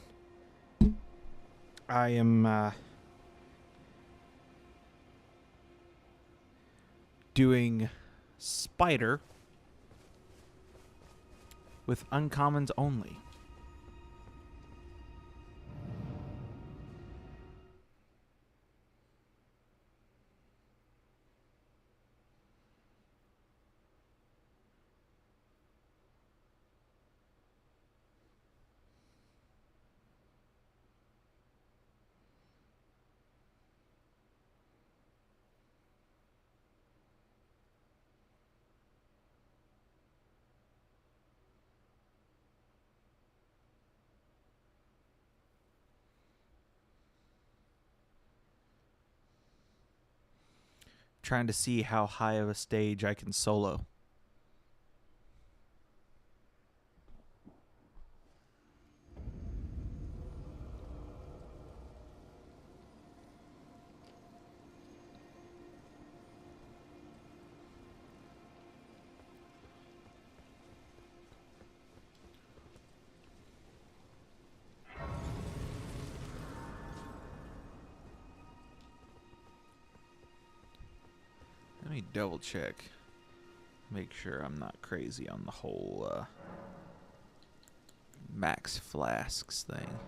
S4: doing spider with uncommons only. Trying to see how high of a stage I can solo. Let me double check. Make sure I'm not crazy on the whole max flasks thing.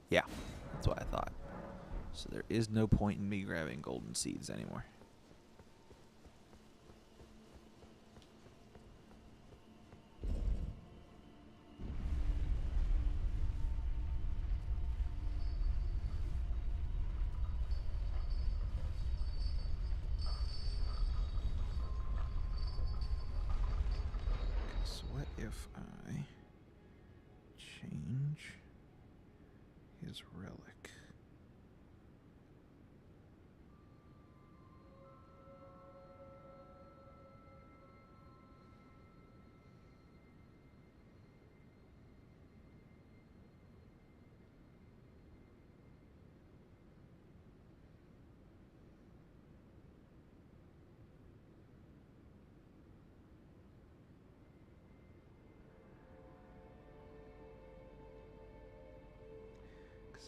S4: Yeah, that's what I thought. So there is no point in me grabbing golden seeds anymore. So what if I change his relic?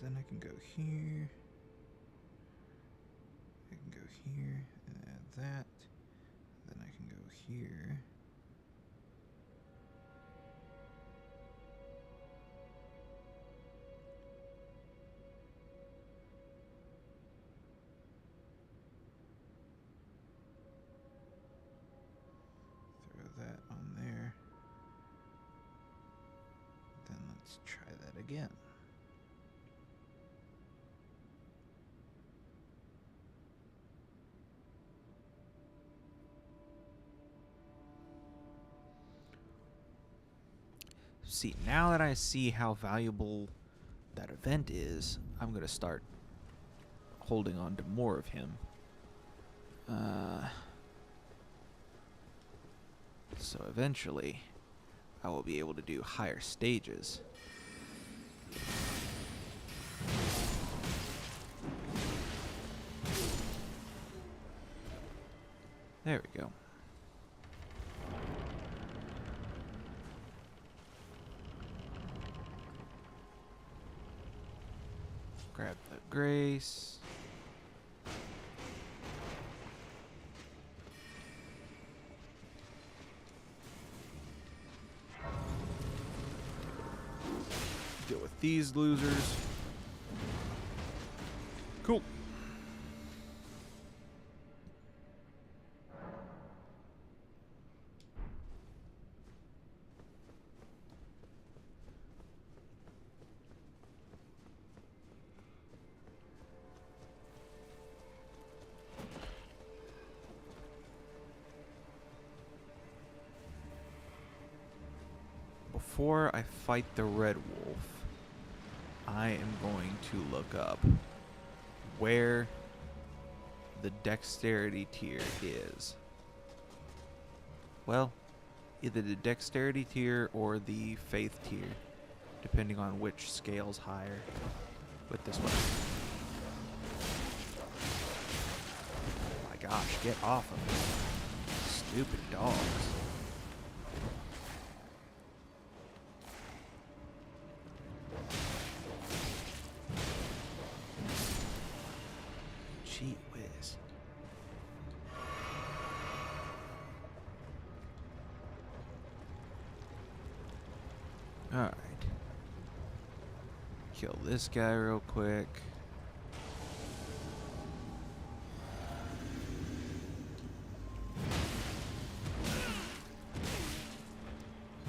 S4: Then I can go here. I can go here and add that. Then I can go here. Throw that on there. Then let's try that again. See, now that I see how valuable that event is, I'm going to start holding on to more of him. So eventually, I will be able to do higher stages. There we go. Grab the grace. Deal with these losers. Cool. Before I fight the Red Wolf, I am going to look up where the dexterity tier is. Well, either the dexterity tier or the faith tier, depending on which scale's higher with this weapon. Oh my gosh, get off of me. Stupid dogs.
S1: Alright. Kill this guy real quick.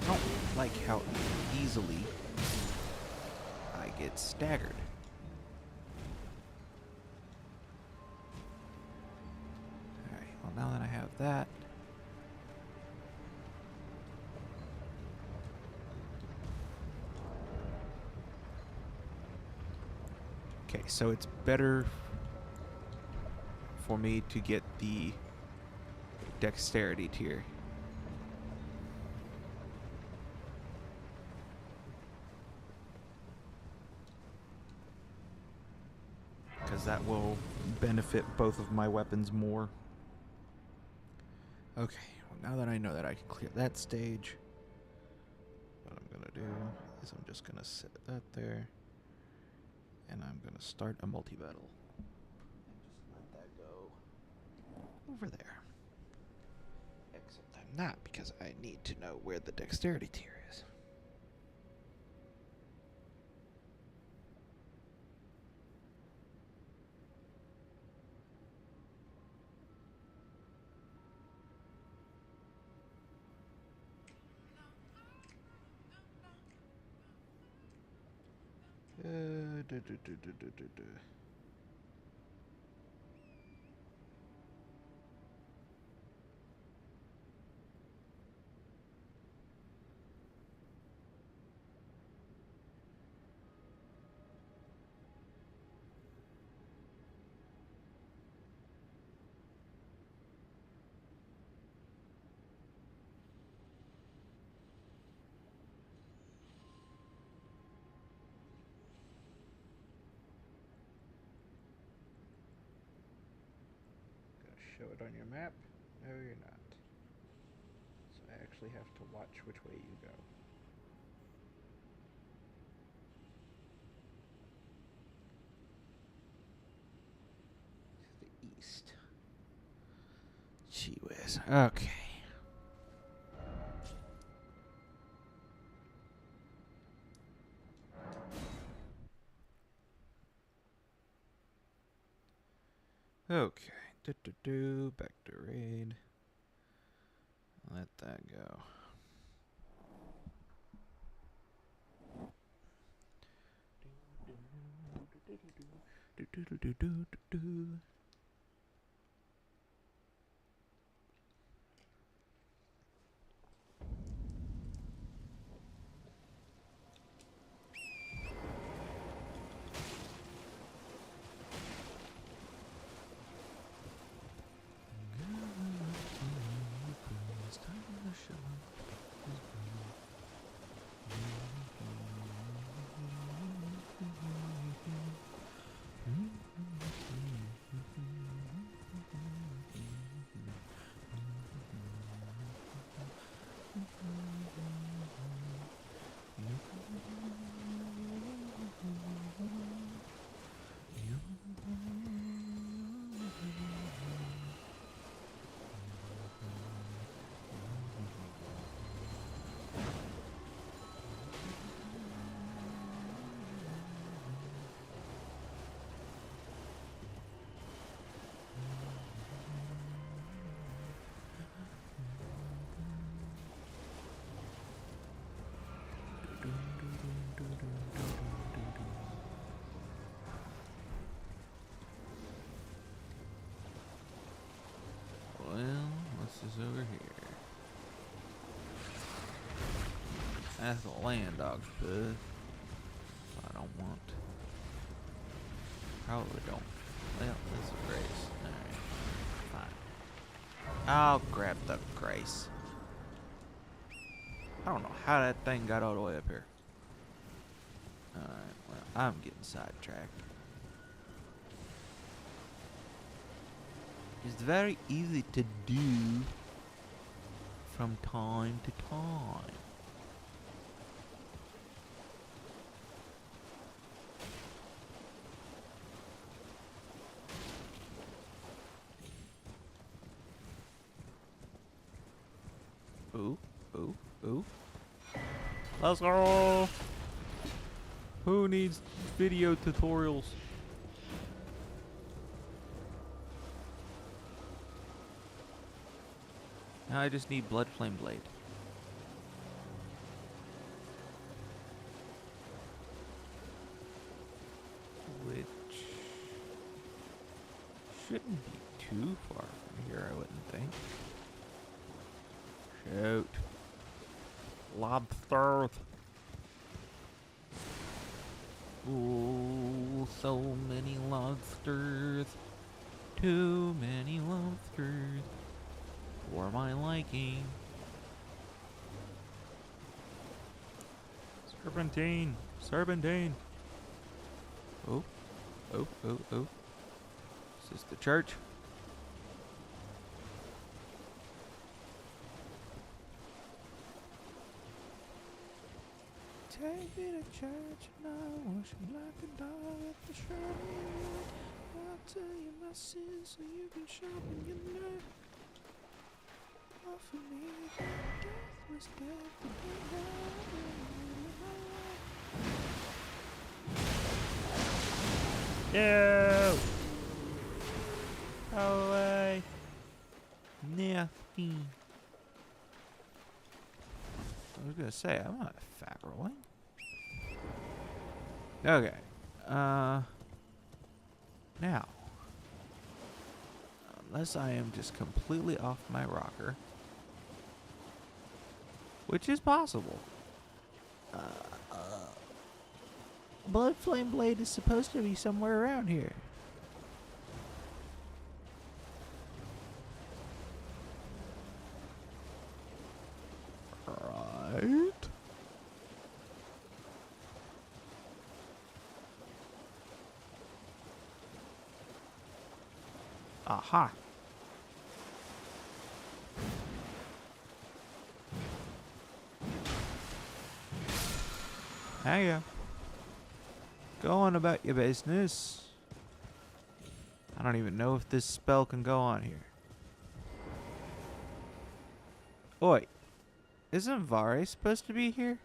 S1: I don't like how easily I get staggered. Alright, well now that I have that, okay, so it's better for me to get the dexterity tier. Because that will benefit both of my weapons more. Okay, well now that I know that I can clear that stage, what I'm going to do is I'm just going to set that there. And I'm going to start a multi-battle. And just let that go over there. Except I'm not, because I need to know where the dexterity tier is. Uh, duh, duh, duh, duh, duh, duh, duh. Show it on your map? No, you're not. So I actually have to watch which way you go. To the east. Gee whiz. Okay. Okay. Back to raid. Let that go. Well, what's this over here? That's a land octopus. I don't want. Probably don't. Well, this is grace. Alright. Fine. I'll grab the grace. I don't know how that thing got all the way up here. Alright, well, I'm getting sidetracked. It's very easy to do from time to time. Ooh, ooh, ooh. Let's go. Who needs video tutorials? Now I just need Blood Flame Blade. Which shouldn't be too far from here, I wouldn't think. Shoot. Lobster. Ooh, so many lobsters. Too many lobsters for my liking. Serpentine. Serpentine. Oh. Oh, oh, oh. Is this the church? Take me to church and I worship like a dog at the shrine. I'll tell you my sins so you can sharpen your nerve. Offer me that death was death, but then no! Away! Nasty. I was gonna say, I'm not fat rolling. Okay. Now. Unless I am just completely off my rocker. Which is possible. Blood Flame Blade is supposed to be somewhere around here. Right. Aha. There you go. Go on about your business. I don't even know if this spell can go on here. Oi. Isn't Vare supposed to be here?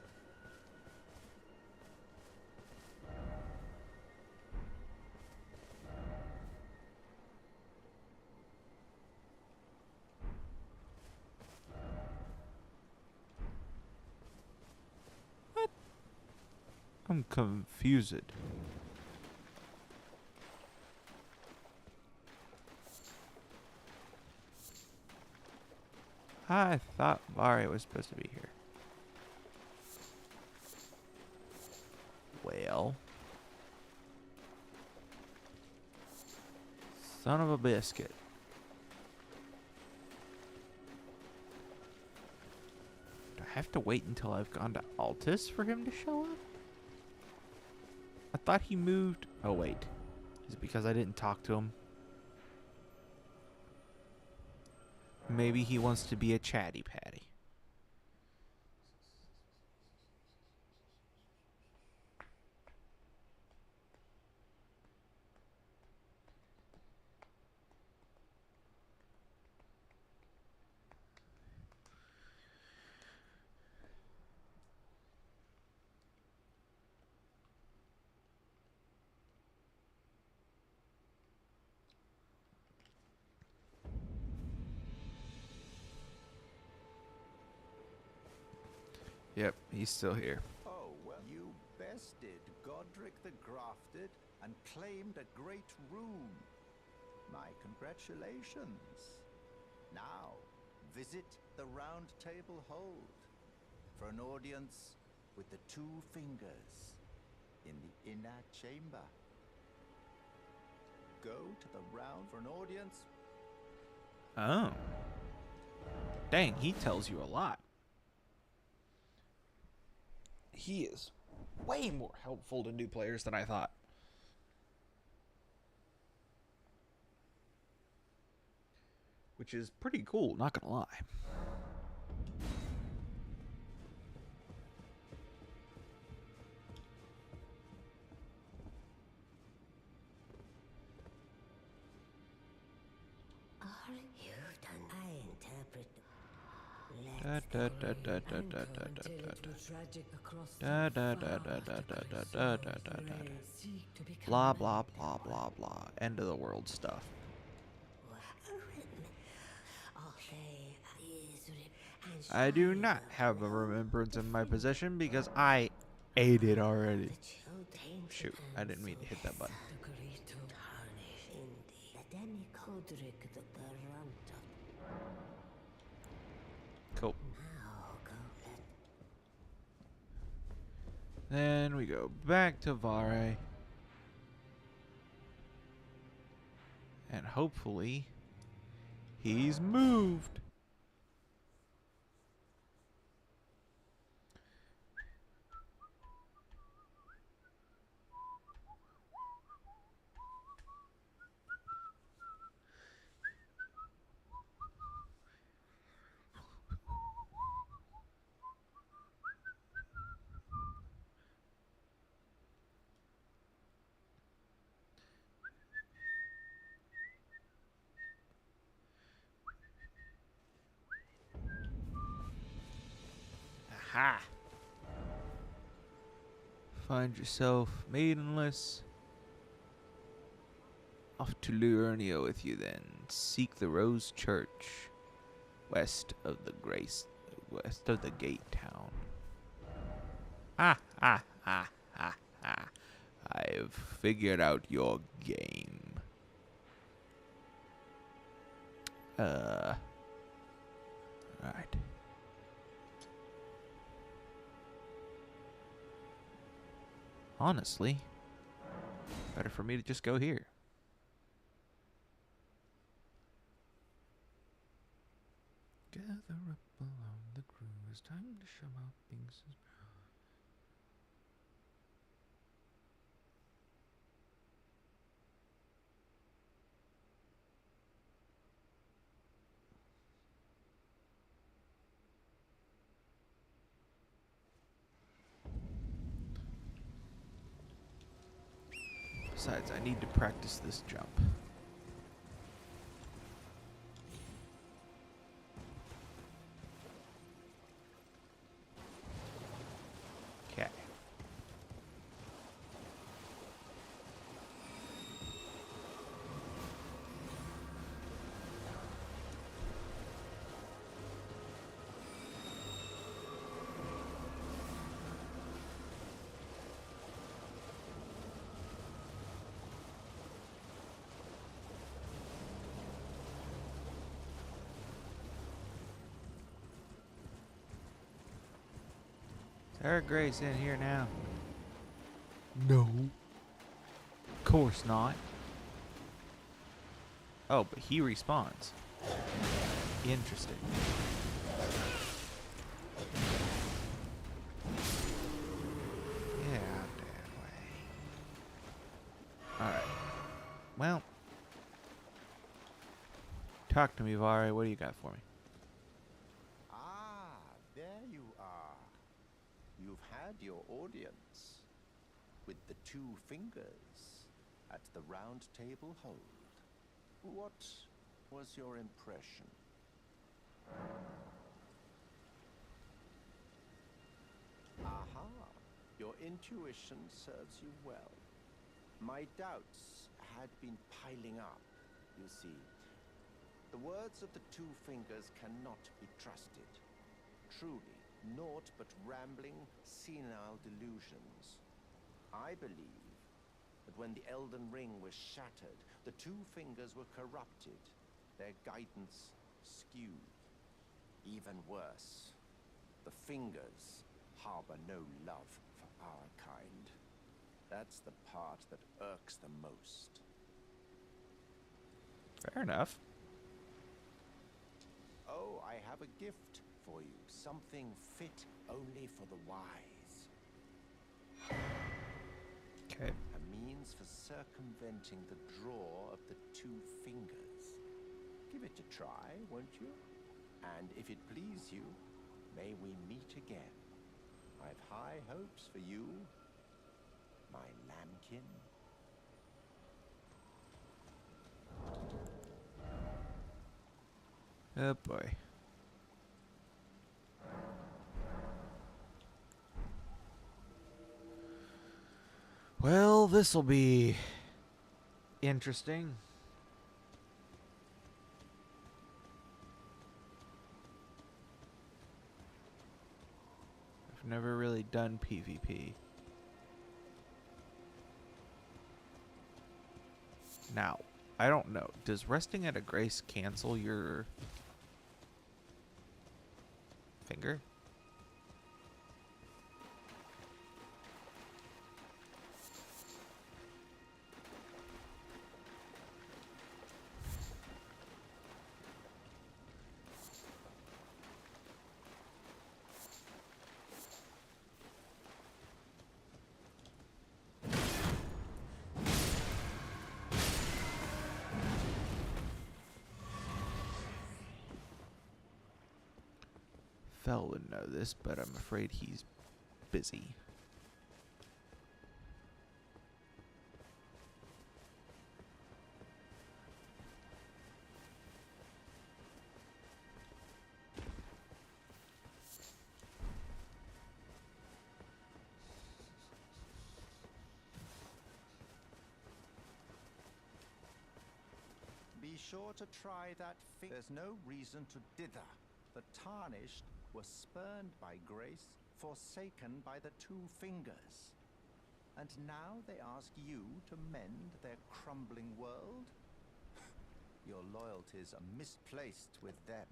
S1: What? I'm confused. I thought Vare was supposed to be here. Well. Son of a biscuit. Do I have to wait until I've gone to Altus for him to show up? I thought he moved. Oh, wait. Is it because I didn't talk to him? Maybe he wants to be a chatty patty. Yep, he's still here.
S6: Oh, well, you bested Godric the Grafted and claimed a great rune. My congratulations. Now, visit the Round Table Hold for an audience with the two fingers in the inner chamber. Go to the round for an audience.
S1: Oh. Dang, he tells you a lot. He is way more helpful to new players than I thought. Which is pretty cool, not gonna lie.
S7: All you've done, I interpret. Let
S1: Da da da da da da da da da da da da da da da da da da da da. Blah blah blah blah blah. End of the world stuff. I do not have a remembrance in my possession because I ate it already. Shoot, I didn't mean to hit that button. Cool. Then we go back to Vare. And hopefully he's moved. Aha! Find yourself maidenless. Off to Liurnia with you then. Seek the Rose Church, west of the gate town. Ha! I've figured out your game. Right. Honestly, better for me to just go here. Gather up along the crew. It's time to show out things. Besides, I need to practice this jump. Okay. Sarah Grace in here now. No. Of course not. Oh, but he respawns. Interesting. Yeah, that way. Alright. Well. Talk to me, Vare. What do you got for me?
S6: Ah, there you are. You've had your audience with the two fingers at the round table hold. What was your impression? Aha, your intuition serves you well. My doubts had been piling up, you see. The words of the two fingers cannot be trusted. Truly, naught but rambling, senile delusions. I believe that when the Elden Ring was shattered, the two fingers were corrupted, their guidance skewed. Even worse, the fingers harbor no love for our kind. That's the part that irks the most.
S1: Fair enough.
S6: Oh, I have a gift for you. Something fit only for the wise.
S1: Okay.
S6: A means for circumventing the draw of the two fingers. Give it a try, won't you? And if it please you, may we meet again. I've high hopes for you, my lambkin.
S1: Oh boy. Well, this'll be interesting. I've never really done PvP. Now, I don't know. Does resting at a grace cancel your finger? Fel would know this, but I'm afraid he's busy.
S6: Be sure to try that thing. There's no reason to dither. The Tarnished were spurned by grace, forsaken by the two fingers. And now they ask you to mend their crumbling world? Your loyalties are misplaced with them.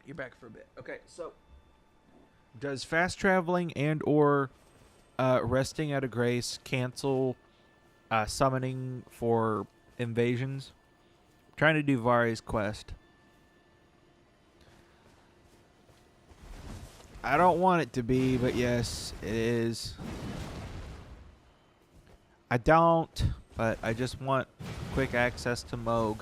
S1: You're back for a bit. Okay, so does fast traveling and or resting at a grace cancel summoning for invasions? I'm trying to do Vari's quest. I don't want it to be, but yes, it is. I don't, but I just want quick access to Moog.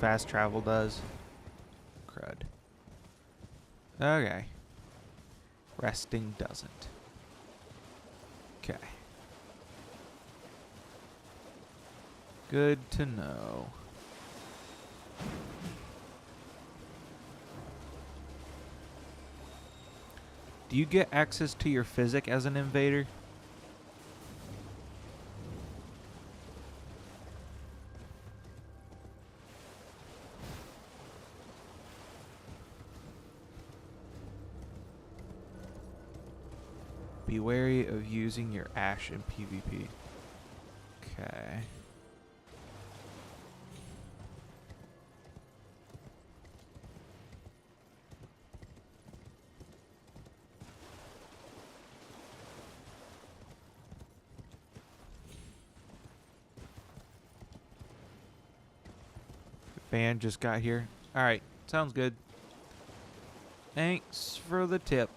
S1: Fast travel does. Crud. Okay. Resting doesn't. Okay. Good to know. Do you get access to your physic as an invader? Be wary of using your ash in PvP. Okay. Van just got here. Alright, sounds good. Thanks for the tip.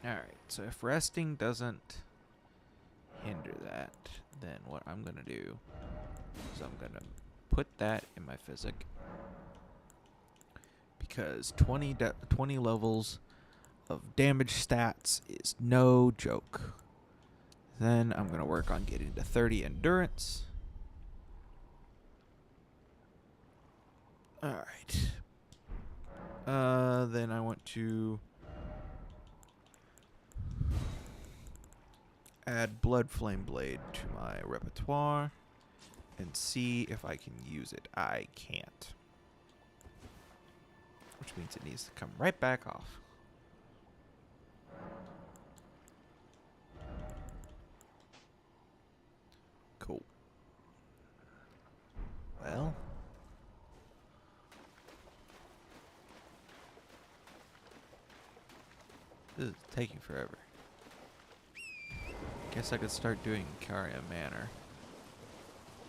S1: Alright, so if resting doesn't hinder that, then what I'm going to do is I'm going to put that in my physic. Because 20 levels of damage stats is no joke. Then I'm going to work on getting to 30 endurance. Alright. Then I want to add Blood Flame Blade to my repertoire and see if I can use it. I can't. Which means it needs to come right back off. Cool. Well. This is taking forever. Guess I could start doing Caria Manor.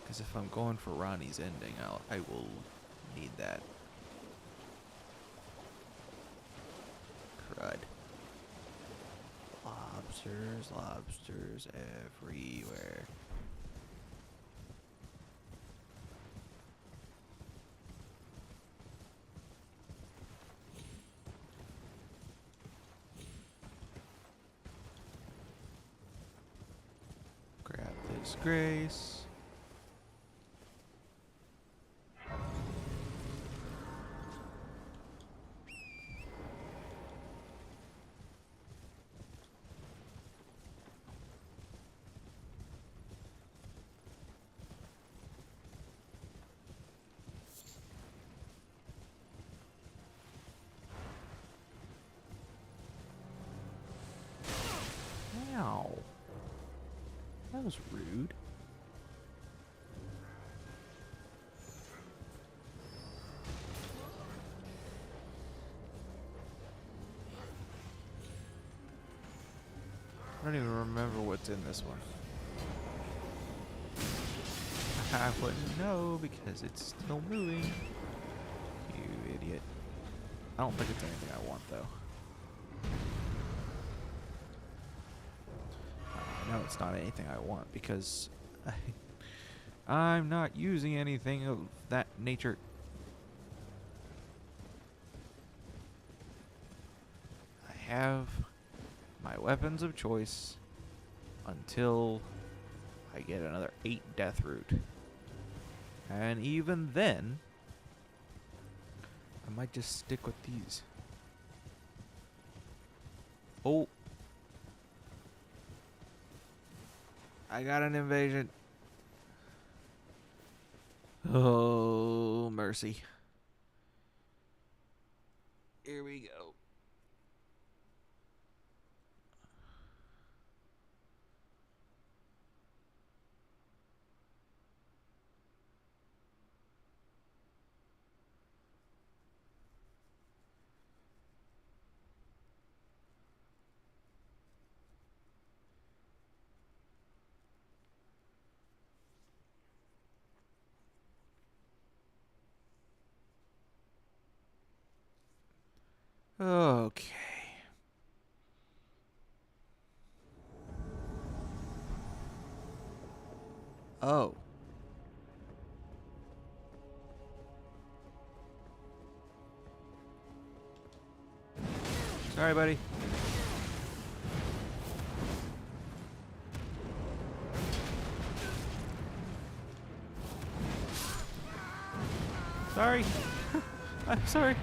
S1: Because if I'm going for Ronnie's ending, I will need that. Crud. Lobsters, lobsters everywhere. Grab this grace. Ow. That was rude. I don't even remember what's in this one. I wouldn't know because it's still moving. You idiot. I don't think it's anything I want though. No, it's not anything I want because I'm not using anything of that nature. I have my weapons of choice until I get another 8 death root. And even then, I might just stick with these. Oh. I got an invasion. Oh, mercy. Here we go. Okay. Oh. Sorry, buddy. Sorry. I'm sorry.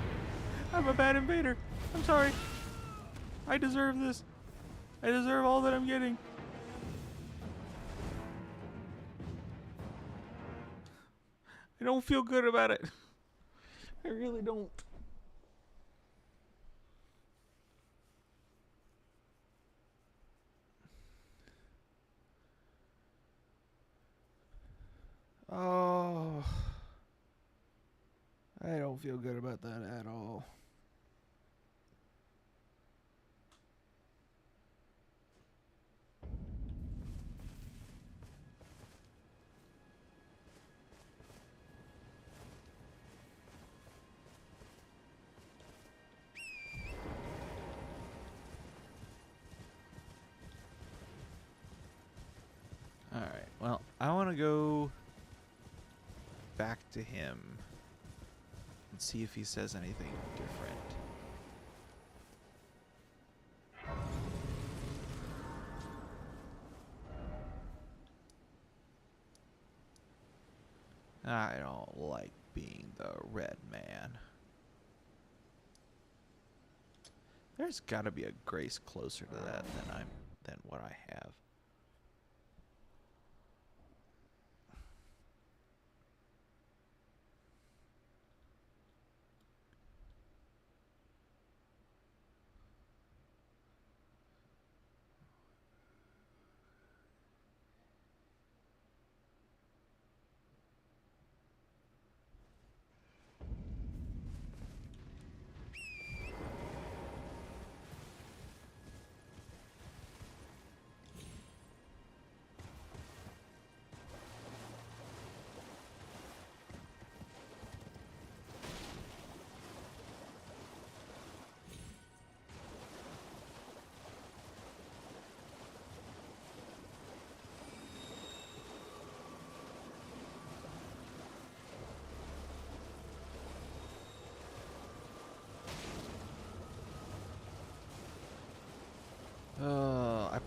S1: I'm a bad invader. I'm sorry. I deserve this. I deserve all that I'm getting. I don't feel good about it. I really don't. Oh. I don't feel good about that at all. Alright, well, I want to go back to him and see if he says anything different. I don't like being the red man. There's got to be a grace closer to that than what I have.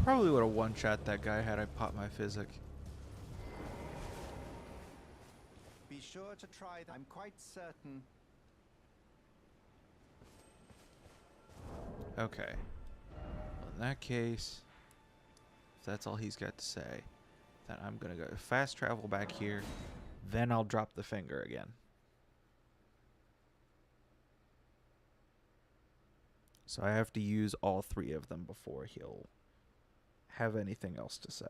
S4: probably would have one-shot that guy had I popped my physic.
S6: Be sure to try that. I'm quite certain.
S4: Okay. Well, in that case, if that's all he's got to say, then I'm gonna go fast travel back here. Then I'll drop the finger again. So I have to use all 3 of them before he'll have anything else to say.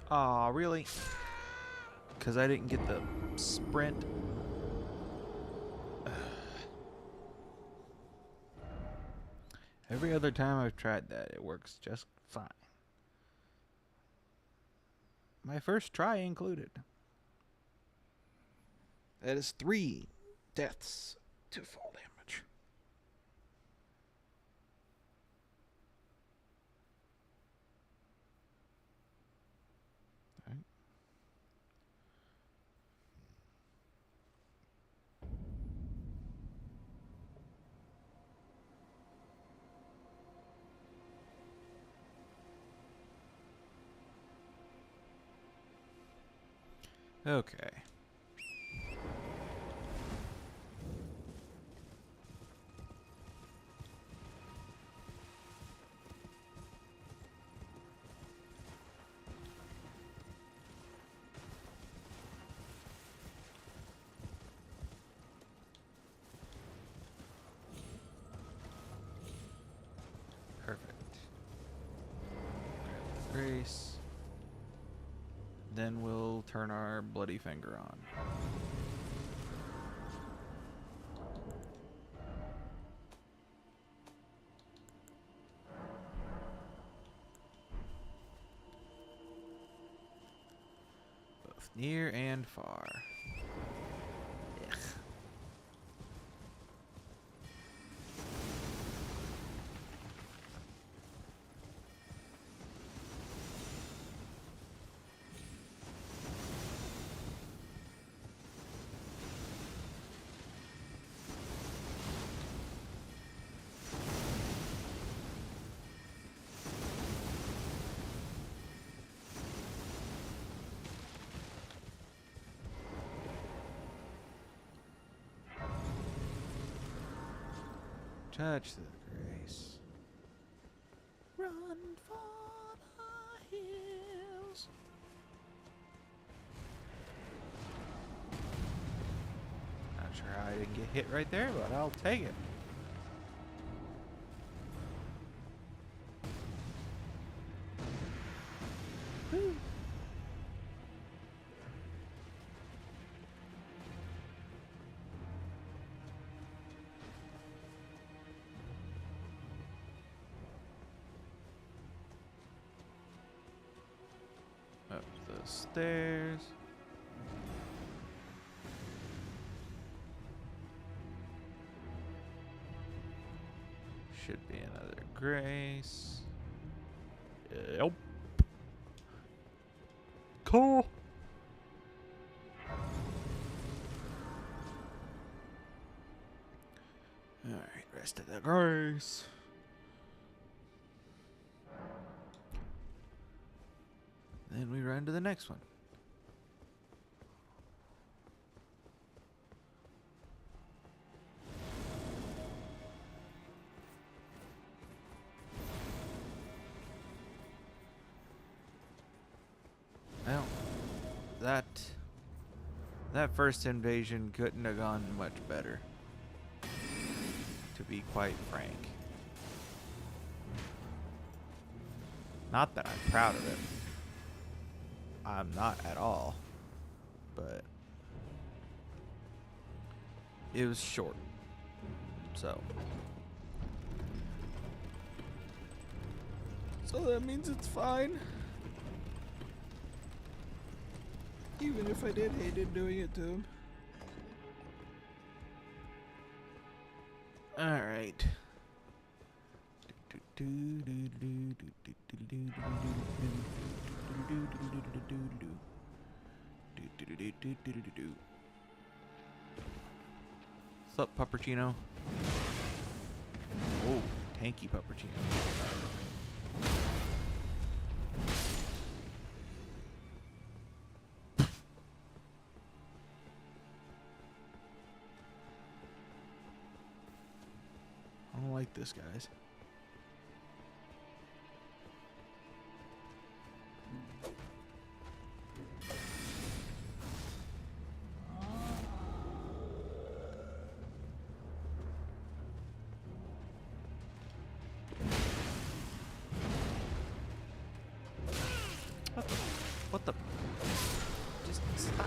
S4: Aw, really? Because I didn't get the sprint. Every other time I've tried that, it works just fine. My first try included. That is 3 deaths to fall damage. All right. Okay. Perfect. Grace. Then we'll turn our bloody finger on. Both near and far. Ugh. Touch the grace. Run for the hills. Not sure how I didn't get hit right there, but I'll take it. Woo. Up the stairs. Should be another grace. Yep. Cool. Alright, rest of the grace. Then we run to the next one. Well, that first invasion couldn't have gone much better, to be quite frank. Not that I'm proud of it. I'm not at all. But
S1: it was short. So that means it's fine. Even if I did hate it doing it to him. Alright. What's up, Puppercino? Oh, tanky Puppercino. I don't like this, guys. What the? Just stop.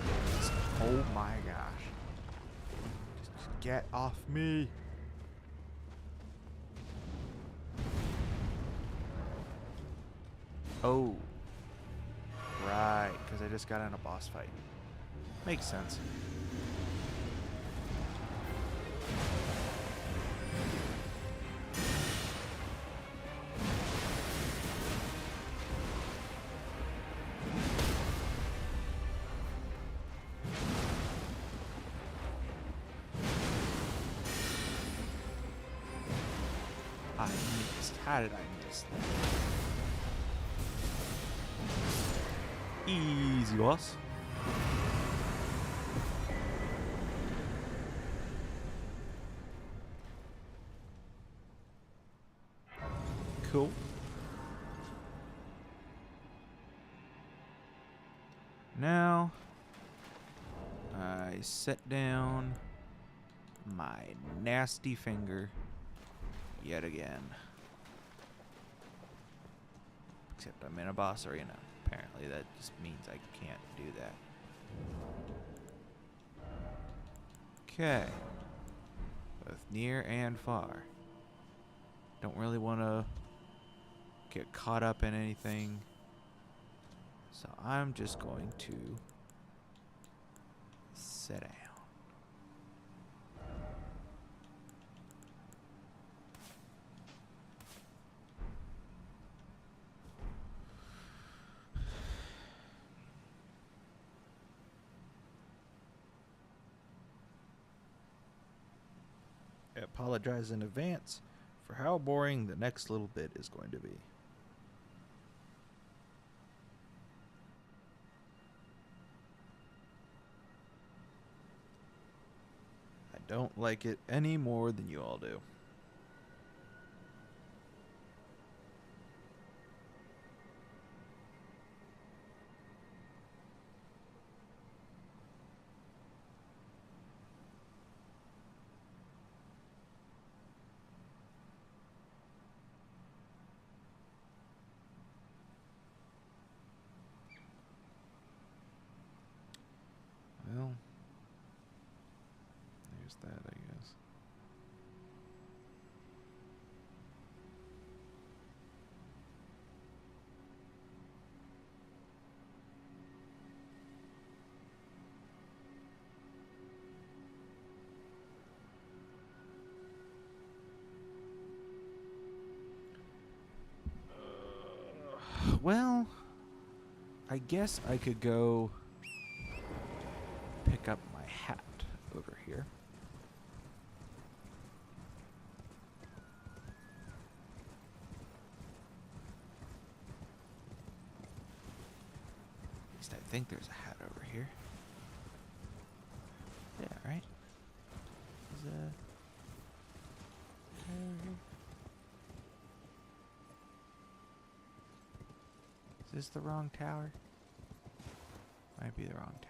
S1: Oh my gosh. Just get off me. Oh. Right, because I just got in a boss fight. Makes sense. I missed. How did I miss that? Easy, boss. Cool. Now, I set down my nasty finger yet again. Except I'm in a boss arena. Apparently that just means I can't do that. Okay. Both near and far. Don't really want to get caught up in anything. So I'm just going to sit down. I apologize in advance for how boring the next little bit is going to be. I don't like it any more than you all do. Well, there's that, I guess. Well, I guess I could go pick up my hat over here. At least I think there's a hat over here. Yeah, right? Is over here? Is this the wrong tower? Might be the wrong tower.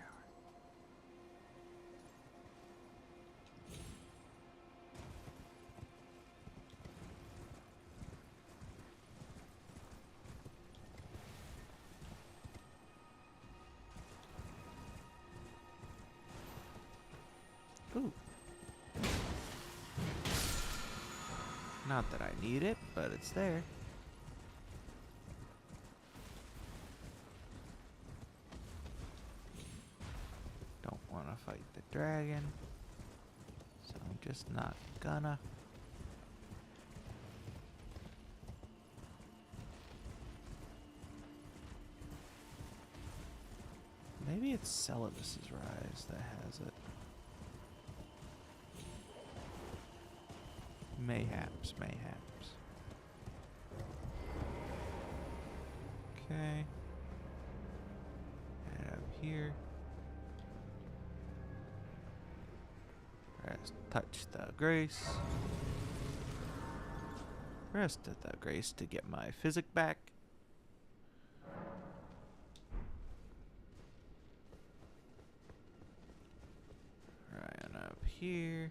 S1: Ooh. Not that I need it, but it's there. Don't want to fight the dragon, so I'm just not gonna. Maybe it's Celebus's Rise that has it. Mayhaps, mayhaps. Okay. And up here. Rest, touch the grace. Rest of the grace to get my physic back. Right, and up here.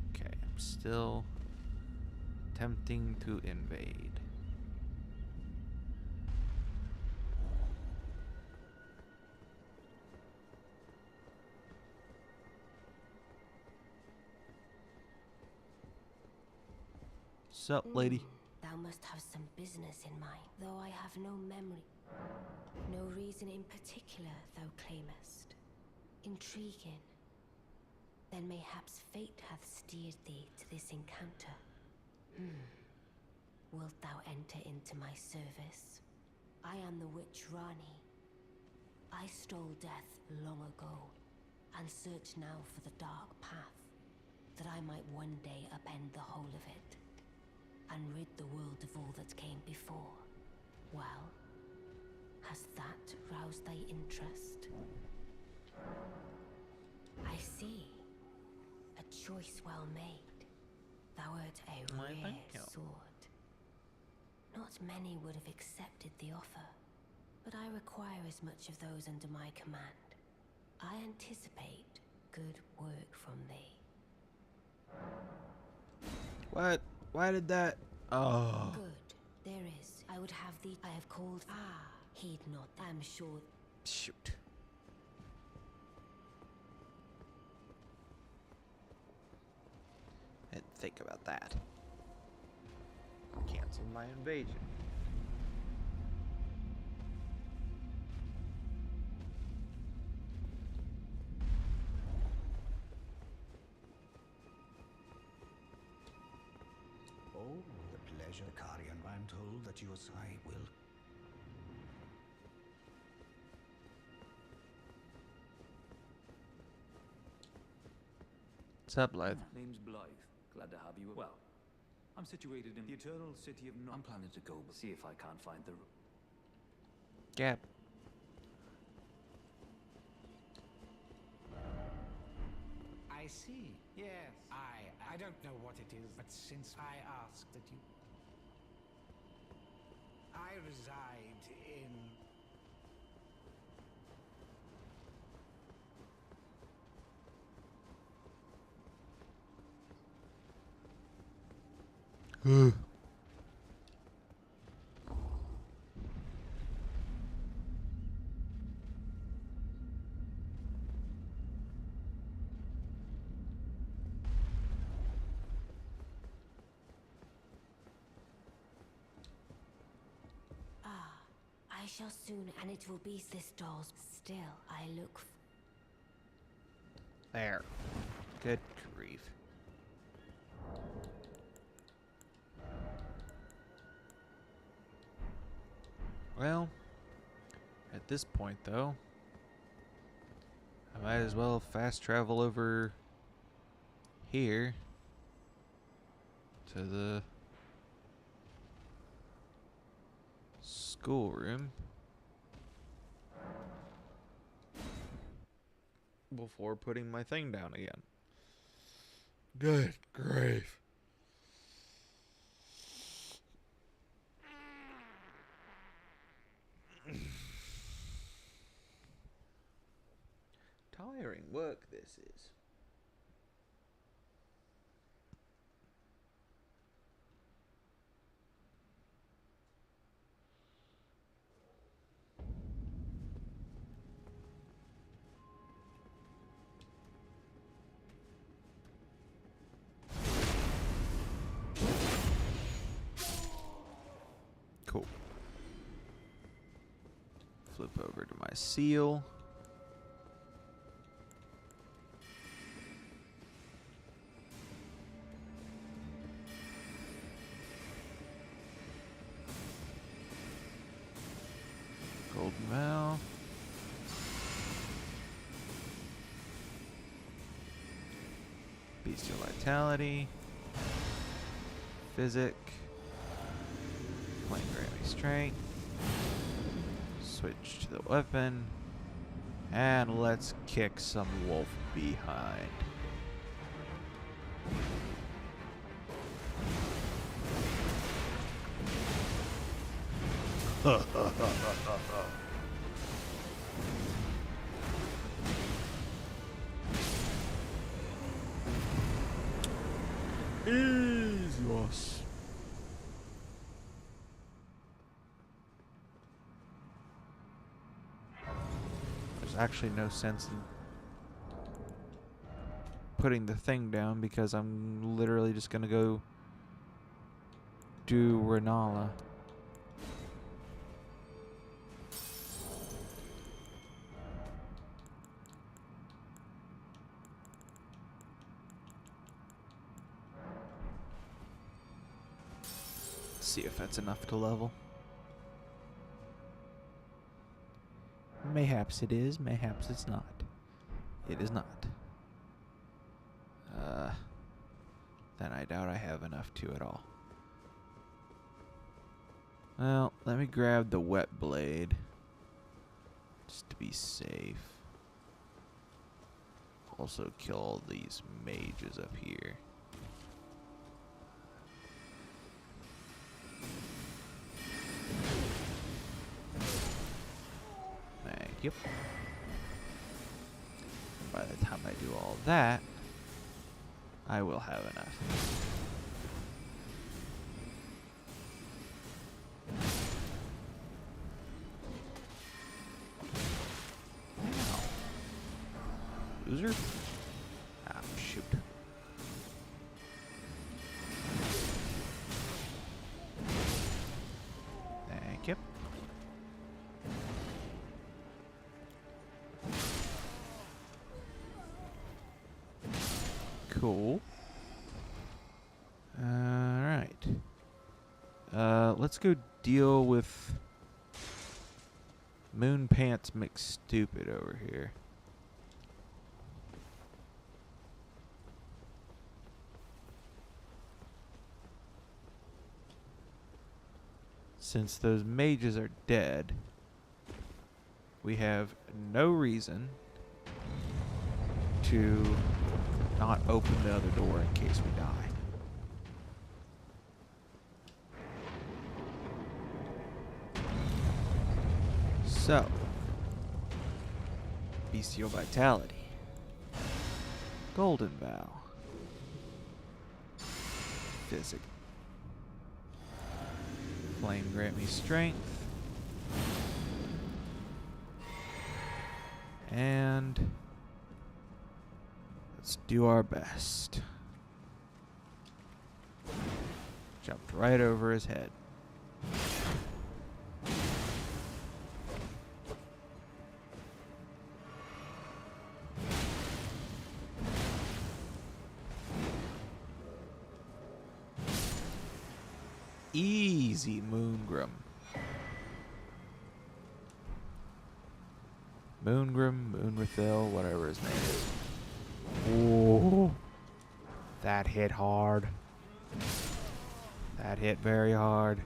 S1: Okay, I'm still attempting to invade. Sup, lady?
S7: Thou must have some business in mind, though I have no memory. No reason in particular thou claimest. Intriguing. Then mayhaps fate hath steered thee to this encounter. Wilt thou enter into my service? I am the witch Rani. I stole death long ago, and search now for the dark path, that I might one day upend the whole of it, and rid the world of all that came before. Well, has that roused thy interest? I see. A choice well made. Thou art a
S1: Why,
S7: rare
S1: thank you.
S7: sword. Not many would have accepted the offer, but I require as much of those under my command. I anticipate good work from thee.
S1: What? Why did that? Oh.
S7: Good. There is. I would have thee. I have called. Heed not. I am sure.
S1: Shoot. Didn't think about that. Cancel my invasion.
S3: Oh, the pleasure, Carian. I'm told that you as I will.
S1: What's up, Blythe?
S8: Name's Blythe. Glad to have you. Well, I'm situated in the eternal city of I'm planning to go, but see if I can't find the
S1: Gap.
S5: I see. Yes. I don't know what it is, but since I asked that you... I reside in...
S7: I shall soon, and it will be this doll's. Still, I look.
S1: There. Good grief. Well, at this point, though, I might as well fast travel over here to the schoolroom before putting my thing down again. Good grief. Tiring work this is. seal. Golden Vow. Bestial Vitality. Physic. Flame Gravity Strength. Switch to the weapon. And let's kick some wolf behind. Easios. There's actually no sense in putting the thing down because I'm literally just gonna go do Renala. See if that's enough to level. Mayhaps it is, mayhaps it's not. It is not. Then I doubt I have enough to at all. Well, let me grab the wet blade. Just to be safe. Also kill all these mages up here. Thank you. By the time I do all that, I will have enough. Ow. Loser? Ah, shoot. Thank you. Cool. Alright. Let's go deal with Moon Pants McStupid over here. Since those mages are dead, we have no reason to not open the other door in case we die. So, Bestial Vitality, Golden Vow, Physic, Flame grant me strength, and let's do our best. Jumped right over his head. Easy, Moongrim. Moonrithil, whatever his name is. Oh, that hit hard. That hit very hard.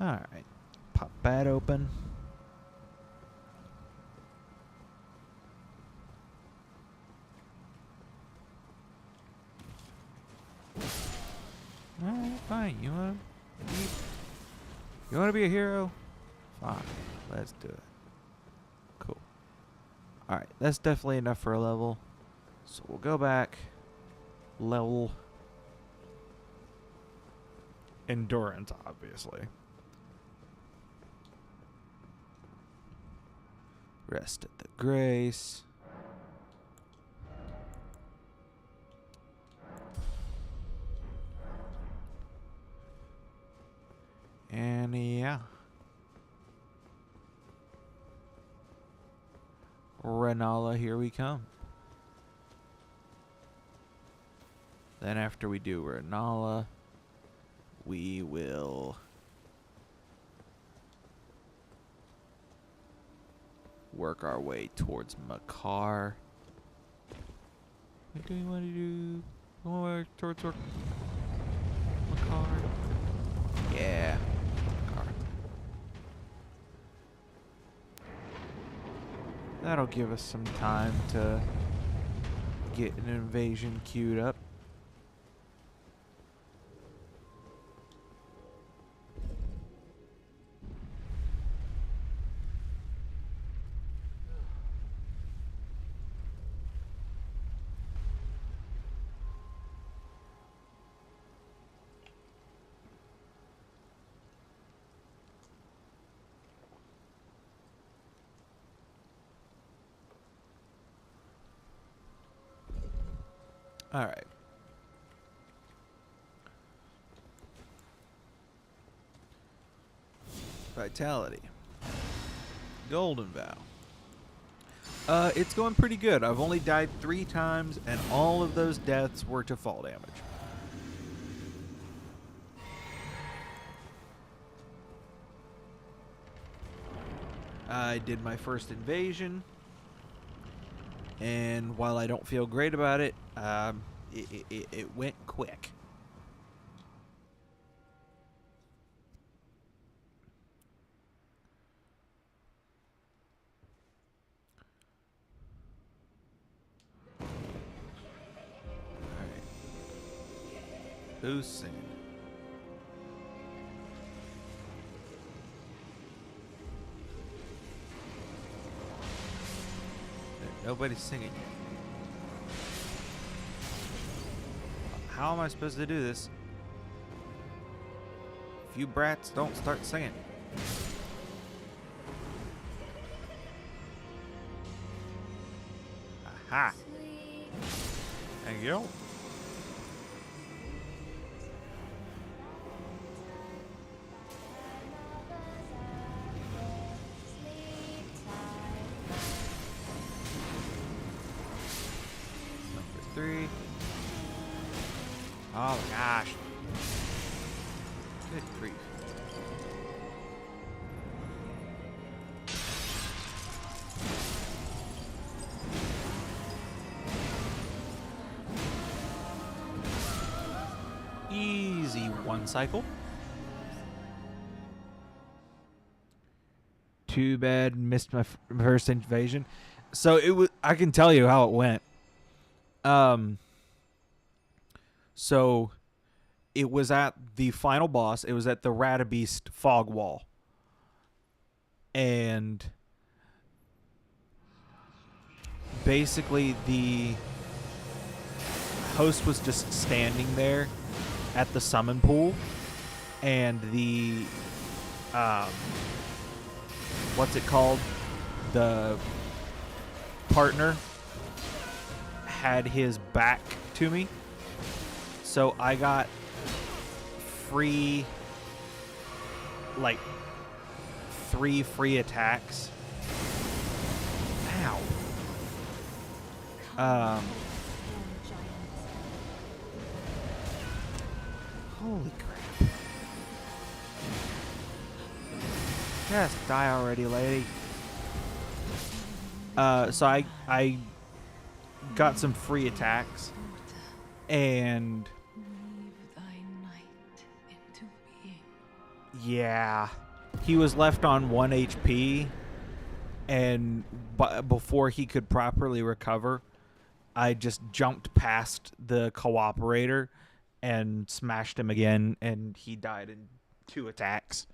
S1: Alright, pop that open. Alright, fine. You wanna be a hero? Fine, let's do it. Cool. Alright, that's definitely enough for a level. So we'll go back. Level. Endurance, obviously. Rest at the Grace. And yeah. Renala, here we come. Then after we do Renala, we will work our way towards Makar. What do you want to do? We want to work towards Makar. Yeah. Makar. That'll give us some time to get an invasion queued up. All right. Vitality. Golden Vow. It's going pretty good. I've only died 3 times, and all of those deaths were to fall damage. I did my first invasion, and while I don't feel great about it, it went quick. Alright. Who's singing? Nobody's singing yet. How am I supposed to do this if you brats don't start singing? Aha! Thank you. Number 3. Oh my gosh. Good grief. Easy 1 cycle. Too bad missed my first invasion. So it was. I can tell you how it went. So it was at the final boss. It was at the Radabeast Fog Wall. And basically the host was just standing there at the summon pool, and the what's it called? The partner had his back to me. So I got free, like, 3 free attacks. Ow. Holy crap. Just die already, lady. So I got some free attacks, and yeah, he was left on 1 HP, and before he could properly recover, I just jumped past the cooperator and smashed him again, and he died in 2 attacks.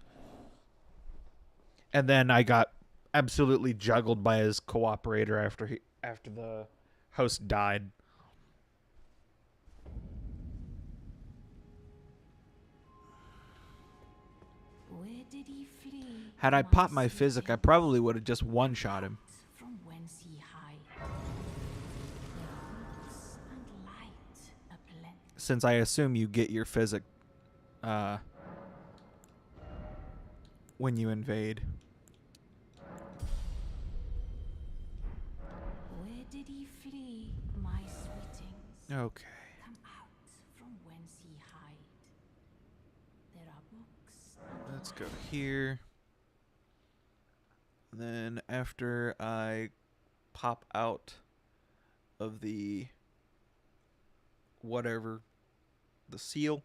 S1: And then I got absolutely juggled by his cooperator after the host died.
S7: Where did he flee?
S1: Had I popped my physic, I probably would have just one-shot him.
S7: whence ye hide. There are books and light aplenty.
S1: Since I assume you get your physic when you invade.
S7: Where did ye flee, my sweetings?
S1: Okay.
S7: Come out from whence ye hide. There are books and
S1: Let's go
S7: light.
S1: here. Then after I pop out of the whatever, the seal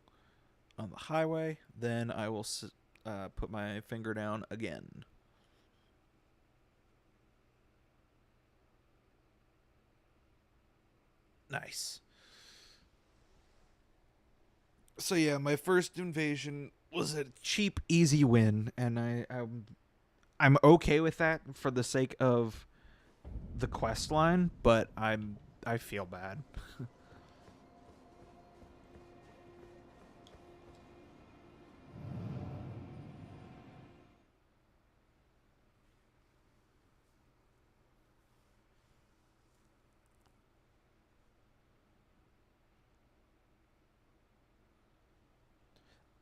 S1: on the highway, then I will put my finger down again. Nice. So yeah, my first invasion was a cheap, easy win, and I'm okay with that for the sake of the quest line, but I feel bad.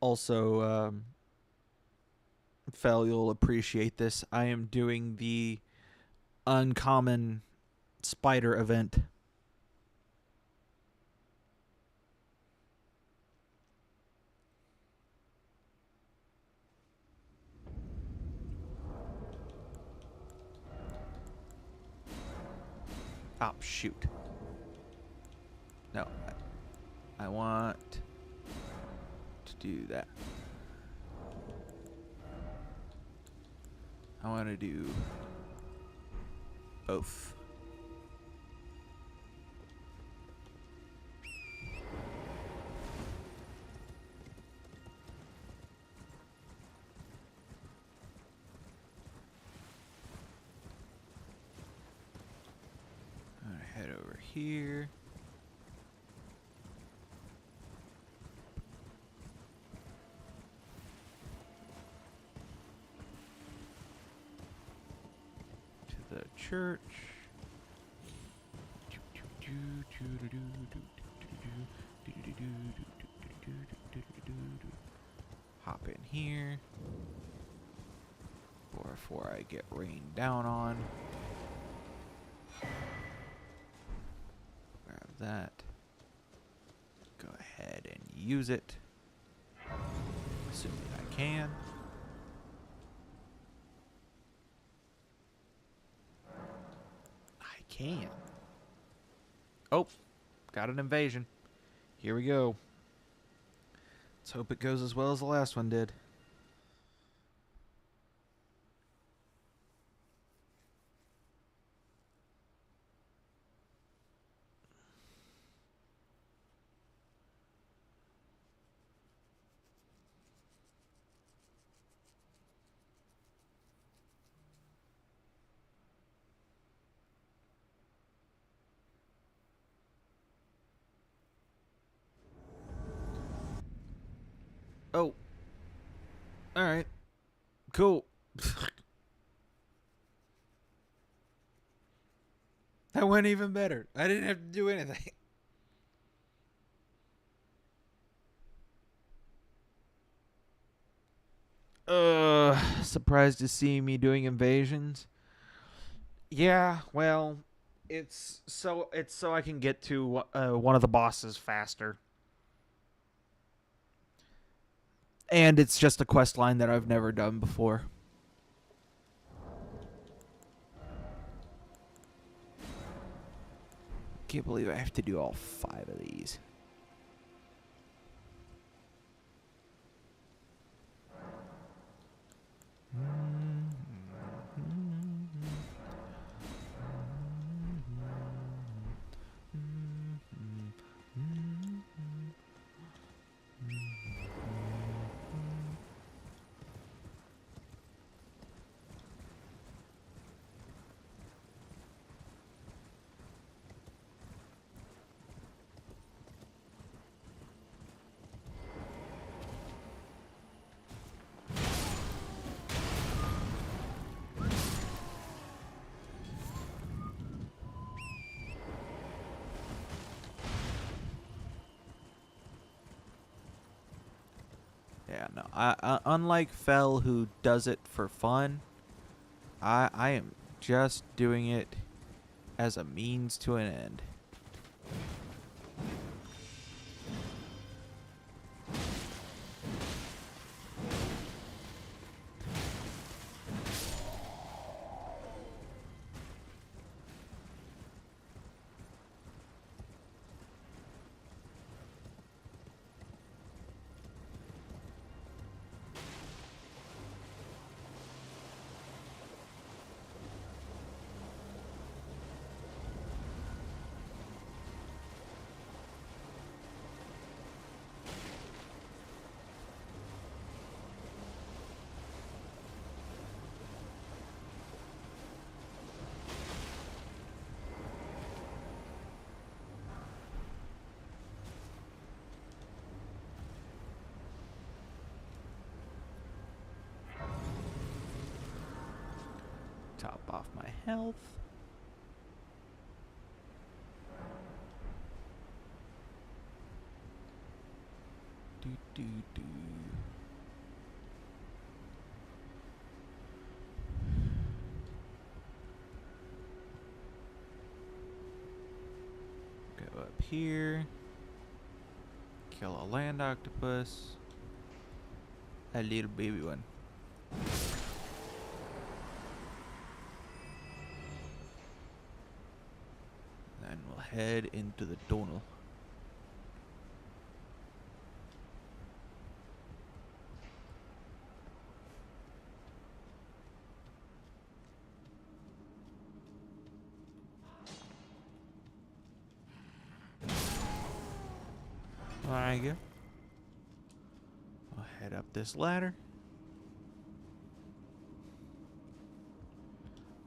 S1: Also, Fel, you'll appreciate this. I am doing the uncommon spider event. Oh, shoot. No. I want to do that. I want to do both. I'm going to head over here. To the church. Hop in here before I get rained down on. Grab that. Go ahead and use it. Assuming I can. I can. Oh, got an invasion. Here we go. Let's hope it goes as well as the last one did. Oh. Alright. Cool. That went even better. I didn't have to do anything. Surprised to see me doing invasions. Yeah, well, it's so I can get to one of the bosses faster. And it's just a quest line that I've never done before. Can't believe I have to do all 5 of these. Yeah, no. I unlike Fell, who does it for fun, I am just doing it as a means to an end. Top off my health. Do do do. Go up here. Kill a land octopus. A little baby one. Then we'll head into the tunnel. There you go. We'll head up this ladder.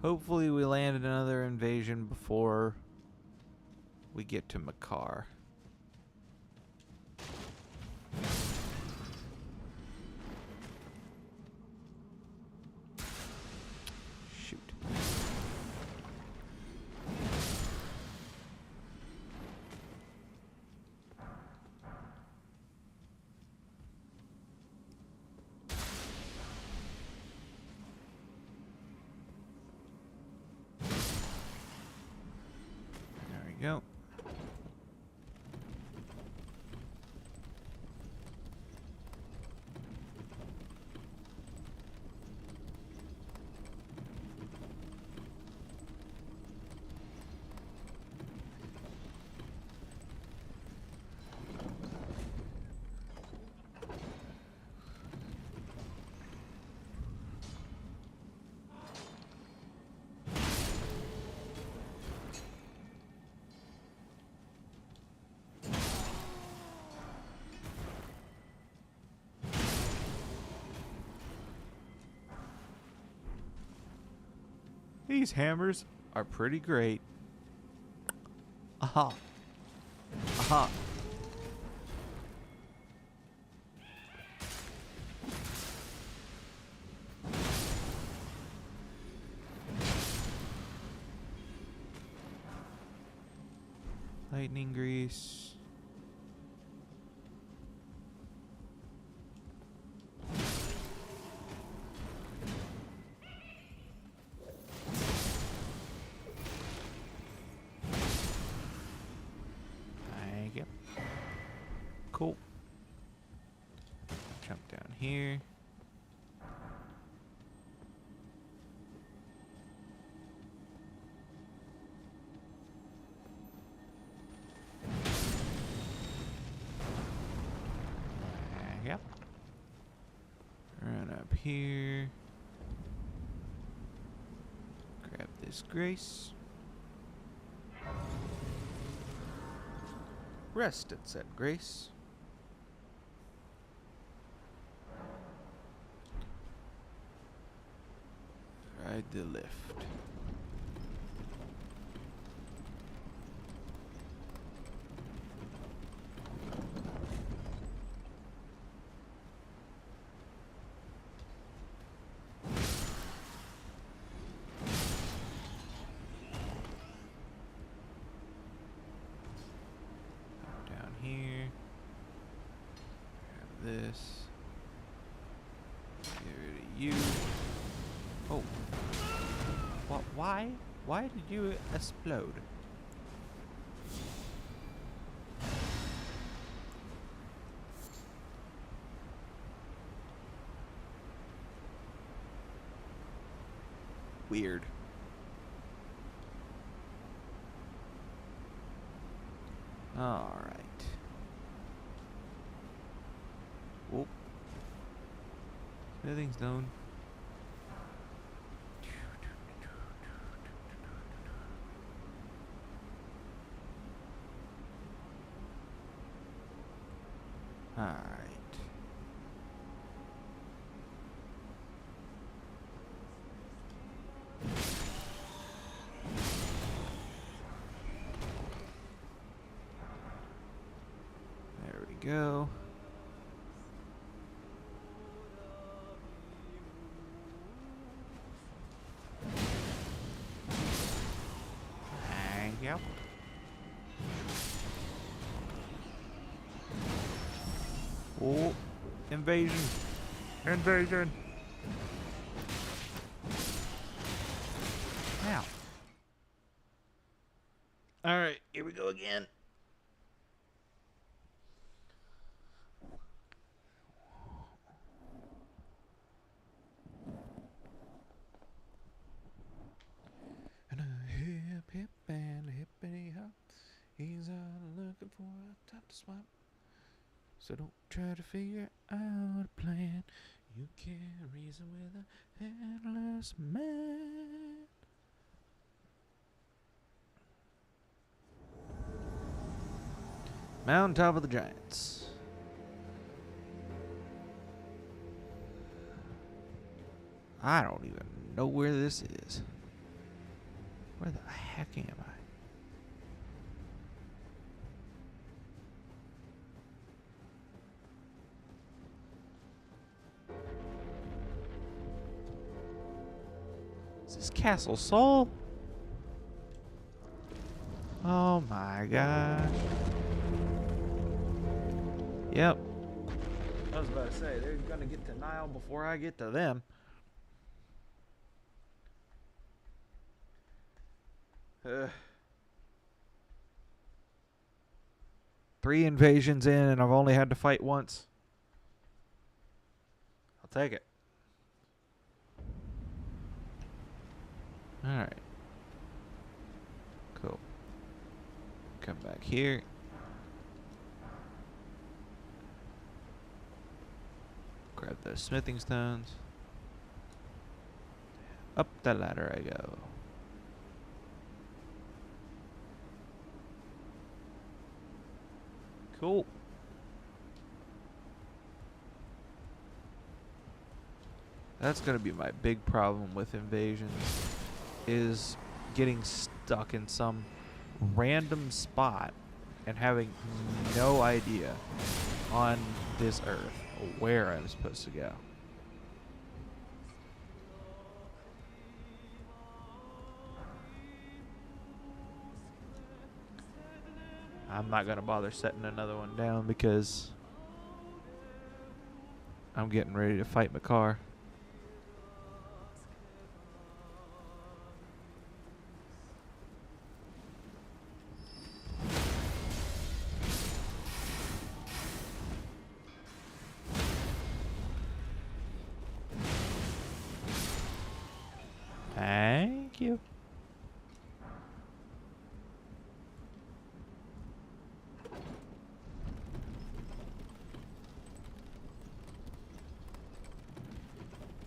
S1: Hopefully we land another invasion before we get to Makar. Shoot. There we go. These hammers are pretty great. Aha. Aha. Lightning grease. Thank you. Cool. Jump down here. Yep. Run up here. Grab this grace. Rest at said grace. Ride the lift. Up down here. Grab this. you. Oh. What? Why? Why did you explode? Weird. All right. Oh. Everything's done. All right. There we go. Thank you. Oh, invasion. Invasion. Now. All right, here we go again. And a hip hip and a hippity hop. He's all looking for a top to swap. So don't try to figure out a plan. You can't reason with a headless man. Mountain top of the giants. I don't even know where this is. Where the heck am I? Is this Castle Soul? Oh my gosh. Yep. I was about to say, they're gonna get to Nile before I get to them. Three invasions in and I've only had to fight once. I'll take it. Alright. Cool. Come back here. Grab those smithing stones. Up the ladder I go. Cool. That's gonna be my big problem with invasions, is getting stuck in some random spot and having no idea on this earth where I'm supposed to go. I'm not gonna bother setting another one down because I'm getting ready to fight my car. Thank you.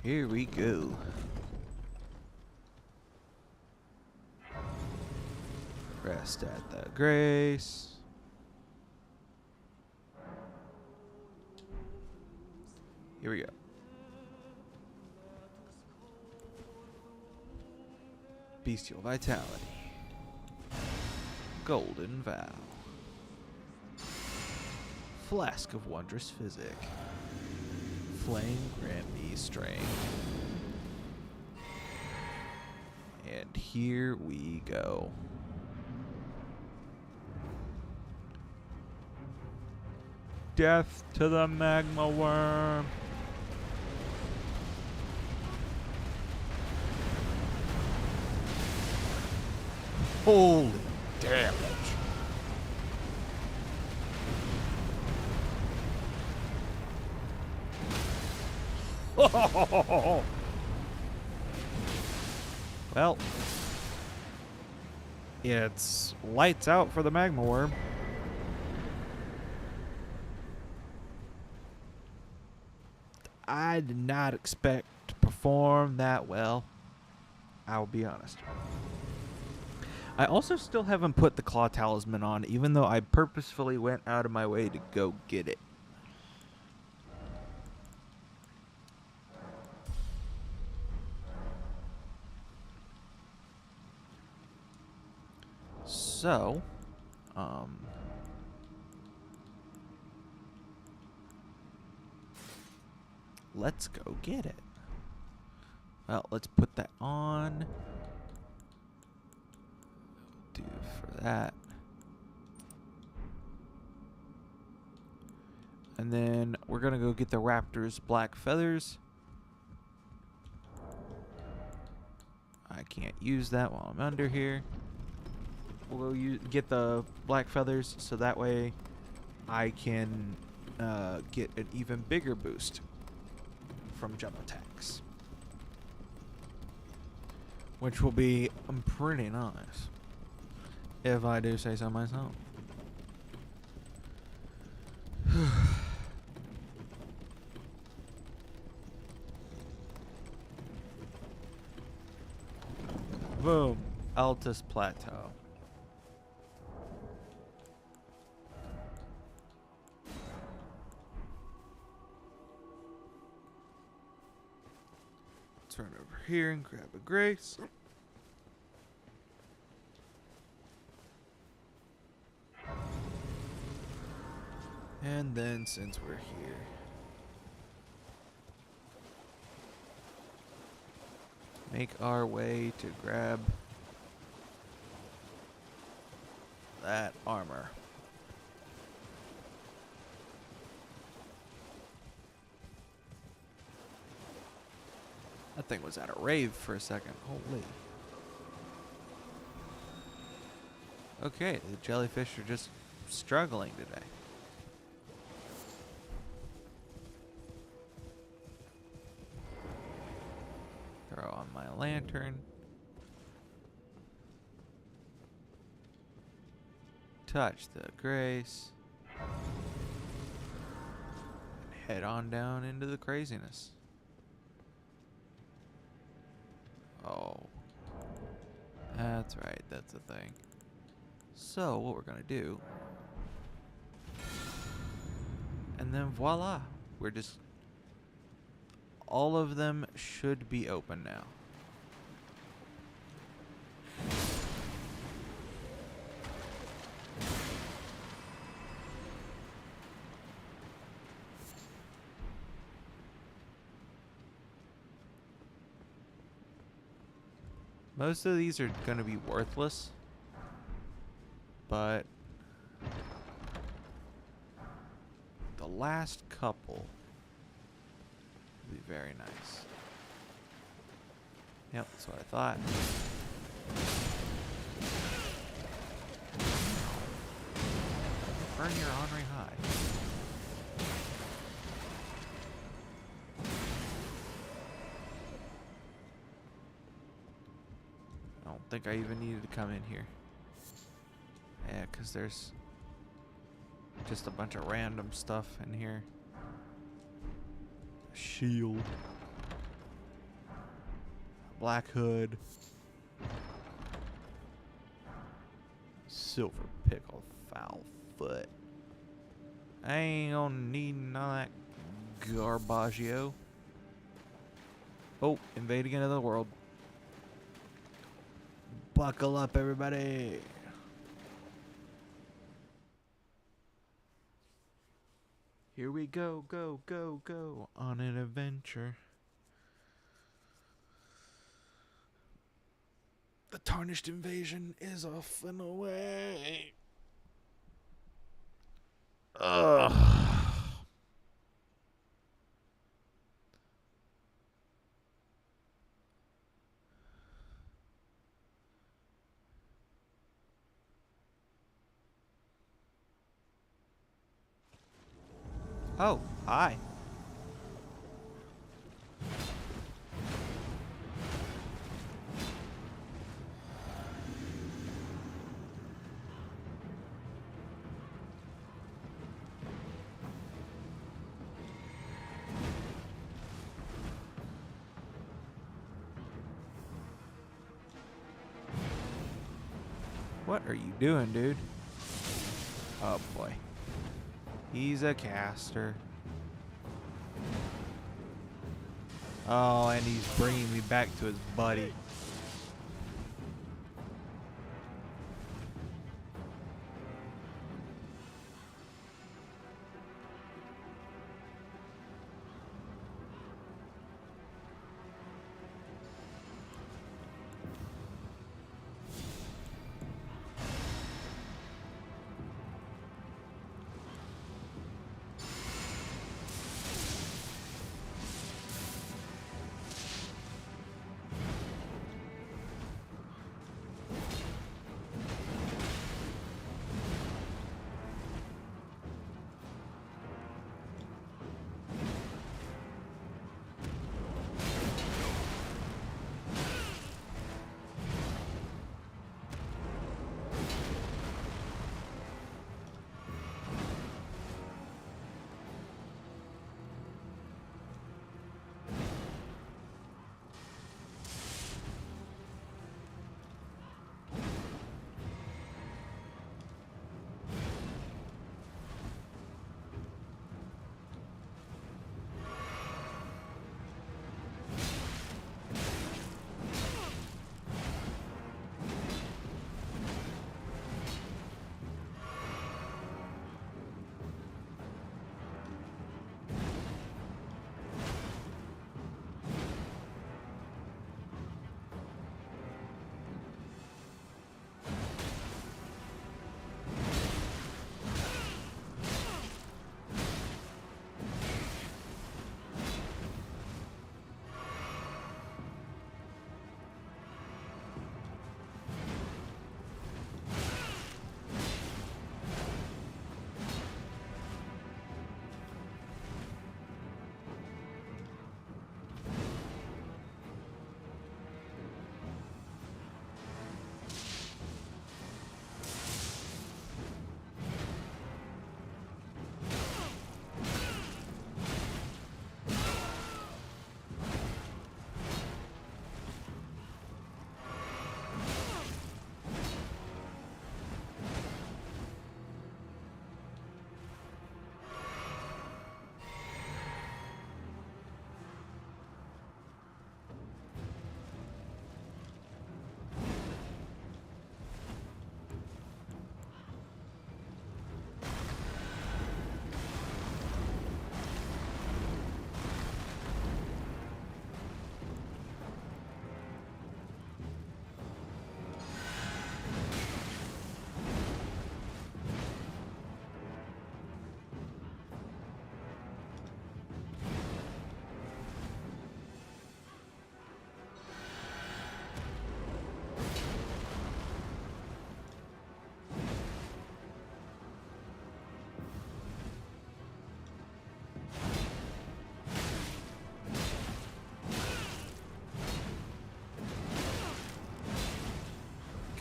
S1: Here we go. Rest at the grace. Here we go. Bestial vitality. Golden vow. Flask of wondrous physic. Flame grant me strength. And here we go. Death to the magma worm.
S4: Holy damage. Well, it's lights out for the magma worm. I did not expect to perform that well. I will be honest. I also still haven't put the claw talisman on, even though I purposefully went out of my way to go get it. So, let's go get it. Well, let's put that on. Do for that. And then we're going to go get the raptor's black feathers. I can't use that while I'm under here. We'll go get the black feathers so that way I can get an even bigger boost from jump attacks. Which will be pretty nice. If I do say so myself. Boom. Altus Plateau. Turn over here and grab a grace. And then since we're here, make our way to grab that armor. That thing was at a rave for a second. Holy. Okay, the jellyfish are just struggling today. Throw on my lantern. Touch the grace. And head on down into the craziness. Oh. That's right, that's the thing. So, what we're gonna do. And then voila. We're just. All of them should be open now. Most of these are going to be worthless, but the last couple will be very nice. Yep, that's what I thought. Burn your ornery hide. I don't think I even needed to come in here. Yeah, because there's just a bunch of random stuff in here. Shield. Black hood. Silver pickle foul foot. I ain't gonna need none of that garbaggio. Oh, invading another world. Buckle up, everybody. Here we go, go, go, go on an adventure. The Tarnished invasion is off and away. Ugh.
S1: Oh, hi. What are you doing, dude? Oh boy. He's a caster. Oh, and he's bringing me back to his buddy.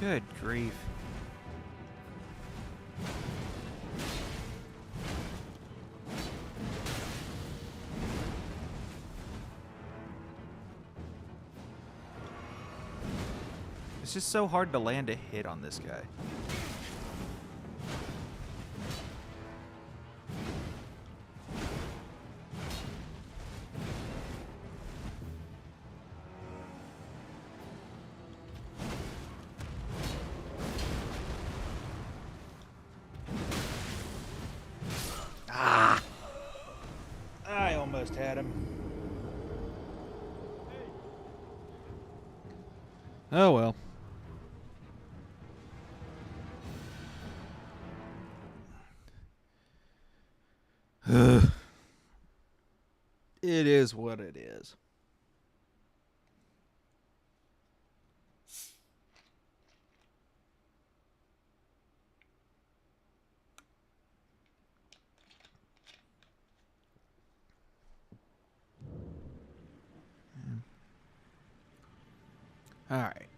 S1: Good grief. It's just so hard to land a hit on this guy. Ah! I almost had him. Oh well. It is what it is.
S4: Alright.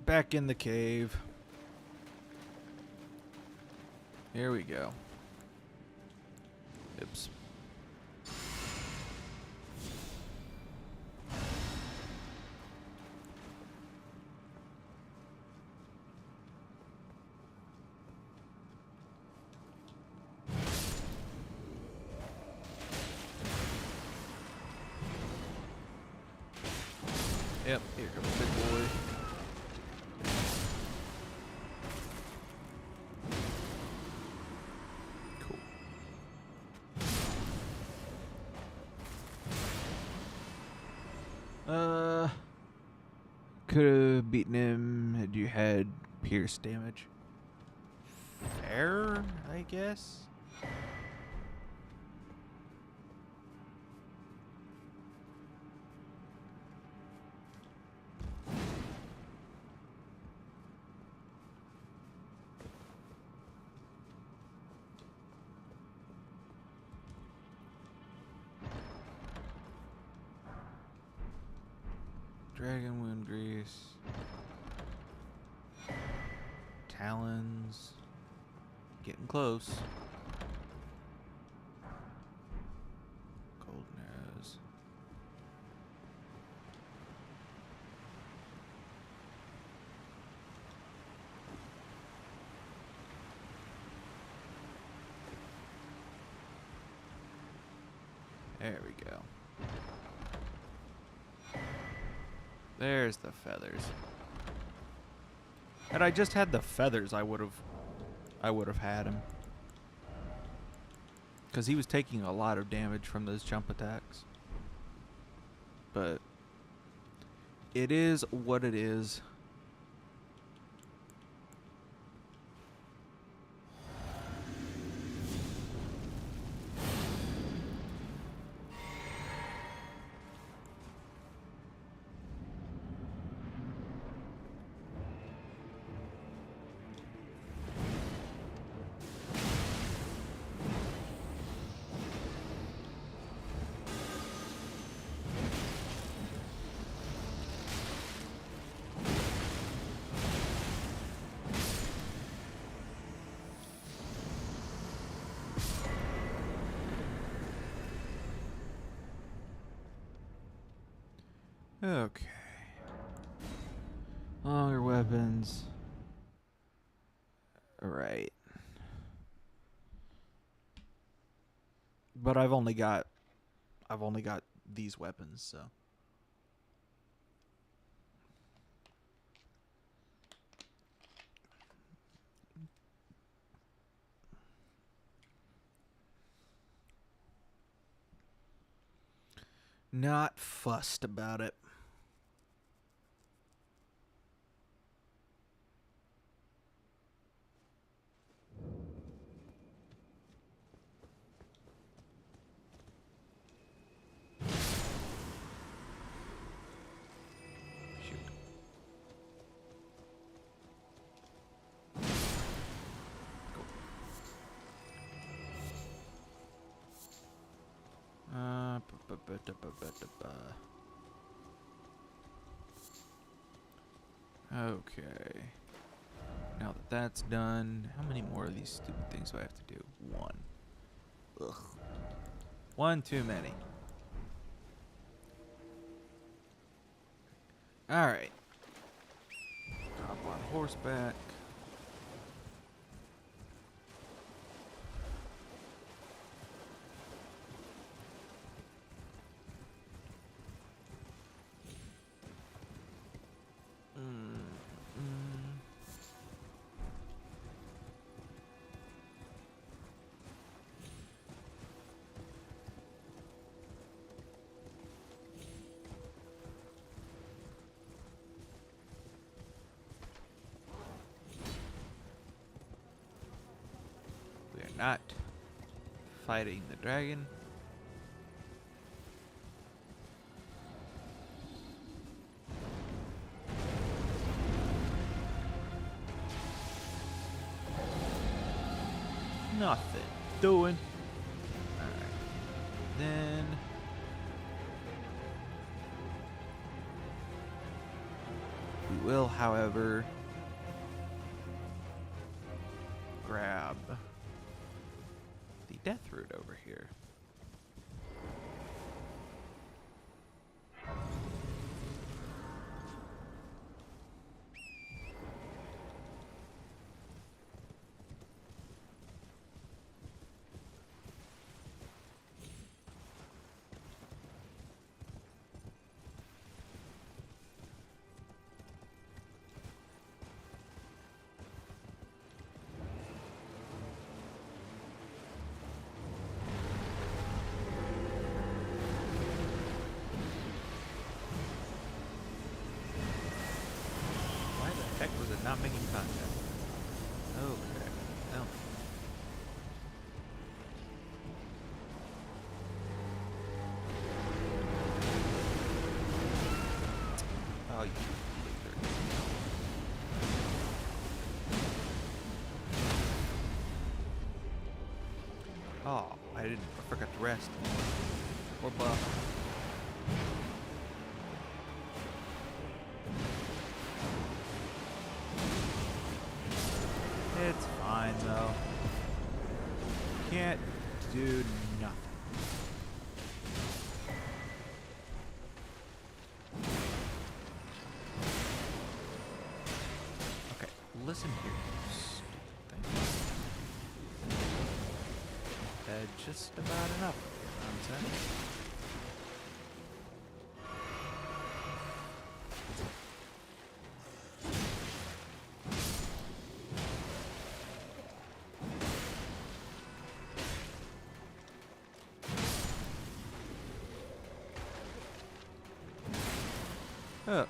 S4: Back in the cave. Here we go. Oops. Yep, here comes big boy. Cool. Could have beaten him had you had pierce damage. Fair, I guess. Dragon wound grease. Talons. Getting close. Golden arrows. There we go. There's the feathers. Had I just had the feathers, I would have had him. Because he was taking a lot of damage from those jump attacks. But it is what it is. Okay. Longer weapons. Alright. But I've only got these weapons, so. Not fussed about it. Okay. Now that that's done, how many more of these stupid things do I have to do? One. Ugh. One too many. Alright. Hop on horseback. Not fighting the dragon. Nothing doing. Alright. Then
S1: will, however, grab the death root over here. Why the heck was it not making contact? Okay. Well. Oh, you loser. Oh, I forgot to rest. Or buff. It's fine though. Can't do nothing. Okay, listen here, you stupid thing. Just about enough of your nonsense. Hook.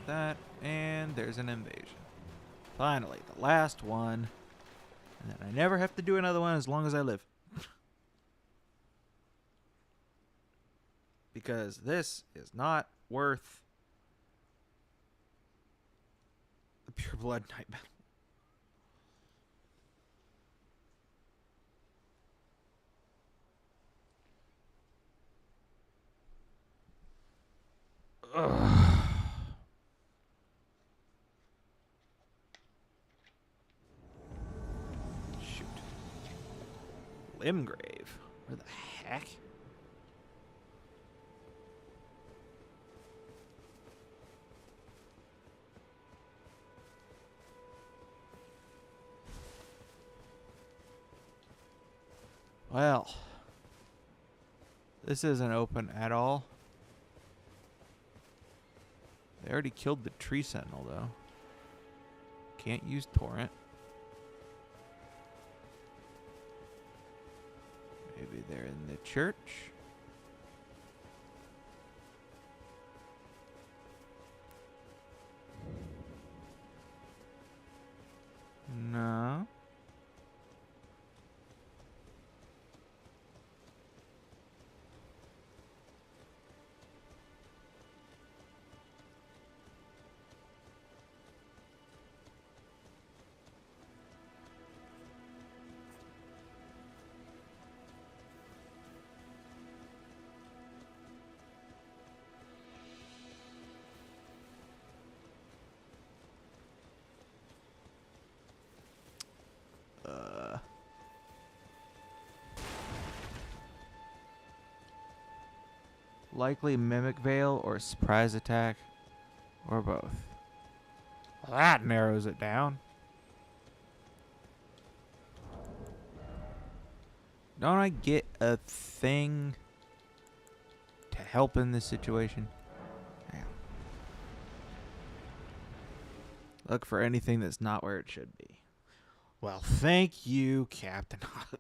S1: That, and there's an invasion. Finally, the last one. And then I never have to do another one as long as I live. Because this is not worth the pure blood night battle. Ugh. Shoot. Limgrave. Where the heck? Well, this isn't open at all. They already killed the tree sentinel, though. Can't use torrent. Maybe they're in the church. No. Likely mimic veil or surprise attack, or both. Well, that narrows it down. Don't I get a thing to help in this situation? Yeah. Look for anything that's not where it should be. Well, thank you, Captain Obvious.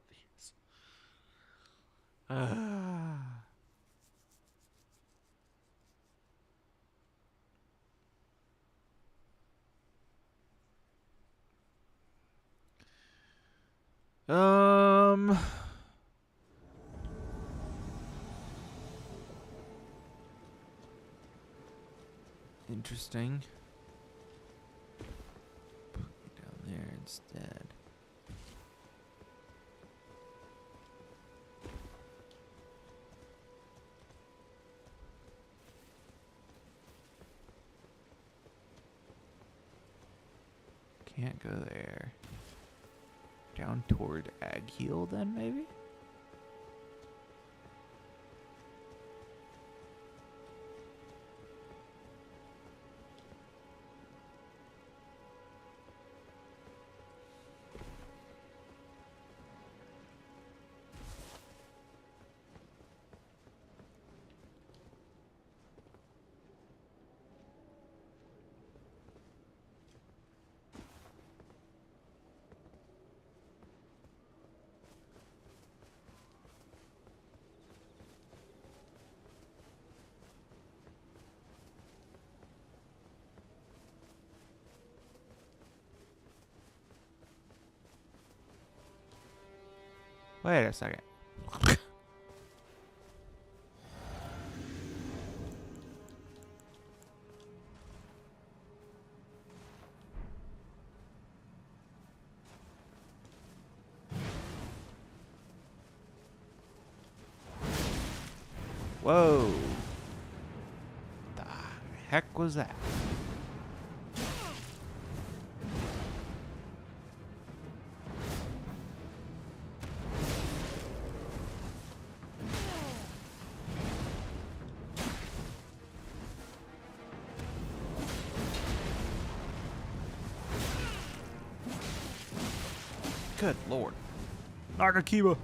S1: Interesting. Put me down there instead.
S4: Can't go there. Down toward Agheel then, maybe? Wait a second. Whoa. The heck was that? Good lord. Nagakiba.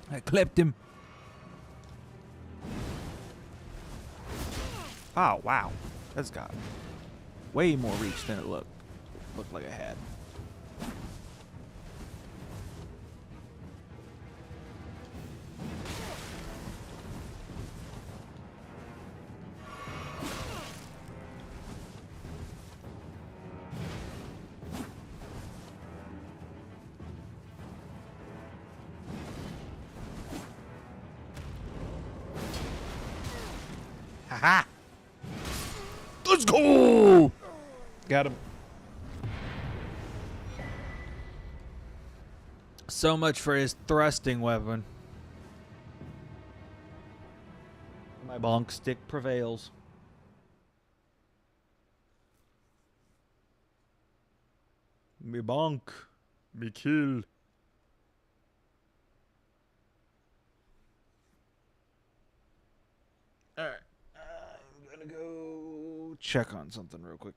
S4: I clipped him. Oh, wow. That's got way more reach than it looked like it had. Haha! Let's go! Got him. So much for his thrusting weapon. My bonk stick prevails. Me bonk. Me kill. Alright. I'm gonna go check on something real quick.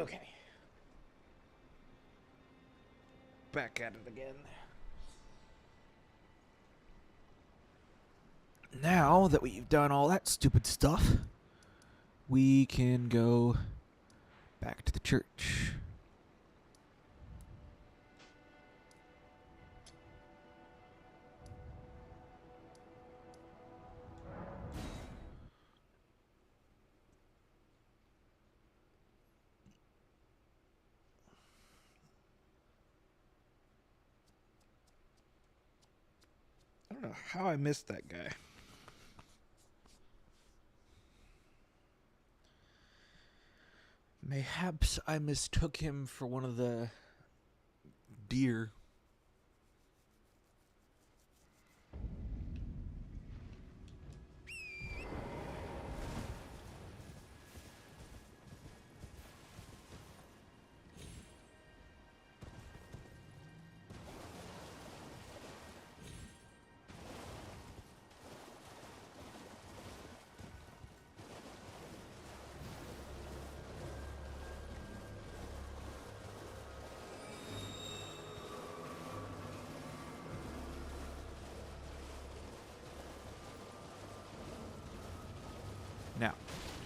S4: Okay. Back at it again. Now that we've done all that stupid stuff, we can go back to the church. I don't know how I missed that guy. Mayhaps I mistook him for one of the deer. Now,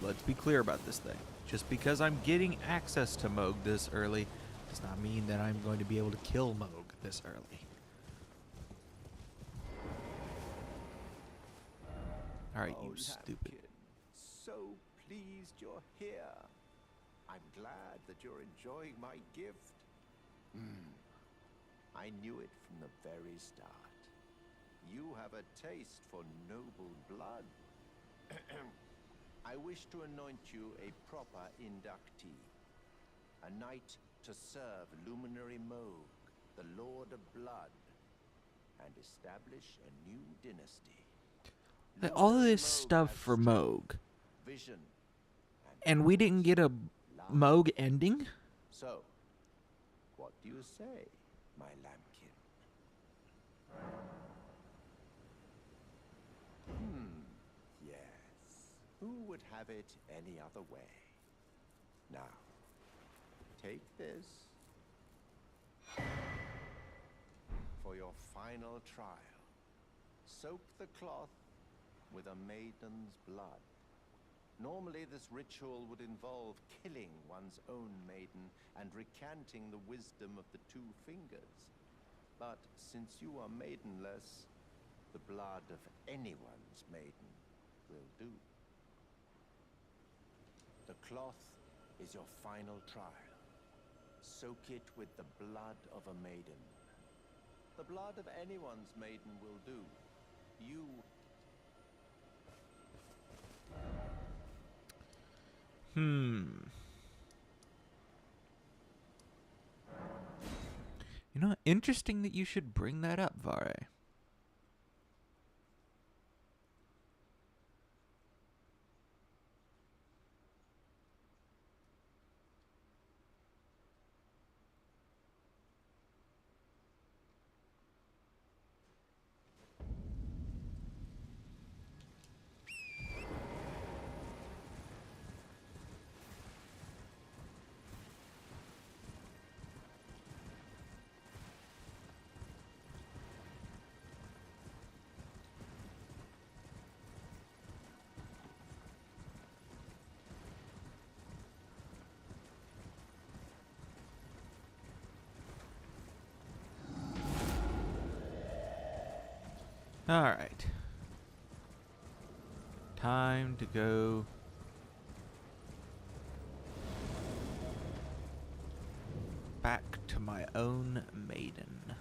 S4: let's be clear about this thing. Just because I'm getting access to Moog this early does not mean that I'm going to be able to kill Moog this early. Alright,
S6: Oh,
S4: you stupid.
S6: Lambkin, so pleased you're here. I'm glad that you're enjoying my gift. I knew it from the very start. You have a taste for noble blood. I wish to anoint you a proper inductee. A knight to serve Luminary Moog, the Lord of Blood, and establish a new dynasty.
S4: Like, all of
S6: Luminary
S4: this
S6: Moog
S4: stuff
S6: has
S4: for
S6: strength,
S4: Moog,
S6: vision,
S4: and we didn't get a
S6: love.
S4: Moog ending?
S6: So, what do you say, my lambkin? Yes. Who would have it any other way? Now, take this for your final trial. Soak the cloth with a maiden's blood. Normally, this ritual would involve killing one's own maiden and recanting the wisdom of the two fingers. But since you are maidenless, the blood of anyone's maiden will do. The cloth is your final trial. Soak it with the blood of a maiden. The blood of anyone's maiden will do. You
S4: You know, interesting that you should bring that up, Vare. Alright. Time to go back to my own maiden.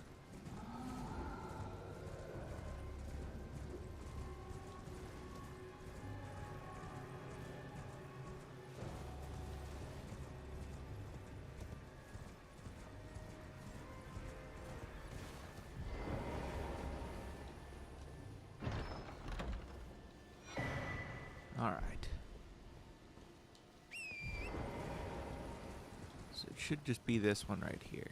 S4: Alright. So it should just be this one right here.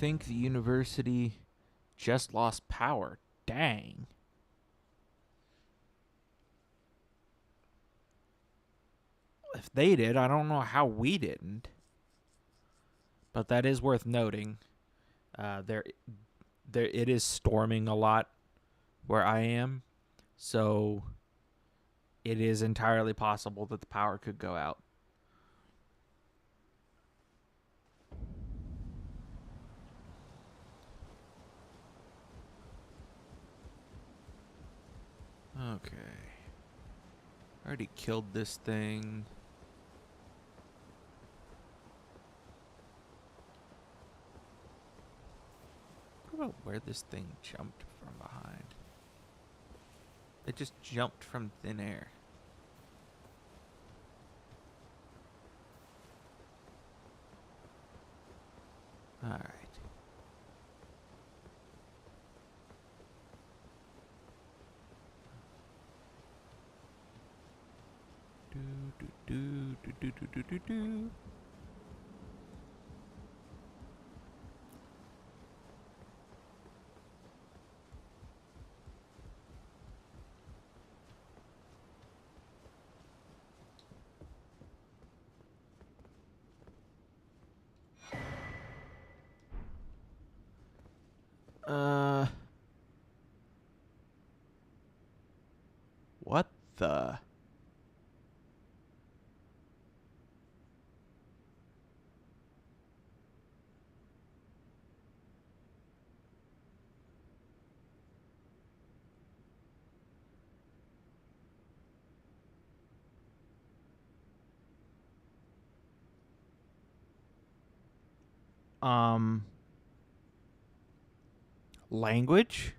S1: think the university just lost power. Dang. If they did, I don't know how we didn't. But that is worth noting. There, it is storming a lot where I am, so it is entirely possible that the power could go out. Okay. I already killed this thing. What about where this thing jumped from behind? It just jumped from thin air. Alright. Do do do do do do do do. What the? Language?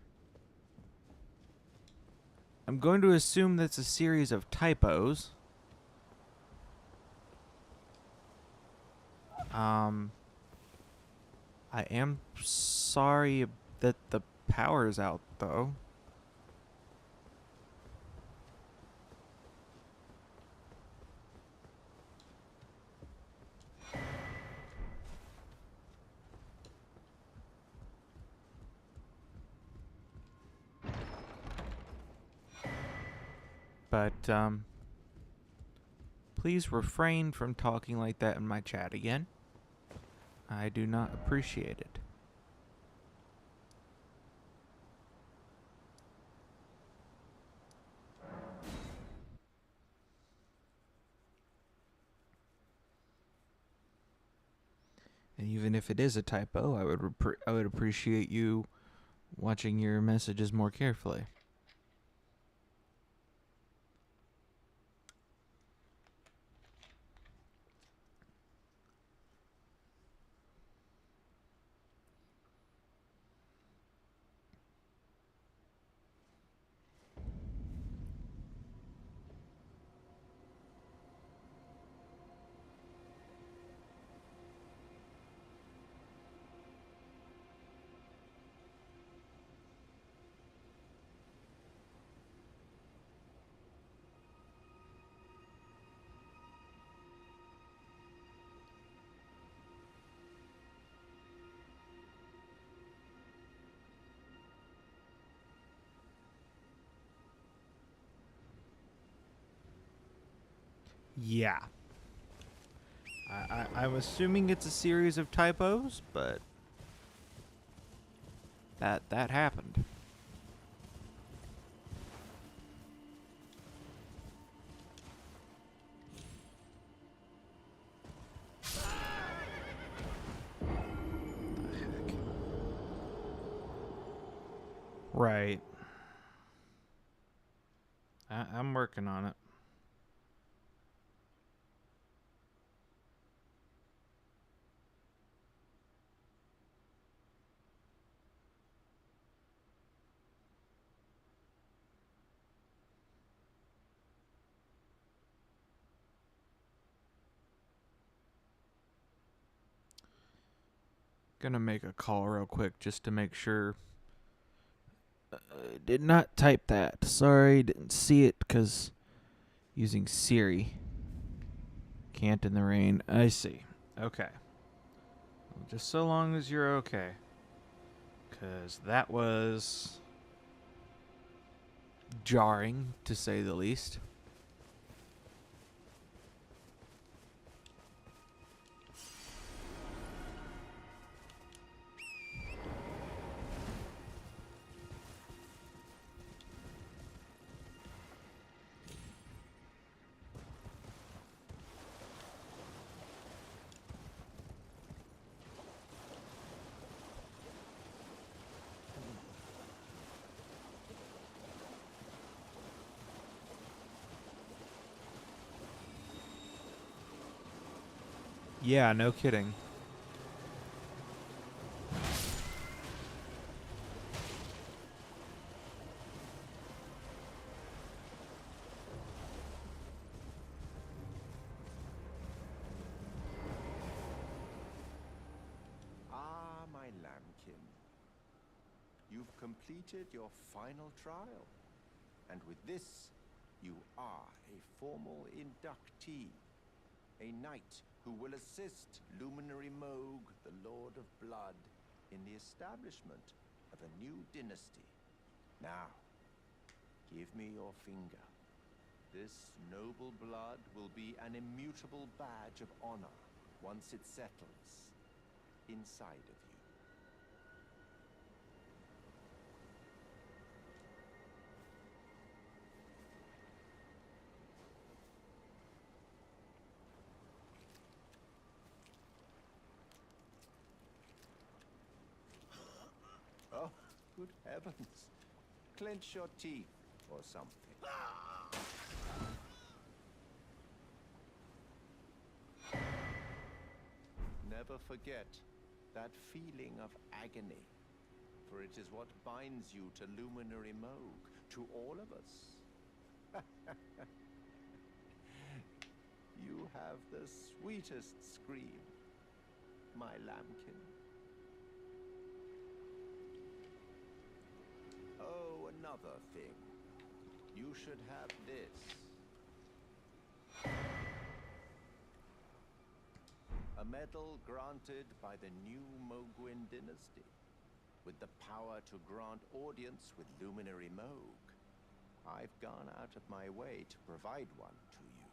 S1: I'm going to assume that's a series of typos. I am sorry that the power's out, though. But, please refrain from talking like that in my chat again. I do not appreciate it. And even if it is a typo, I would appreciate you watching your messages more carefully. Yeah. I'm assuming it's a series of typos, but that happened. Right. I'm working on it. Gonna make a call real quick just to make sure. Did not type that. Sorry, didn't see it because using Siri. Can't in the rain. I see. Okay.
S4: Just so long as you're okay. Because that was jarring, to say the least. Yeah, no kidding.
S6: Ah, my lambkin. You've completed your final trial. And with this, you are a formal inductee. A knight who will assist Luminary Moog, the Lord of Blood, in the establishment of a new dynasty. Now, give me your finger. This noble blood will be an immutable badge of honor once it settles inside of you. Oh, good heavens. Clench your teeth or something. Never forget that feeling of agony, for it is what binds you to Luminary Moog, to all of us. You have the sweetest scream, my lambkin. Oh, another thing. You should have this. A medal granted by the new Moguin dynasty, with the power to grant audience with Luminary Moog. I've gone out of my way to provide one to you.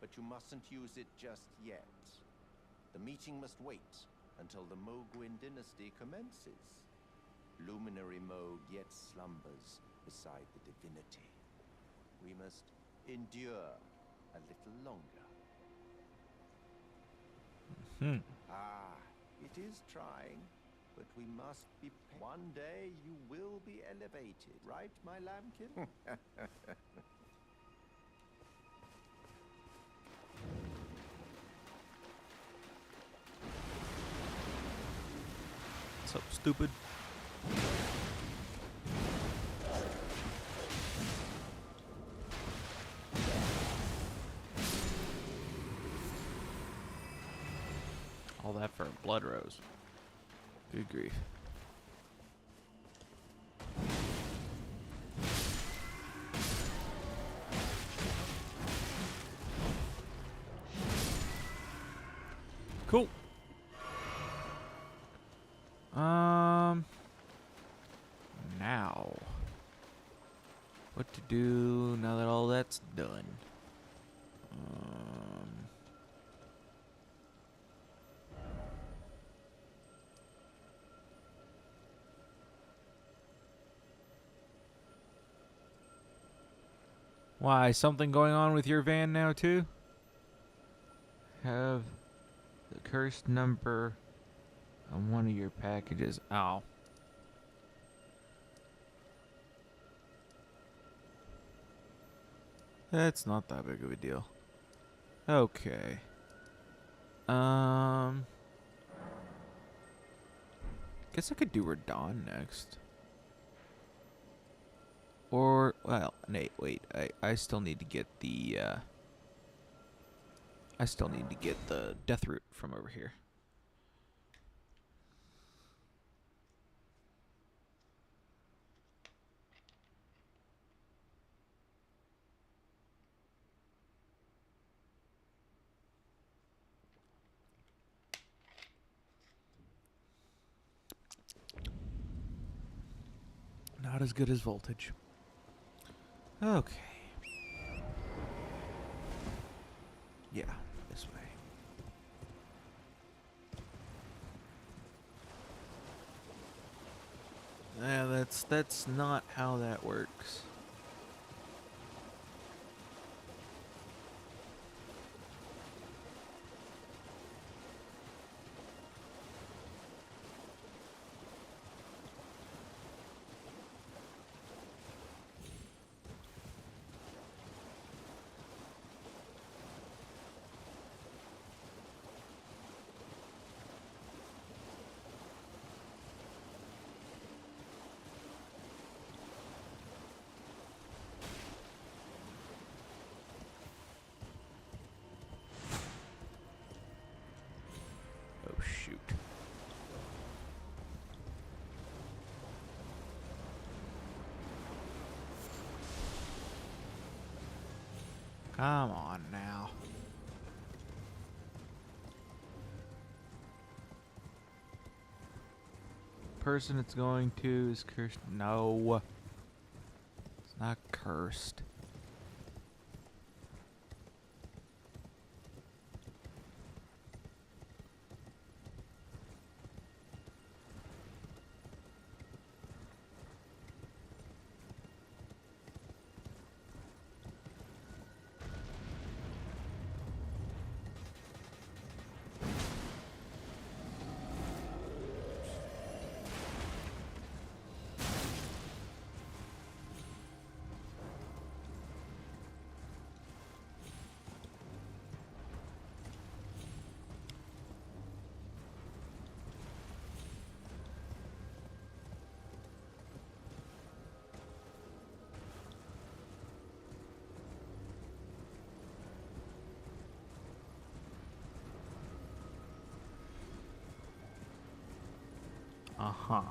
S6: But you mustn't use it just yet. The meeting must wait until the Moguin dynasty commences. Luminary Moog yet slumbers beside the divinity. We must endure a little longer. Ah, it is trying, but we must be one day you will be elevated, right, my lambkin?
S4: What's up, stupid? All that for a blood rose. Good grief. Cool. Now, what to do now that all that's done? Why, something going on with your van now too? Have the cursed number on one of your packages. Oh. That's not that big of a deal. Okay. Guess I could do Radon next. Or, well, wait. I still need to get the, I still need to get the Death Root from over here. Not as good as voltage. Okay. Yeah, this way. Yeah, that's not how that works. Oh shoot. Come on now. Person it's going to is cursed. No. It's not cursed. Uh-huh.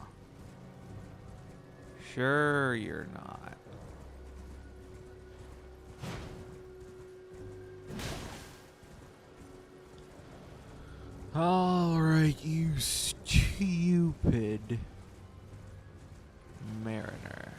S4: Sure you're not. All right, you stupid mariner.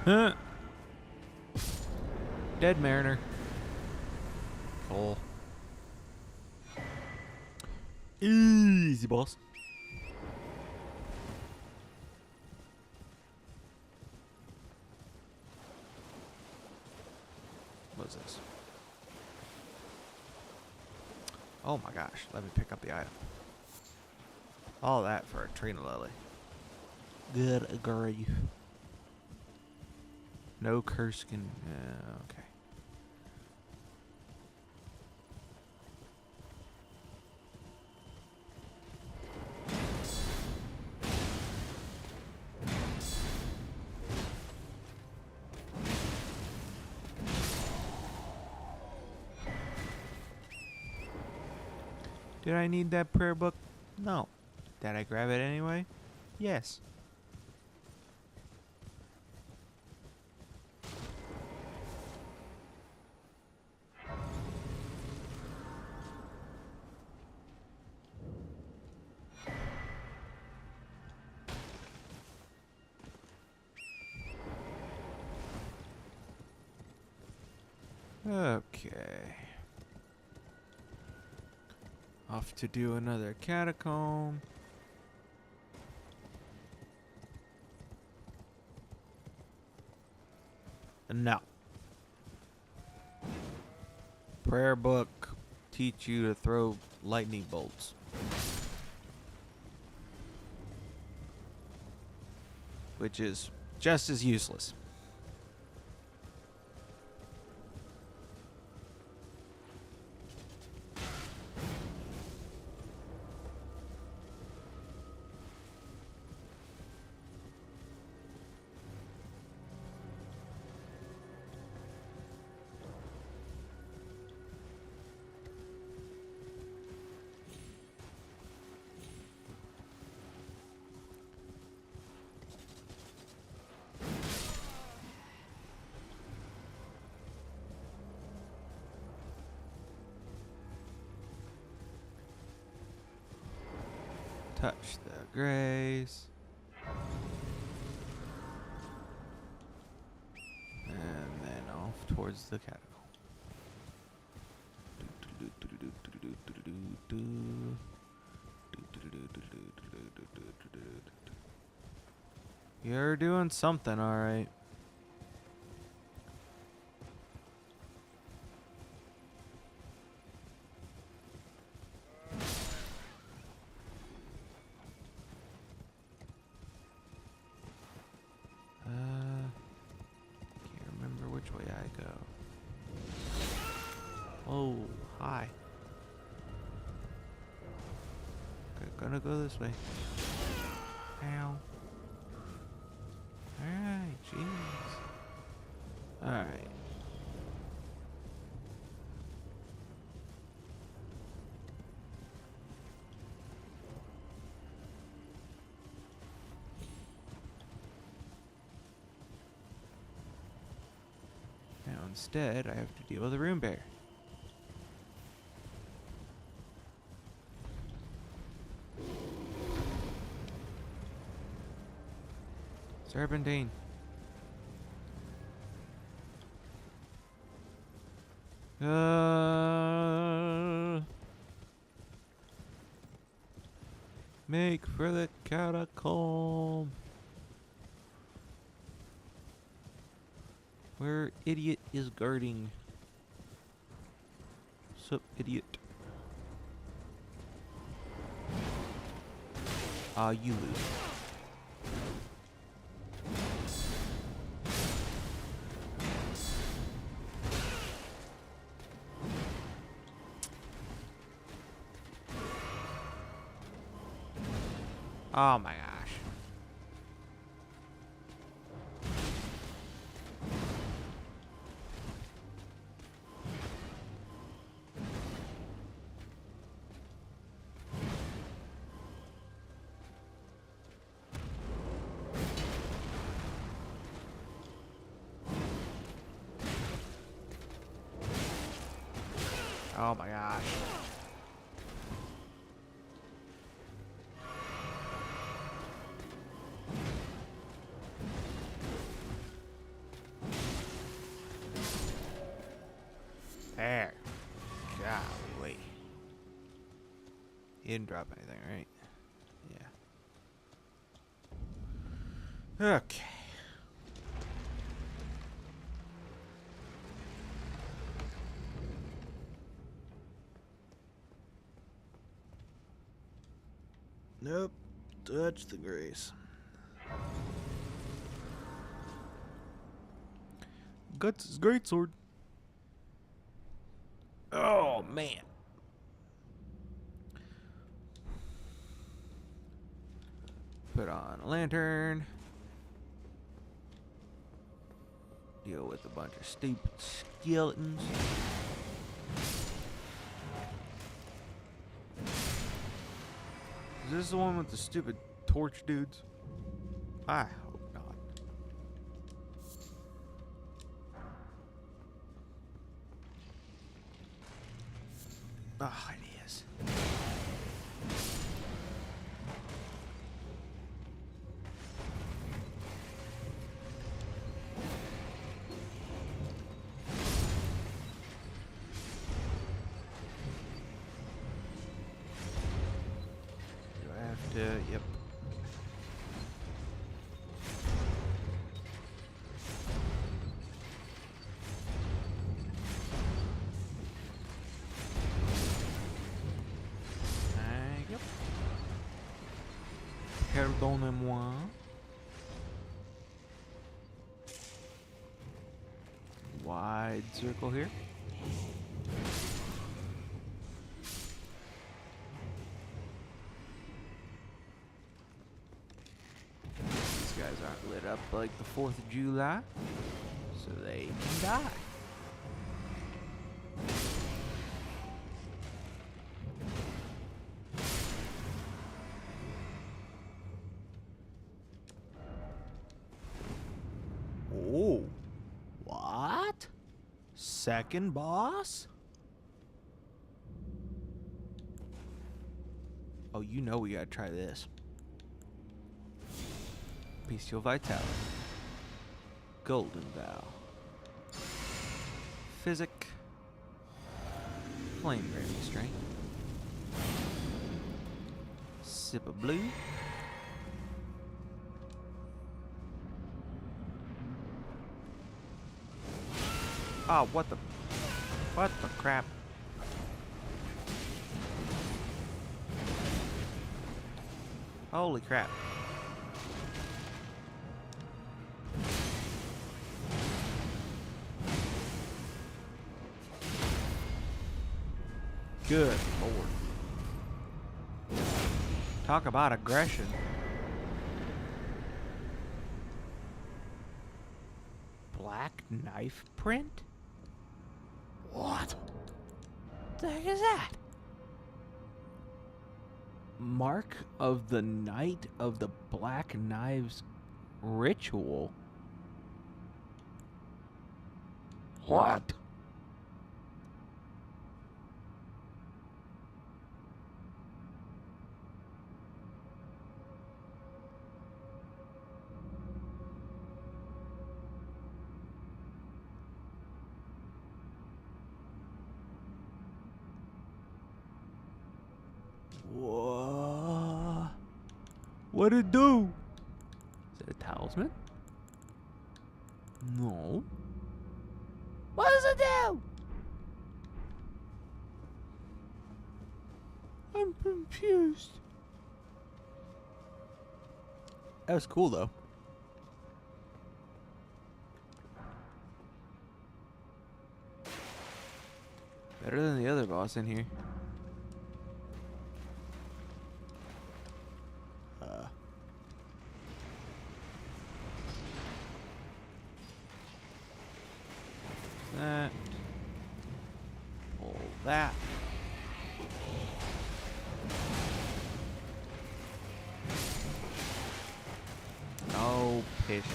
S4: Huh. Dead mariner. Cool. Easy, boss. What is this? Oh my gosh, let me pick up the item. All that for a Trina Lily. Good grief. No curse can... okay. Did I need that prayer book? No. Did I grab it anyway? Yes. Okay. Off to do another catacomb. No. Prayer book teach you to throw lightning bolts. Which is just as useless.
S1: touch the grace. And then off towards the catacomb. You're doing something, alright. Can't remember which way I go. Oh, hi. Gonna go this way. Ow. Alright, jeez. Alright. Now instead, I have to deal with a rune bear. Serpentine. Make for the catacomb. Where idiot is guarding? Sup, idiot? You lose. Oh my gosh. Oh my gosh. There. Golly. He didn't drop anything, right? Yeah. Okay. Nope. Touch the grace. Guts' greatsword. Oh, man. Put on a lantern. Deal with a bunch of stupid skeletons. Is this the one with the stupid torch dudes? I hope not. Ah, it is. Do I have to? Yep. Yep. Pardonnez-moi. Wide circle here. These guys aren't lit up like the 4th of July, so they can die. Oh, what? Second boss? Oh, you know we gotta try this. Bestial Vitality. Golden Vow. Physic. Flame Gravity Strength. Sip of Blue. Oh, what the crap? Holy crap. Good Lord. Talk about aggression. Black knife print? What the heck is that? Mark of the Night of the Black Knives Ritual? What? Whoa. What'd it do? Is it a talisman? No. What does it do? I'm confused. That was cool though. Better than the other boss in here. That. Pull that. Oh, pish posh.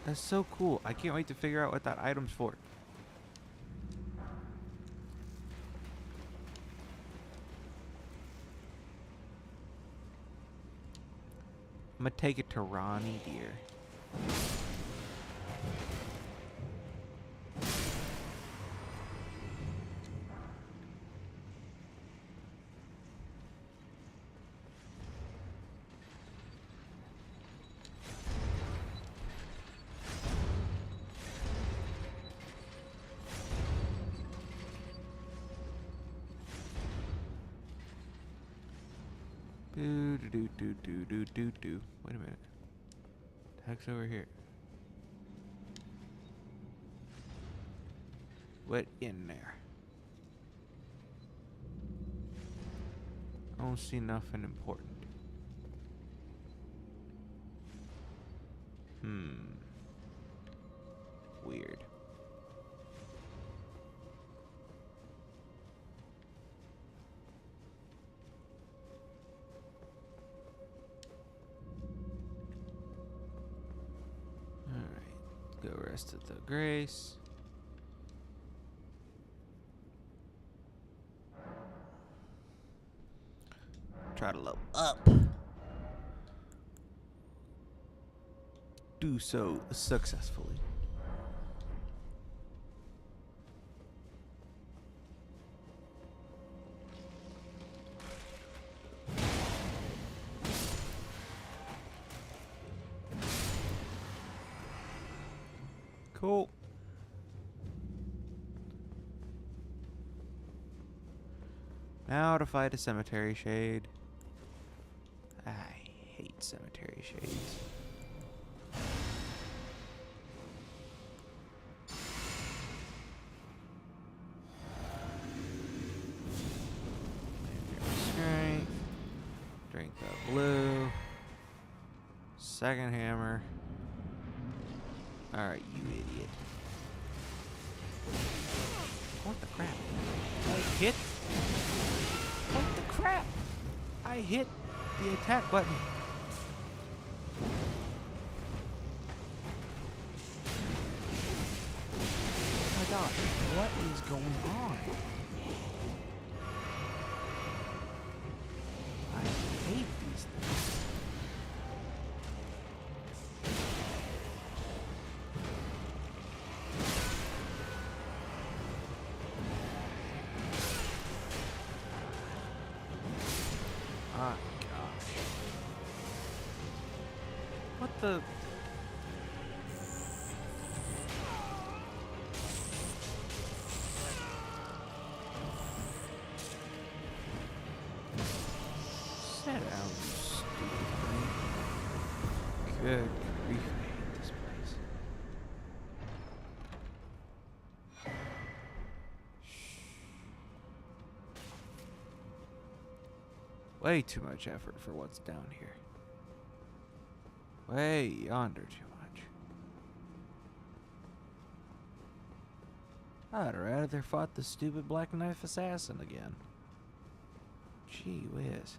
S1: That's so cool. I can't wait to figure out what that item's for. I'm gonna take it to Ronnie Deer. Do. Wait a minute. The heck's over here? What in there? I don't see nothing important. Weird. Go rest at the Grace. Try to level up. Do so successfully. Cool. Now to fight a cemetery shade. I hate cemetery shades. Strength. Drink the blue. Second hammer. Alright, you idiot. What the crap? I hit? What the crap? I hit the attack button. gosh, what is going on? I hate these things. Ah, gosh. What the? Sit down, you stupid thing. Good grief, I hate this place. Way too much effort for what's down here. Way yonder too much. I'd rather fought the stupid Black Knife Assassin again. Gee whiz.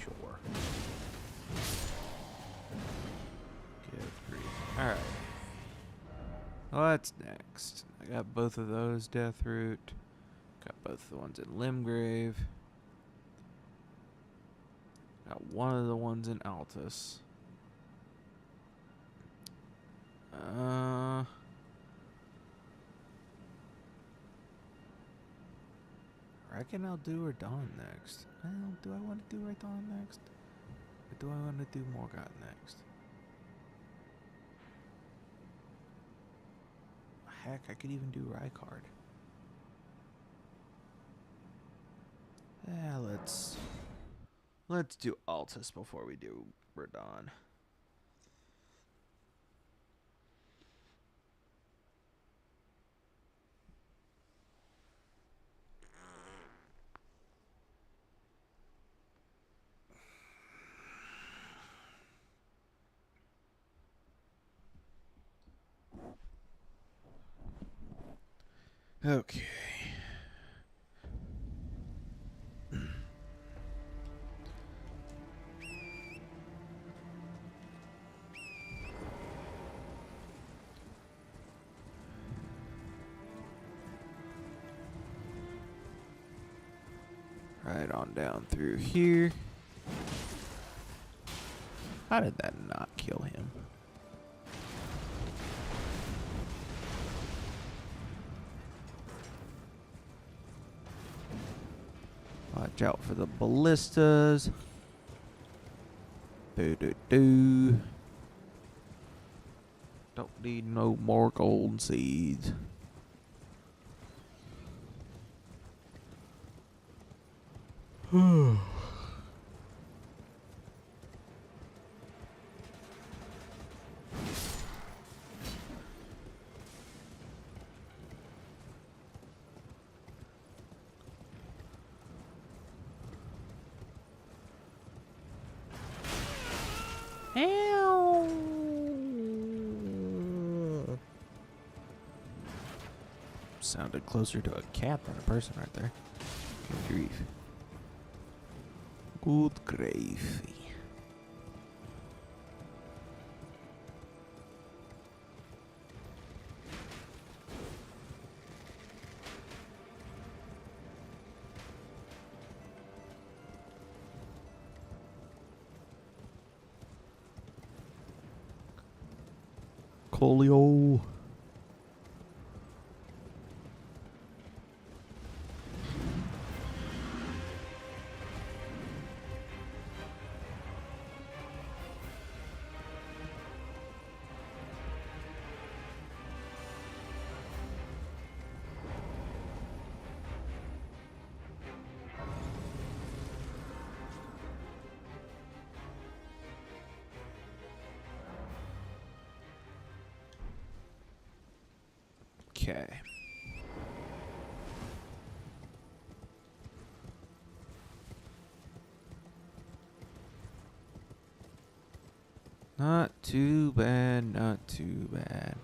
S1: Sure. Good grief. Alright. What's next? I got both of those Death Root. Got both the ones in Limgrave. Got one of the ones in Altus. I reckon I'll do Radon next. Well, do I want to do Radon next? Or do I want to do Morgoth next? Heck, I could even do Rykard. Yeah, let's do Altus before we do Radon. Okay. Right on down through here. How did that not kill him? Watch out for the ballistas. Doo-doo-doo. Don't need no more golden seeds. Sounded closer to a cat than a person right there. Good grief. Good gravy. Colio. Okay.
S4: Not too bad, not too bad.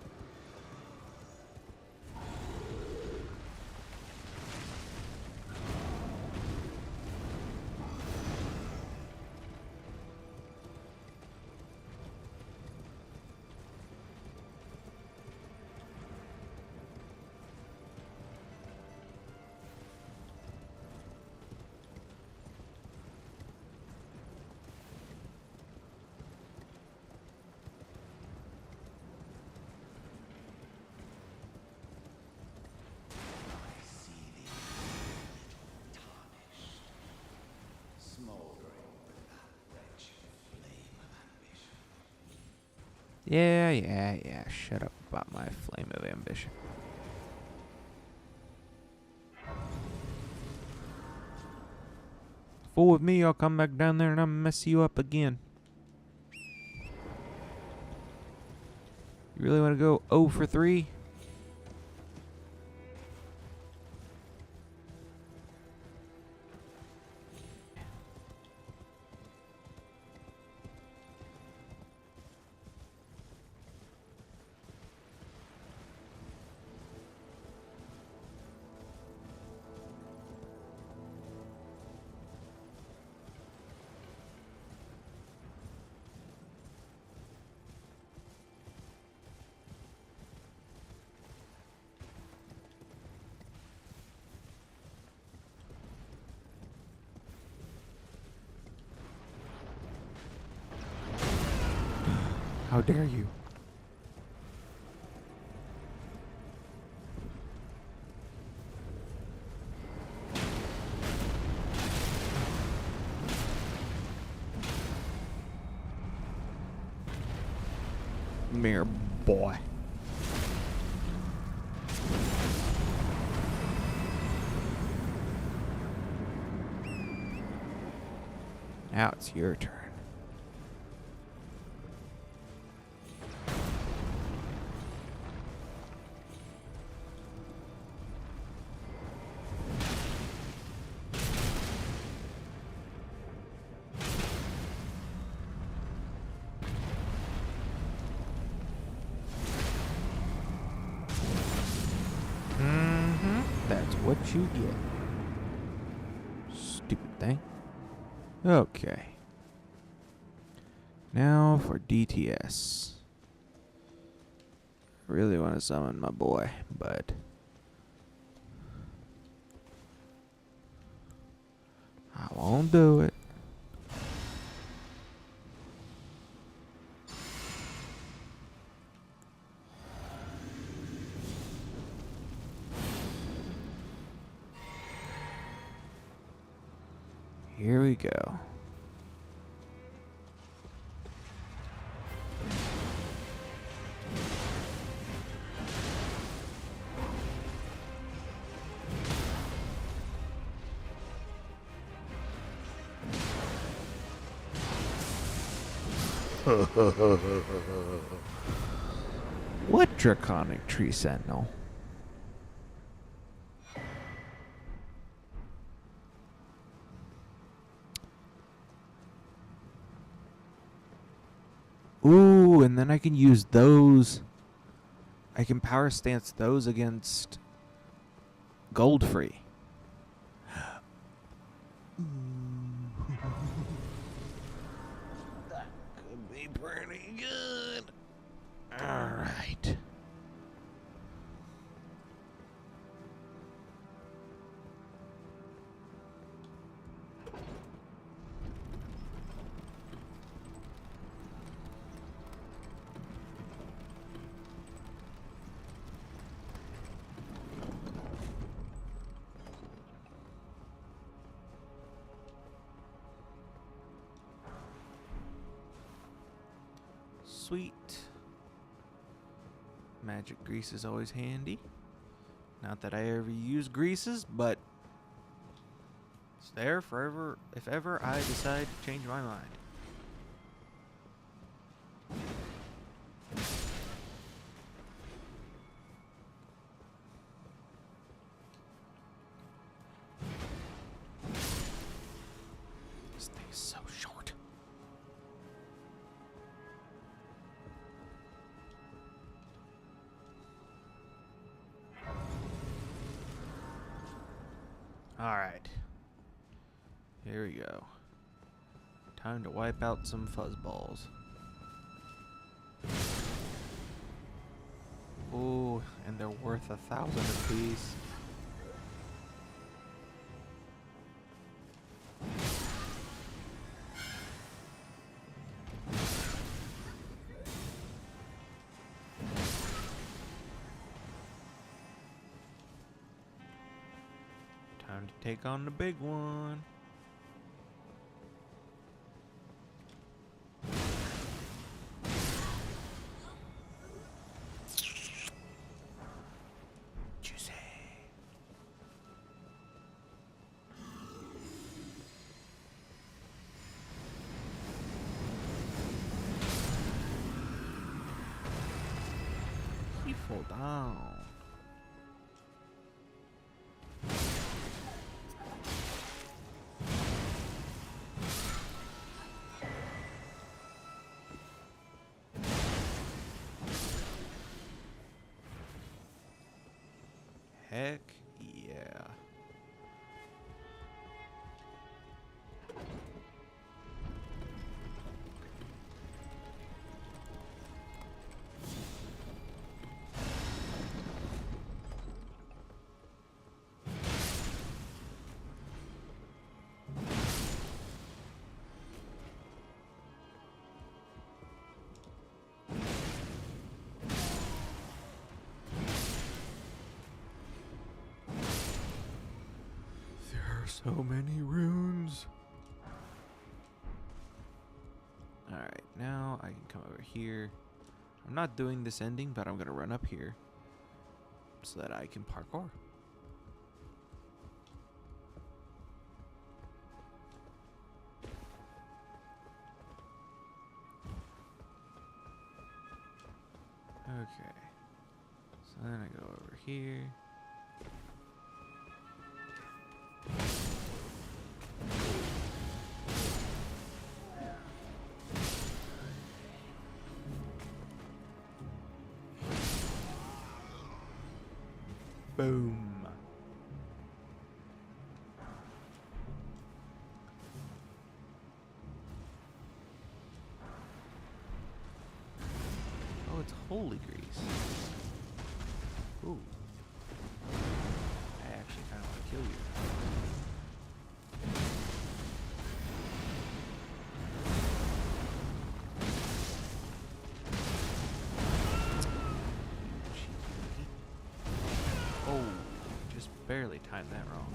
S5: I see thee, little tarnished, smoldering with that wretched flame of ambition.
S4: Yeah. Shut up about my flame of ambition. Fool with me, I'll come back down there and I'll mess you up again. You really want to go 0 for 3? How dare you? Mere boy. Now it's your turn. That's what you get. Stupid thing. Okay. Now for DTS. Really want to summon my boy, but I won't do it. Here we go. What draconic tree sentinel? Ooh, and then I can use those. I can power stance those against gold free. That could be pretty good. All right. Sweet. Magic grease is always handy. Not that I ever use greases, but it's there forever if ever I decide to change my mind. This thing's so short.
S1: Alright. Here we go. Time to wipe out some fuzzballs. Ooh, and they're worth 1,000 apiece. Time to take on the big one. Juicy. He fall down. Heck yeah. So many runes. Alright, now I can come over here. I'm not doing this ending, but I'm going to run up here so that I can parkour. Okay. So then I go over here. Boom. Oh, it's holy grease. Ooh. I actually kind of want to kill you. Oh, just barely timed that wrong.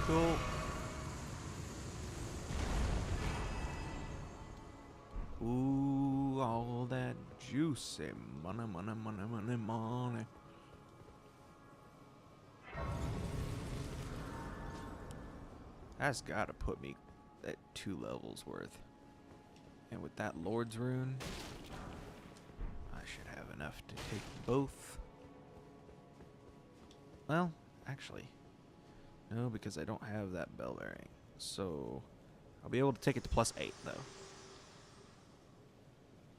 S1: Cool. Ooh, all that juicy money, money, money, money, money. That's gotta put me at 2 levels worth. And with that Lord's Rune, I should have enough to take both. Well, actually, no, because I don't have that bell bearing. So, I'll be able to take it to +8, though.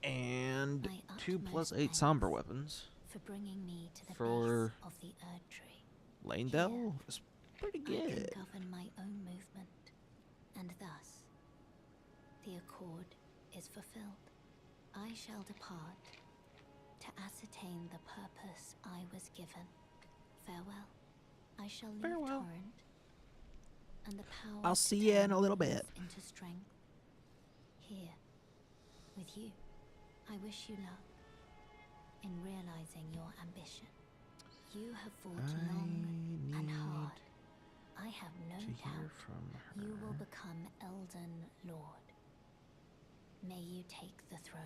S1: And
S2: My
S1: 2
S2: utmost
S1: +8
S2: thanks
S1: somber weapons.
S2: for bringing me to the
S1: For
S2: base of the Erd Tree.
S1: Lane
S2: Here,
S1: Dell is pretty
S2: I
S1: good.
S2: can govern my own movement, and thus the accord is fulfilled. I shall depart to ascertain the purpose I was given. Farewell. I shall leave
S1: Farewell.
S2: Torrent, and the power
S1: I'll
S2: to
S1: see you in
S2: turn
S1: a little
S2: weakness
S1: bit.
S2: into strength. Here, with you, I wish you luck in realizing your ambition. You have fought long and hard. I have no
S1: To hear
S2: doubt
S1: from
S2: you will
S1: her.
S2: become Elden Lord. May you take the throne.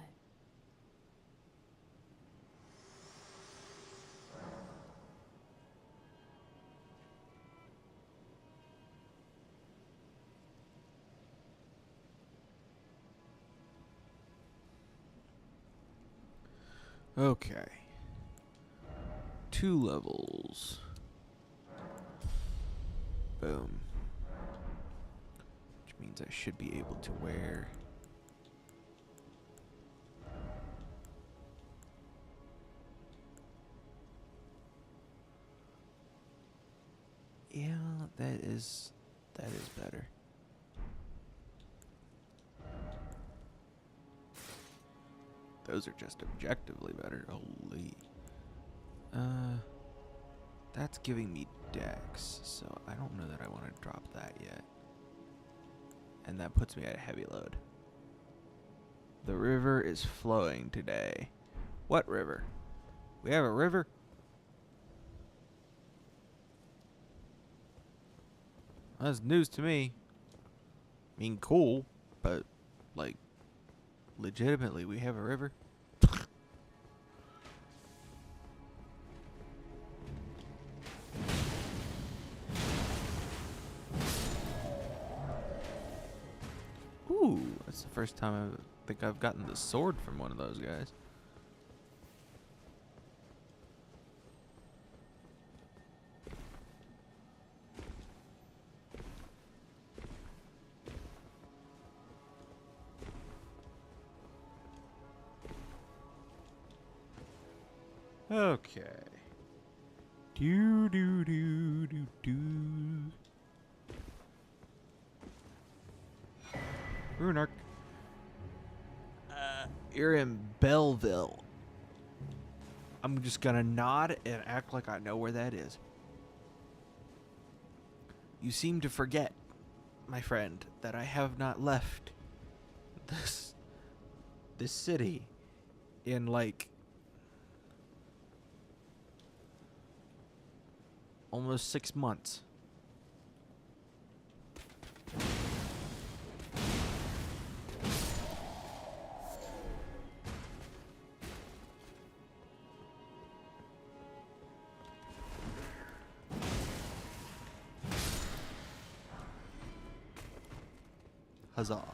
S1: Okay. 2 levels. Boom. Which means I should be able to wear That is better. Those are just objectively better. Holy. That's giving me dex, so I don't know that I want to drop that yet. And that puts me at a heavy load. The river is flowing today. What river? We have a river? That's news to me. I mean, cool, but, like, legitimately, we have a river? Ooh, that's the first time I think I've gotten the sword from one of those guys. Okay. Do do do do do. Runark. You're in Belleville. I'm just gonna nod and act like I know where that is. You seem to forget, my friend, that I have not left this city in like almost 6 months. Huzzah. Alright,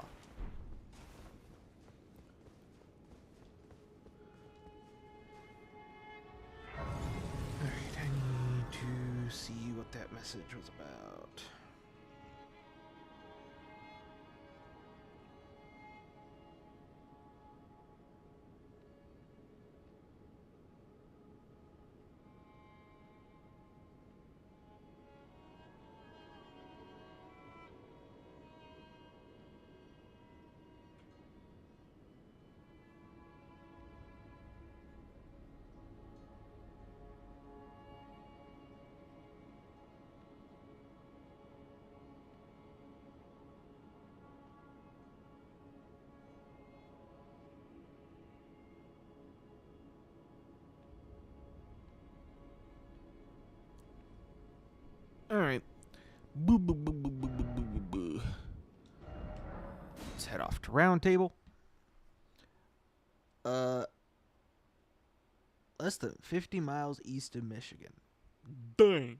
S1: I need to see what that message was about. Alright. Boo, boo, boo, boo, boo, boo, boo, boo, boo. Let's head off to Round Table. Less than 50 miles east of Michigan. Dang.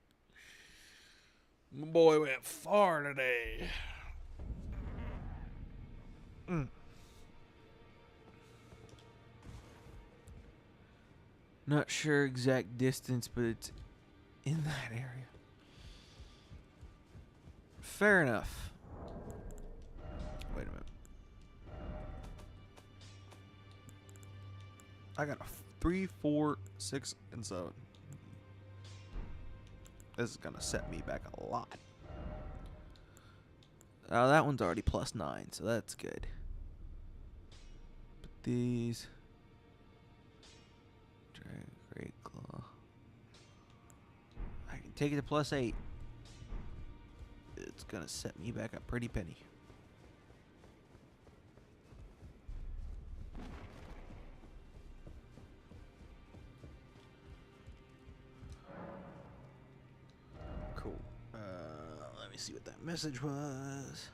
S1: My boy went far today. Not sure exact distance, but it's in that area. Fair enough. Wait a minute. I got a 3, 4, 6, and 7. This is gonna set me back a lot. That one's already +9, so that's good. But these... Great Claw. I can take it to +8. It's gonna set me back a pretty penny. Cool. Let me see what that message was.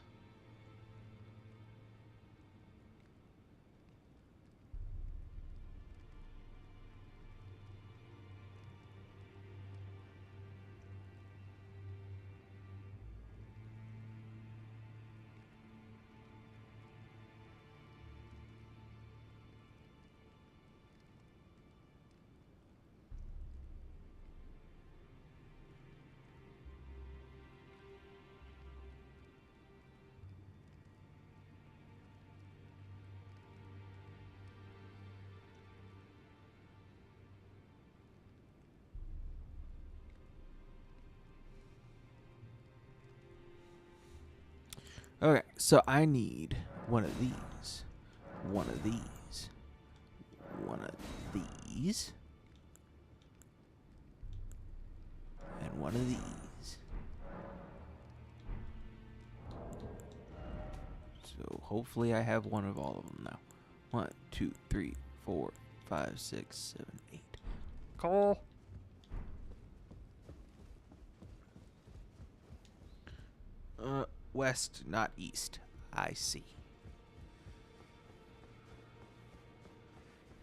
S4: Okay, so I need one of these, one of these, one of these, and one of these. So hopefully I have one of all of them now. 1, 2, 3, 4, 5, 6, 7, 8. Call. West, not east. I see.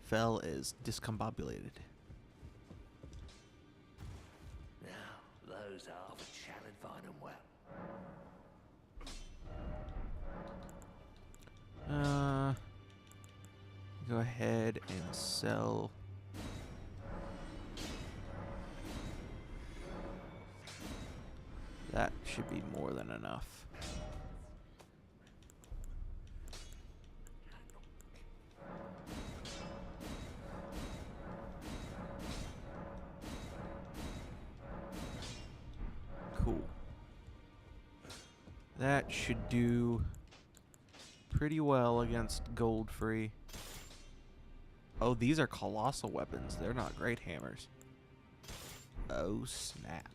S4: Fell is discombobulated.
S5: Now, those half shall find them well.
S4: Go ahead and sell. That should be more than enough. Cool. That should do pretty well against Goldfree. Oh, these are colossal weapons. They're not great hammers. Oh, snap.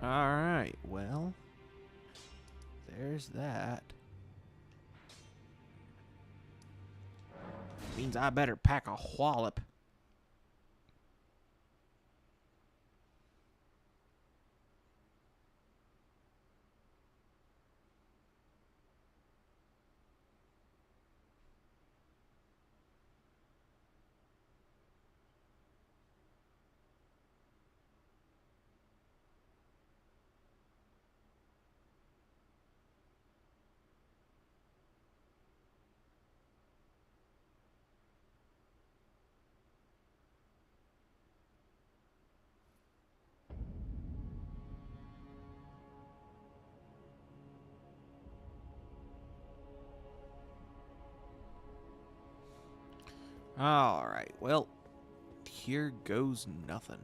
S4: Alright, well, there's that. Means I better pack a wallop. Alright, well, here goes nothing.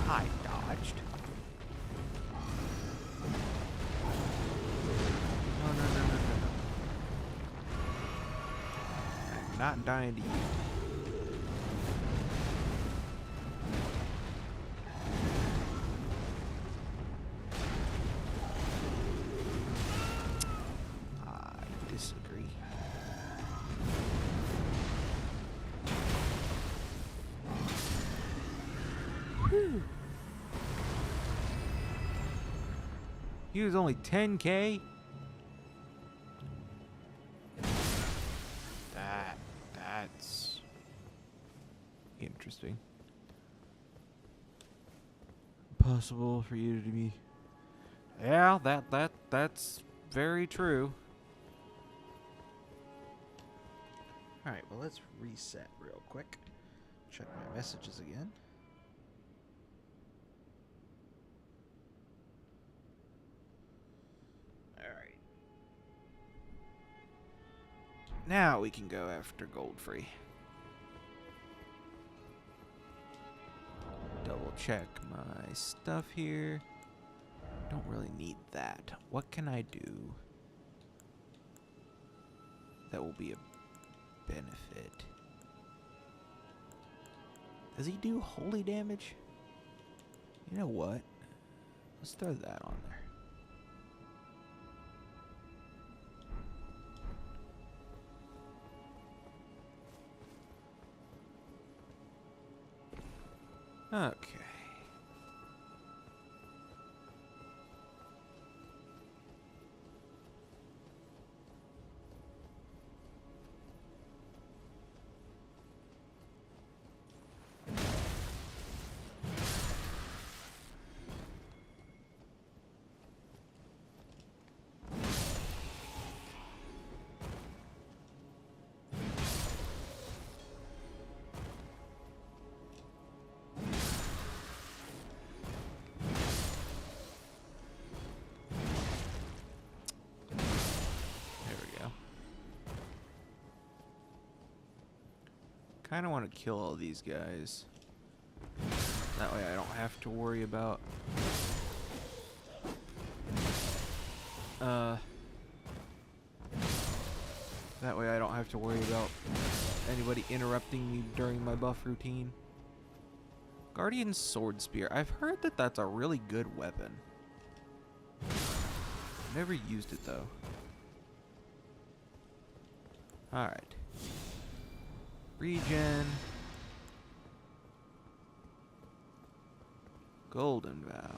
S4: I dodged. No. I'm not dying to you. I disagree. Whew. He was only 10K? That's interesting. Possible for you to be. Yeah, that's very true. Alright, well let's reset real quick. Check my messages again. Alright. Now we can go after Goldfree. Double check my stuff here. Don't really need that. What can I do that will be a benefit. Does he do holy damage? You know what? Let's throw that on there. Okay. Kind of want to kill all these guys. That way I don't have to worry about that way I don't have to worry about anybody interrupting me during my buff routine. Guardian Sword Spear. I've heard that that's a really good weapon. Never used it though. Alright. Regen. Golden Vow.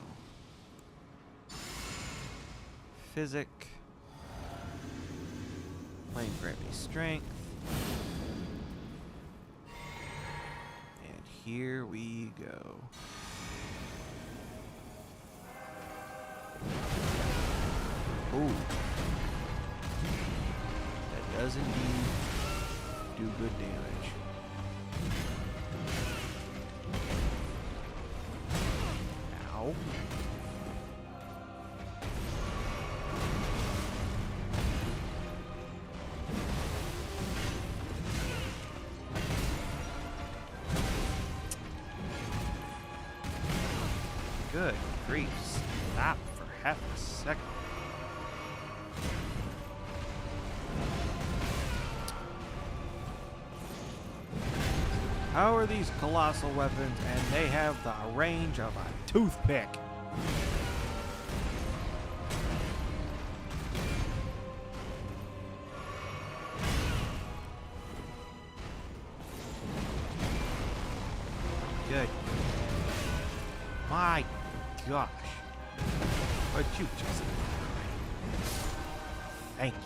S4: Physic. Flame grant me strength. And here we go. Ooh. That does indeed do good damage. Ow. Good grief. Stop for half a second. How are these colossal weapons and they have the range of a toothpick? Good. My gosh. But you just... Thank you.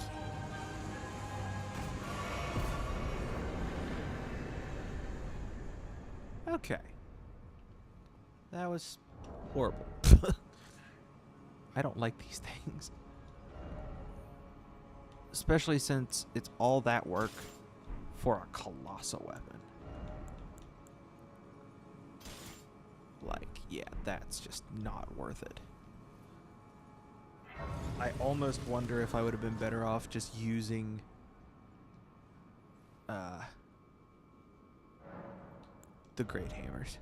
S4: Okay. That was horrible. I don't like these things. Especially since it's all that work for a colossal weapon. Like, yeah, that's just not worth it. I almost wonder if I would have been better off just using the great hammers.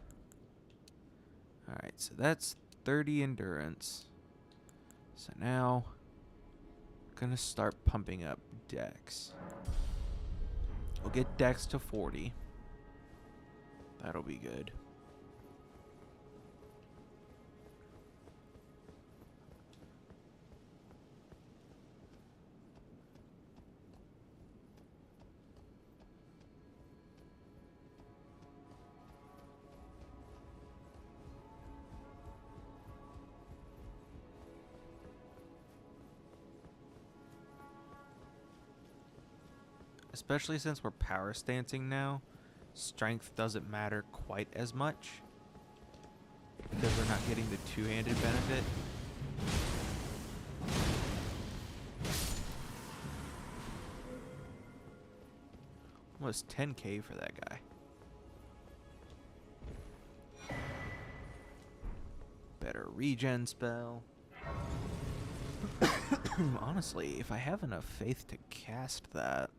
S4: Alright, so that's 30 endurance. So now I'm gonna start pumping up dex. We'll get dex to 40. That'll be good. Especially since we're power stancing now, strength doesn't matter quite as much because we're not getting the two-handed benefit. Almost 10k for that guy. Better regen spell. Honestly, if I have enough faith to cast that,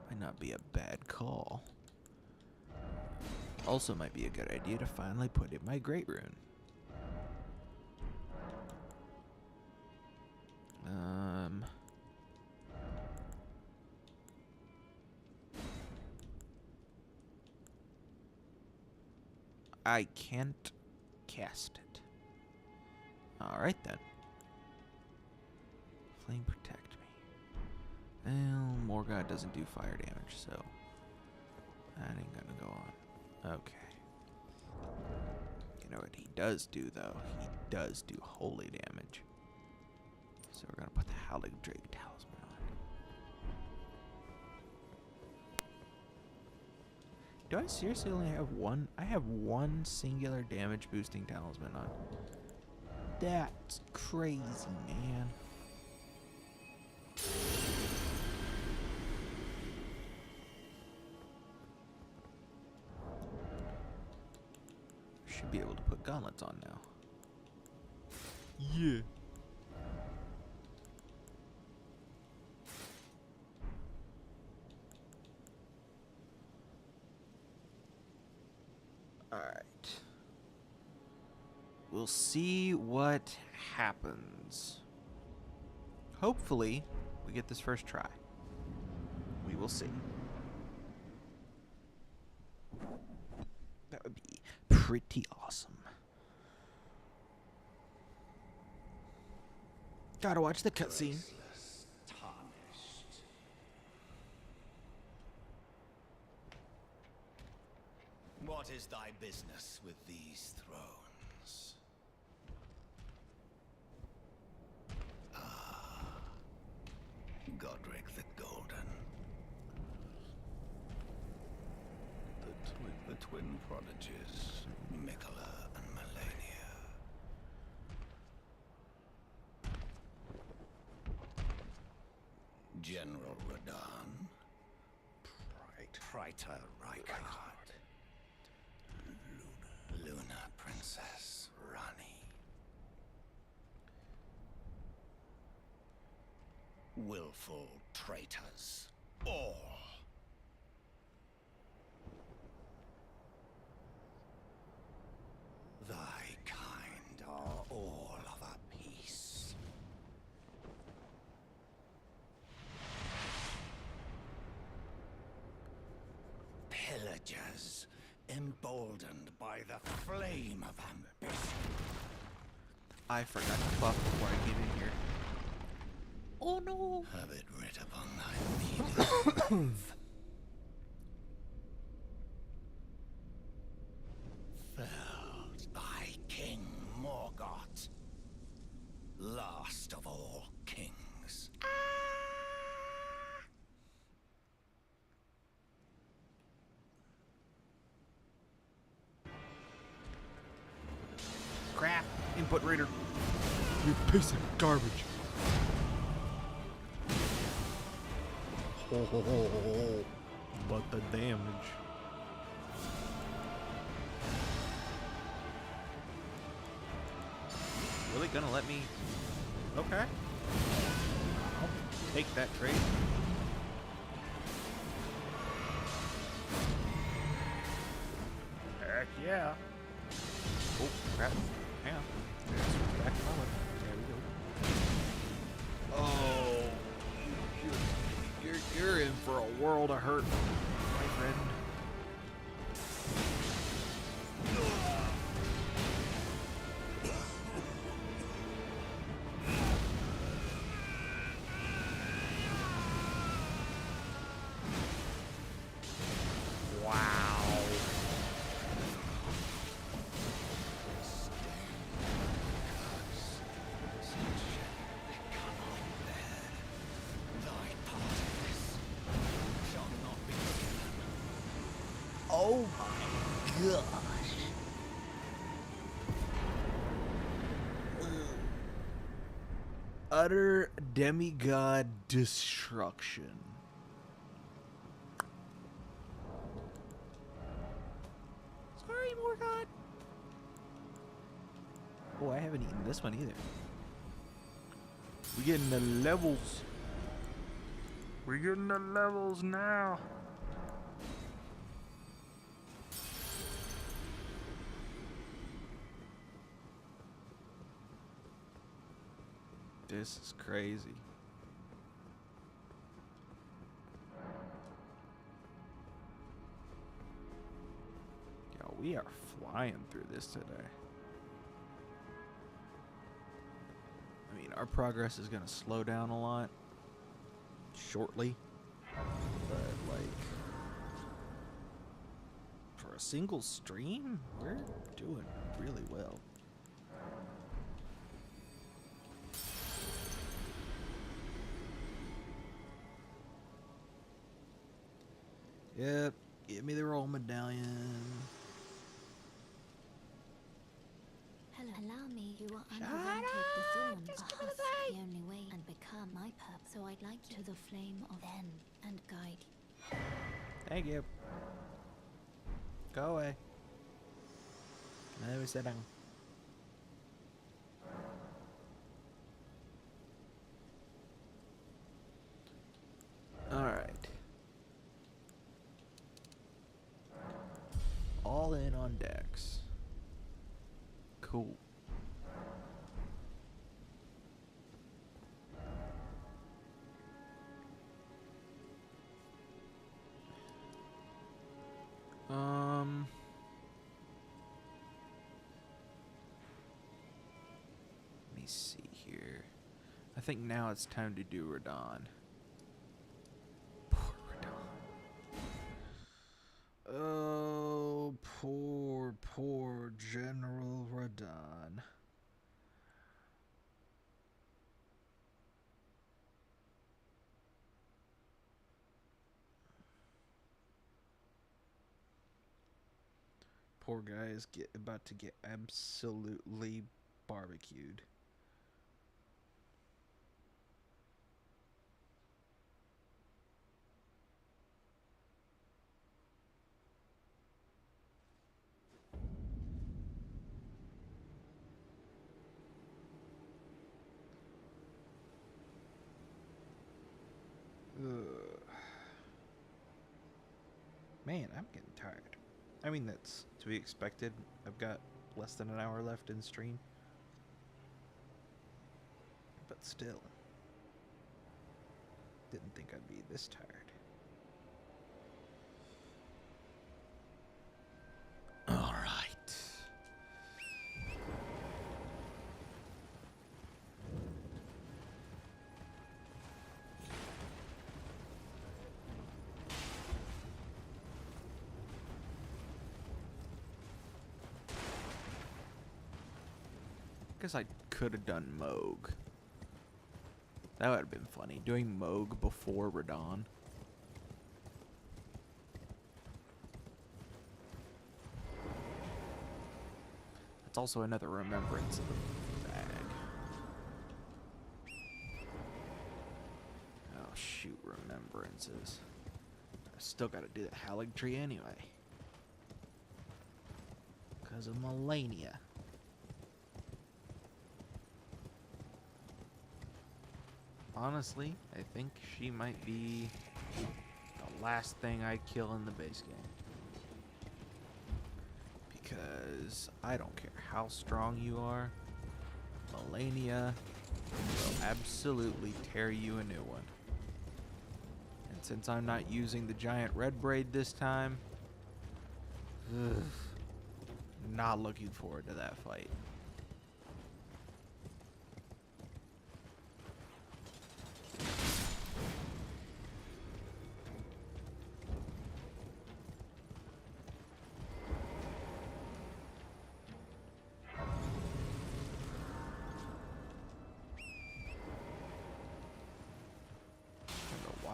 S4: might not be a bad call. Also might be a good idea to finally put in my Great Rune. I can't cast it. Alright then. Flame protect me. Well, Morgott doesn't do fire damage, so that ain't gonna go on. Okay. You know what he does do, though? He does do holy damage. So we're gonna put the Howling Drake Talisman on. Do I seriously only have one? I have one singular damage boosting talisman on. That's crazy, man. Should be able to put gauntlets on now. Yeah. Alright. We'll see what happens. Hopefully, we get this first try. We will see. That would be pretty awesome. Gotta watch the cutscene.
S6: Tarnished. What is thy business with these thrones? Godric the Golden. The twin prodigies, Mikola and Melania. General Radahn. Praetor Rykard. Luna Princess Rani. Willful traitors, all. Thy kind are all of a piece. Pillagers, emboldened by the flame of ambition.
S4: I forgot to buff before I get in here. Oh no!
S6: Have it writ upon thy needle. Felled by King Morgott, last of all kings.
S4: Crap! Input reader. You piece of garbage. Oh, but the damage. Really gonna let me? Okay. I'll take that trade. Heck yeah. Oh, crap. Hang on. Back to my left. There we go. Oh, you're in for a world of hurt, my friend. Wow. Oh my gosh. Utter demigod destruction. Sorry, Morgott. Oh, I haven't eaten this one either. We're getting the levels. We're getting the levels now. This is crazy. Yeah, We are flying through this today. I mean, our progress is going to slow down a lot shortly, but like for a single stream, we're doing really well. Yep, give me the roll medallion.
S2: Allow me, you are unprevented. The thorns are husk, the only way, and become my purpose. So I'd like you to the flame of then and guide you.
S4: Thank you. Go away. Let me sit down. Alright. All in on decks. Cool. Let me see here. I think now it's time to do Radon. Poor Radon. Oh, poor General Radon. Poor guy is about to get absolutely barbecued. Man, I'm getting tired. I mean, that's to be expected. I've got less than an hour left in stream. But still. Didn't think I'd be this tired. Alright. Guess I could have done Moog. That would have been funny. Doing Moog before Radon. That's also another remembrance of the bag. Oh shoot, remembrances. I still gotta do the Halig tree anyway. 'Cause of Melania. Honestly, I think she might be the last thing I kill in the base game. Because I don't care how strong you are, Melania will absolutely tear you a new one. And since I'm not using the giant red braid this time, not looking forward to that fight.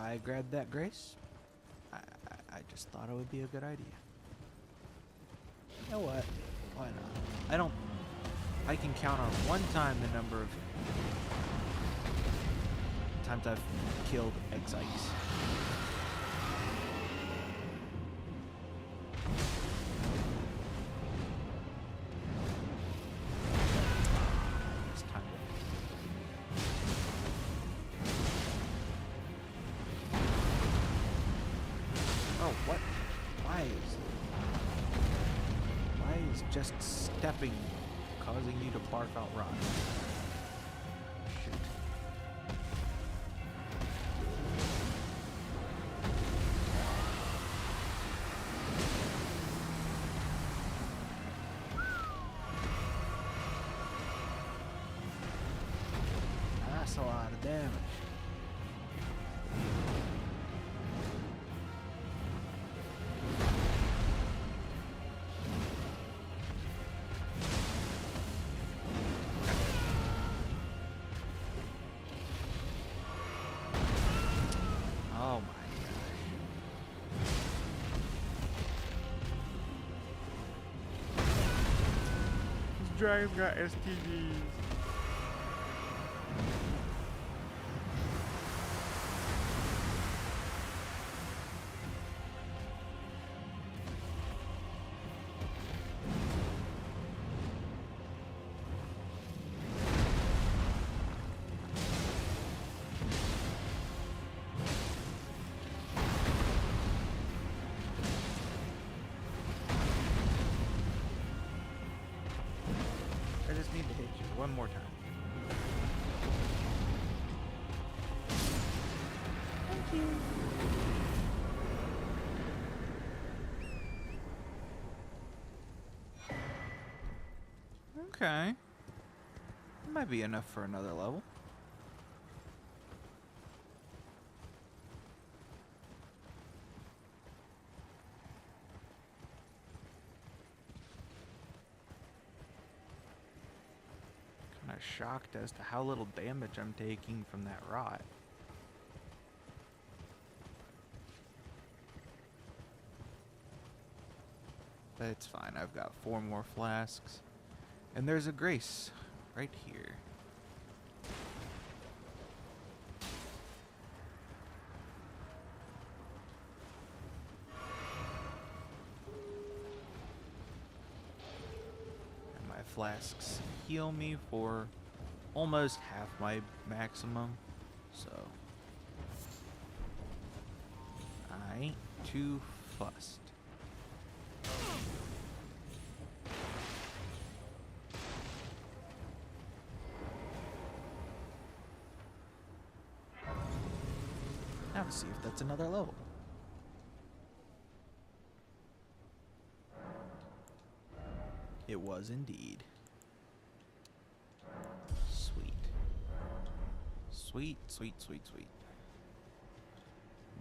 S4: I grabbed that grace. I just thought it would be a good idea. You know what? Why not? I can count on one time the number of times I've killed Exites. Just stepping, causing you to barf out rock. Shoot.
S1: damage. Oh my gosh. This dragon's got STDs. I just need to hit you one more time. Thank you. Okay. That might be enough for another level. Kinda shocked as to how little damage I'm taking from that rot. But it's fine. I've got 4 more flasks. And there's a grace right here. And my flasks heal me for almost half my maximum. So I ain't too fussed. Now to see if that's another level. It was indeed. Sweet. Sweet, sweet, sweet, sweet.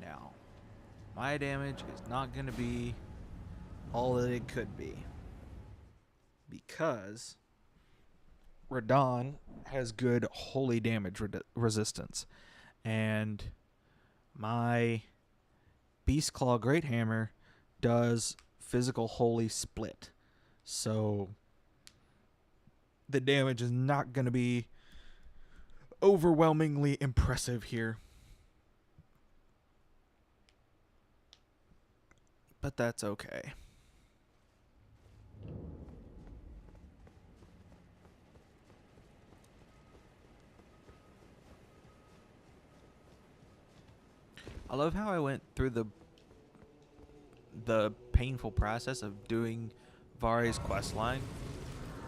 S1: Now, my damage is not going to be all that it could be. Because Radon has good holy damage resistance. And my Beast Claw Great Hammer does physical holy split. So the damage is not going to be overwhelmingly impressive here. But that's okay. I love how I went through the painful process of doing Vari's questline,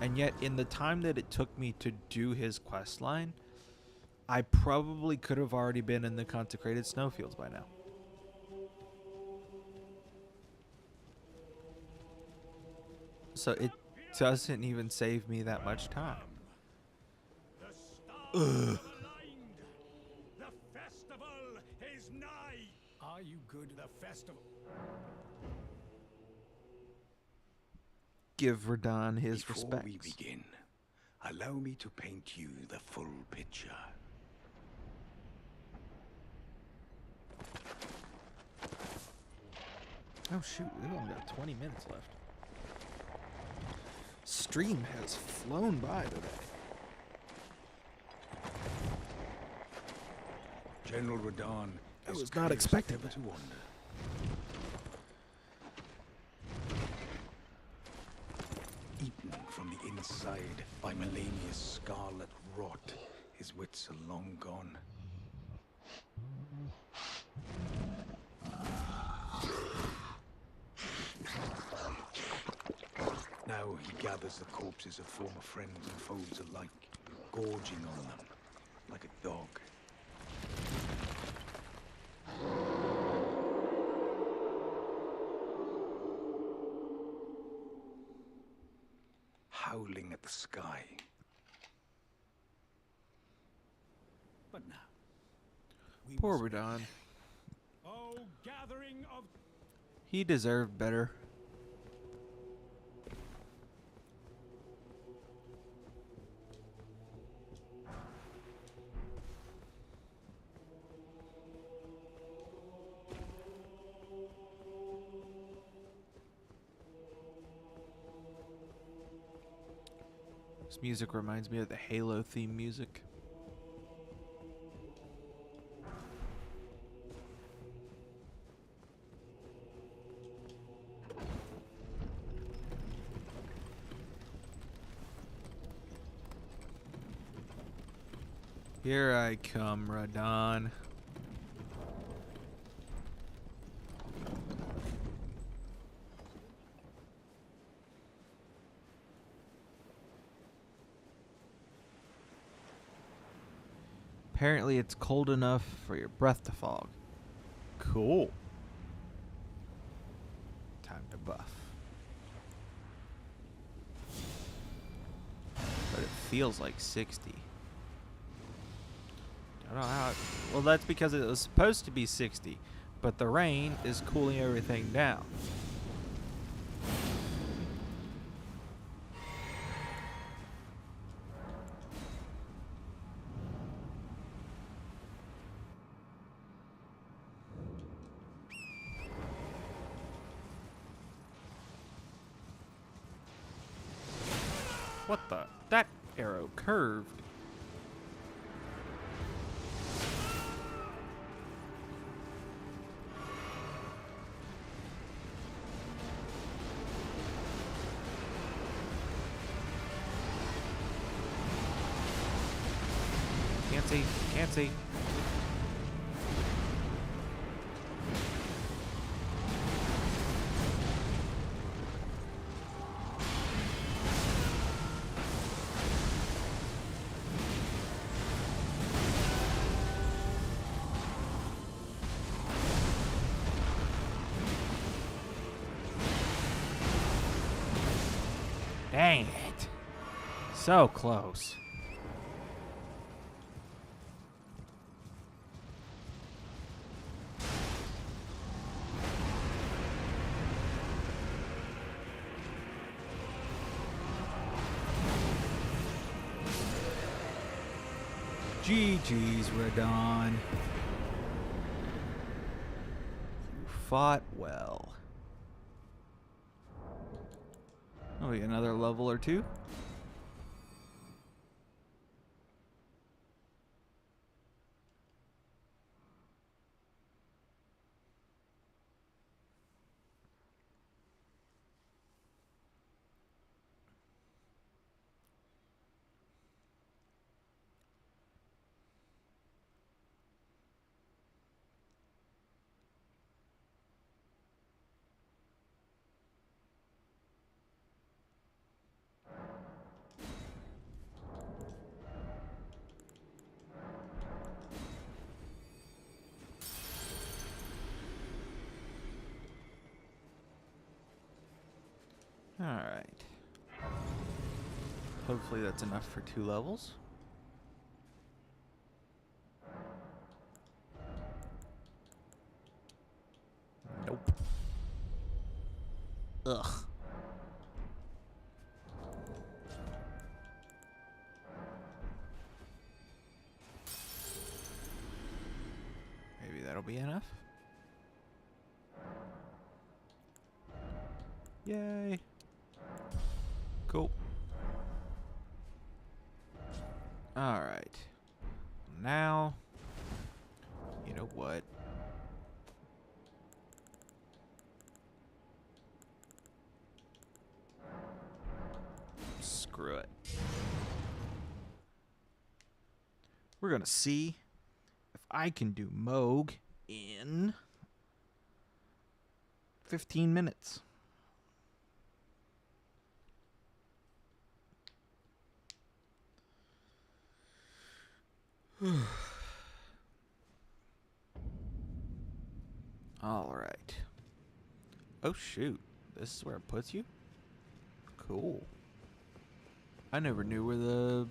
S1: and yet in the time that it took me to do his questline, I probably could have already been in the consecrated snowfields by now. So it doesn't even save me that much time.
S3: The stars have aligned. The festival is nigh. Are you good? The festival.
S1: Give Radon his
S3: Before
S1: respects.
S3: we begin, allow me to paint you the full picture.
S1: Oh shoot, we've only got 20 minutes left. Stream has flown by today.
S3: General Radon
S1: I
S3: is
S1: was not
S3: cursed
S1: expecting
S3: ever
S1: that.
S3: to wander. Eaten from the inside by Melania's scarlet rot, his wits are long gone. Now he gathers the corpses of former friends and foes alike, gorging on them like a dog. Howling at the sky. But now, we
S4: Poor
S3: must-
S4: Radon.
S3: Oh, gathering of
S4: He deserved better. This music reminds me of the Halo theme music. Here I come, Radon. Apparently it's cold enough for your breath to fog. Cool. Time to buff. But it feels like 60. I don't know how well, that's because it was supposed to be 60, but the rain is cooling everything down. What the? That arrow curved. Can't see. Can't see. Dang it. So close. GG's, Radon. You fought well. Oh, we got another level or two. Alright. Hopefully that's enough for 2 levels. Nope. Ugh. Maybe that'll be enough. Yay. Cool. Alright. Now, you know what? Screw it. We're gonna see if I can do Moog in 15 minutes. All right. Oh shoot. This is where it puts you? Cool. I never knew where the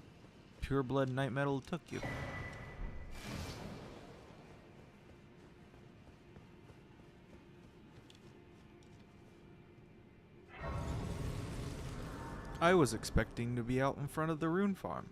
S4: pure blood night metal took you. I was expecting to be out in front of the rune farm.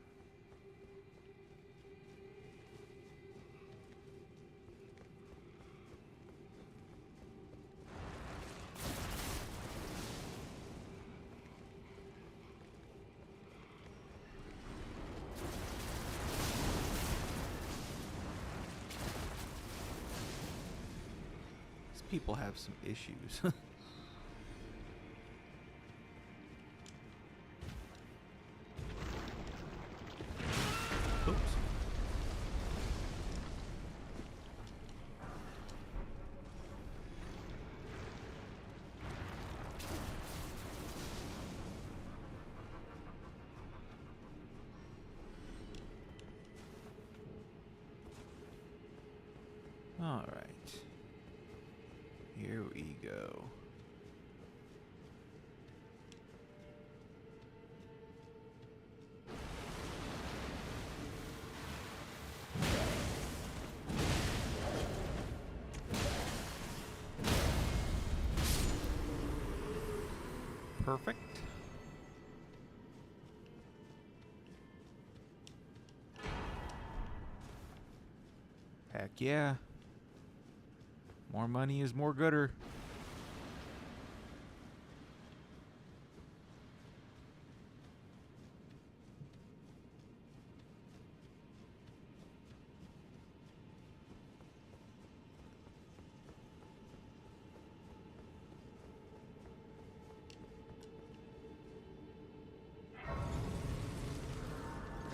S4: These people have some issues. Oops. All right. Here we go. Perfect. Heck yeah. More money is more gooder.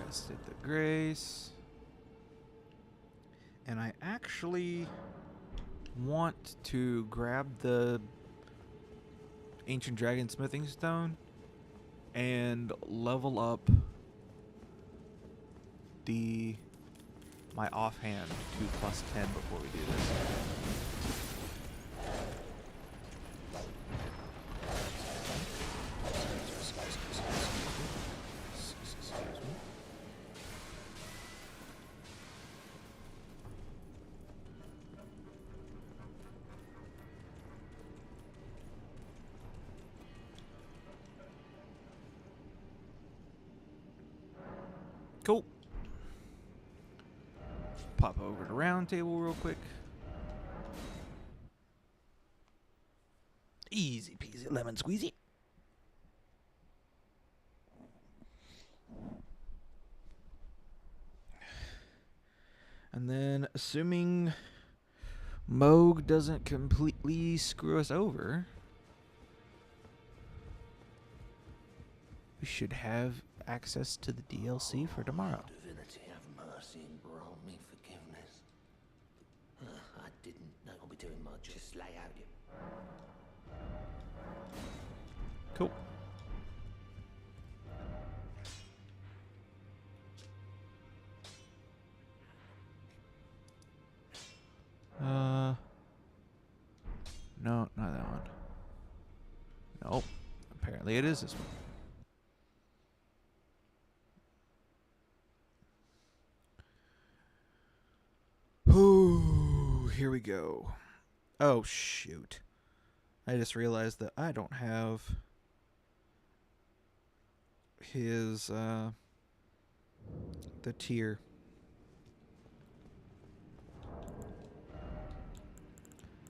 S4: Rested the grace. And I actually want to grab the ancient dragon smithing stone and level up my offhand to +10 before we do this. Cool. Pop over to round table real quick. Easy peasy lemon squeezy. And then, assuming Moog doesn't completely screw us over, we should have access to the DLC for tomorrow.
S5: Divinity, have mercy and grant me forgiveness. I didn't know I'll be doing much. Just lay out you.
S4: Cool. No, not that one. Nope. Apparently it is this one. Ooh, here we go. Oh, shoot. I just realized that I don't have his, the tier.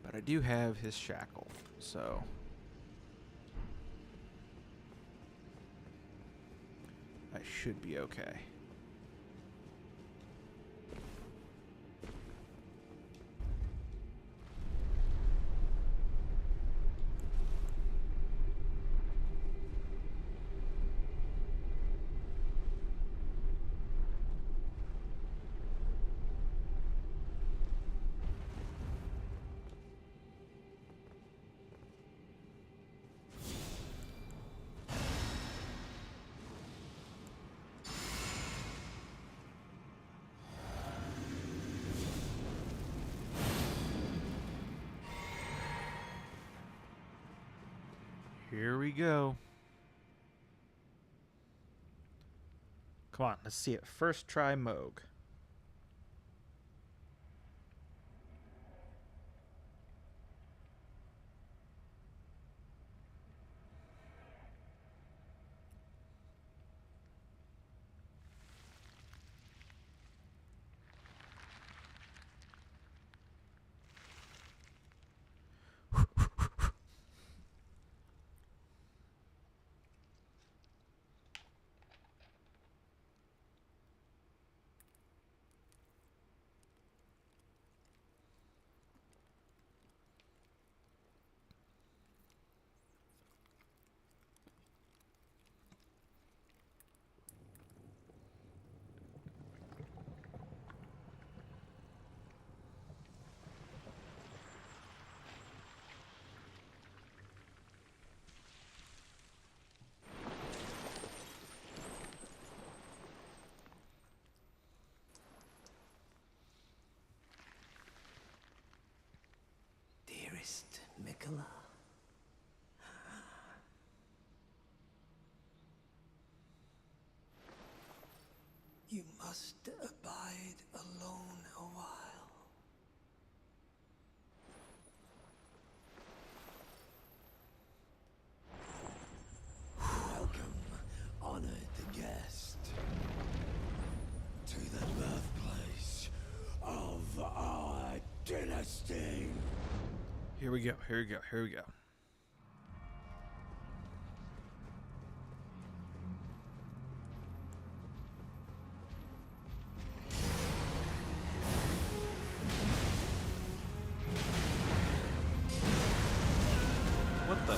S4: But I do have his shackle, so I should be okay. Here we go. Come on, let's see it. First try Moog.
S5: rest, Mikola. You must abide alone a while. Welcome, honored guest, to the birthplace of our dynasty.
S4: Here we go. Here we go. Here we go. What the?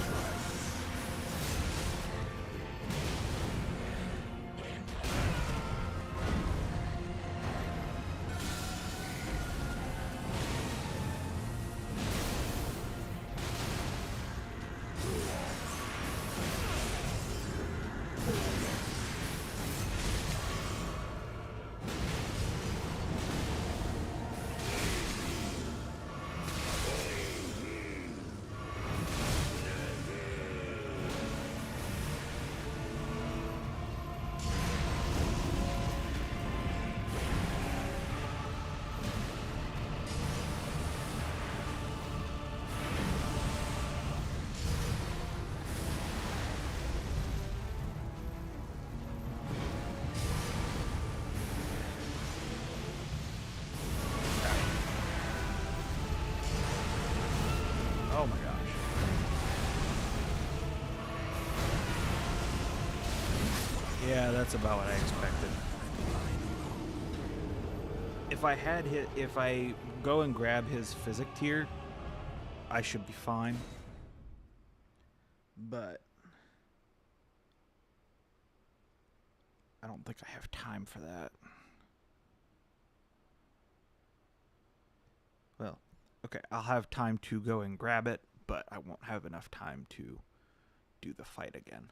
S4: Oh my gosh. Yeah, that's about what I expected. If I go and grab his physic tier, I should be fine. But I don't think I have time for that. Well, okay, I'll have time to go and grab it, but I won't have enough time to do the fight again.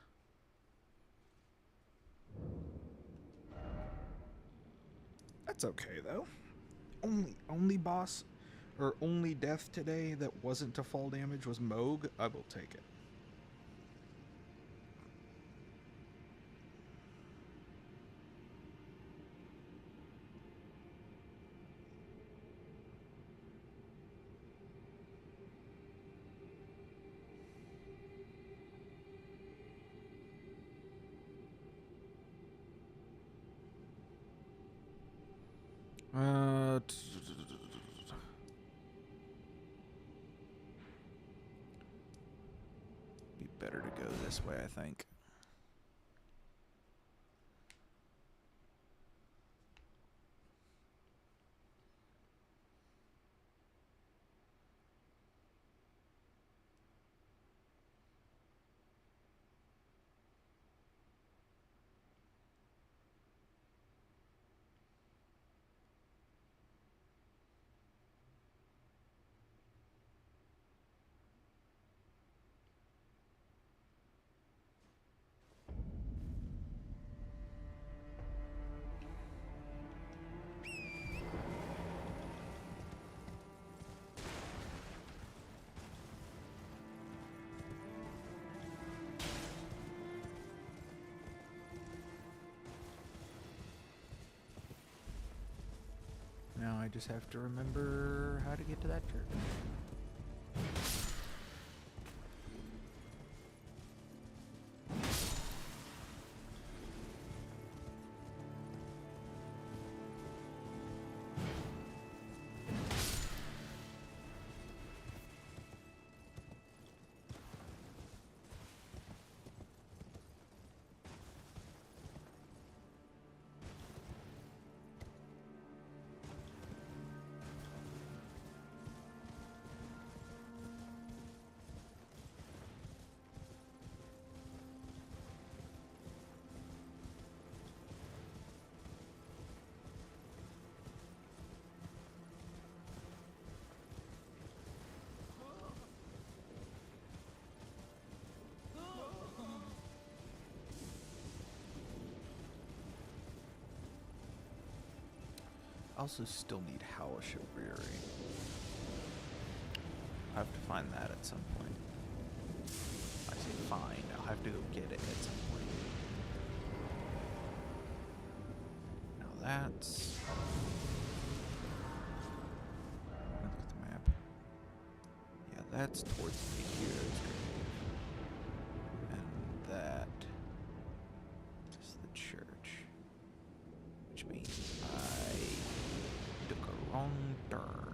S4: That's okay though. Only boss or only death today that wasn't to fall damage was Moog. I will take it. Be better to go this way, I think. Now I just have to remember how to get to that church. I also still need Howell Weary. I'll have to find that at some point. I say find, I'll have to go get it at some point. Now that's... Look at the map. Yeah, that's towards the hero's grave. And that is the church. Which means I took a wrong turn.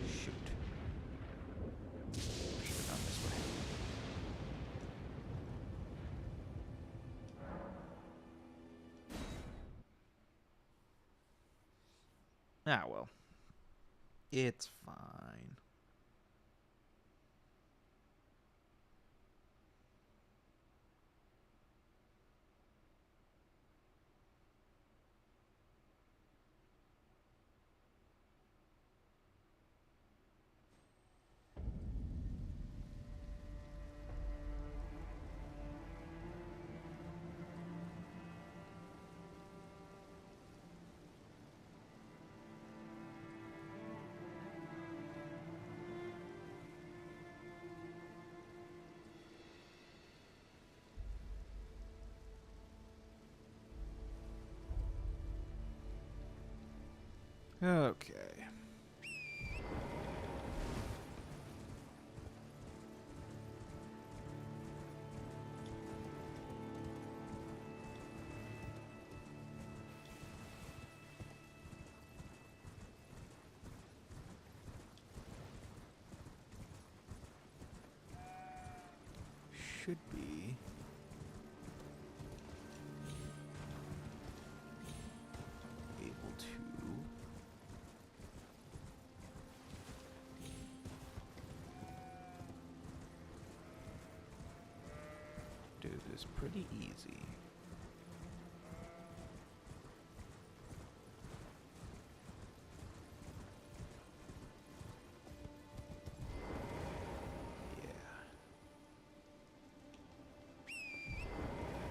S4: Shoot. Should have gone this way. Ah, well. It's fine. Okay. Should be able to do this pretty easy. Yeah.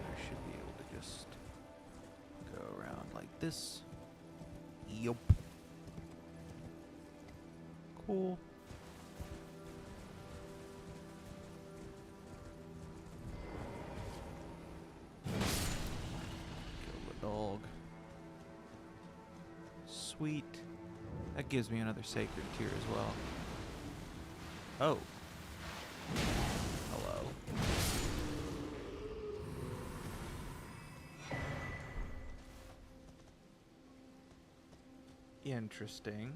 S4: I should be able to just go around like this. Yup. Cool. Dog. Sweet. That gives me another sacred tier as well. Oh. Hello. Interesting.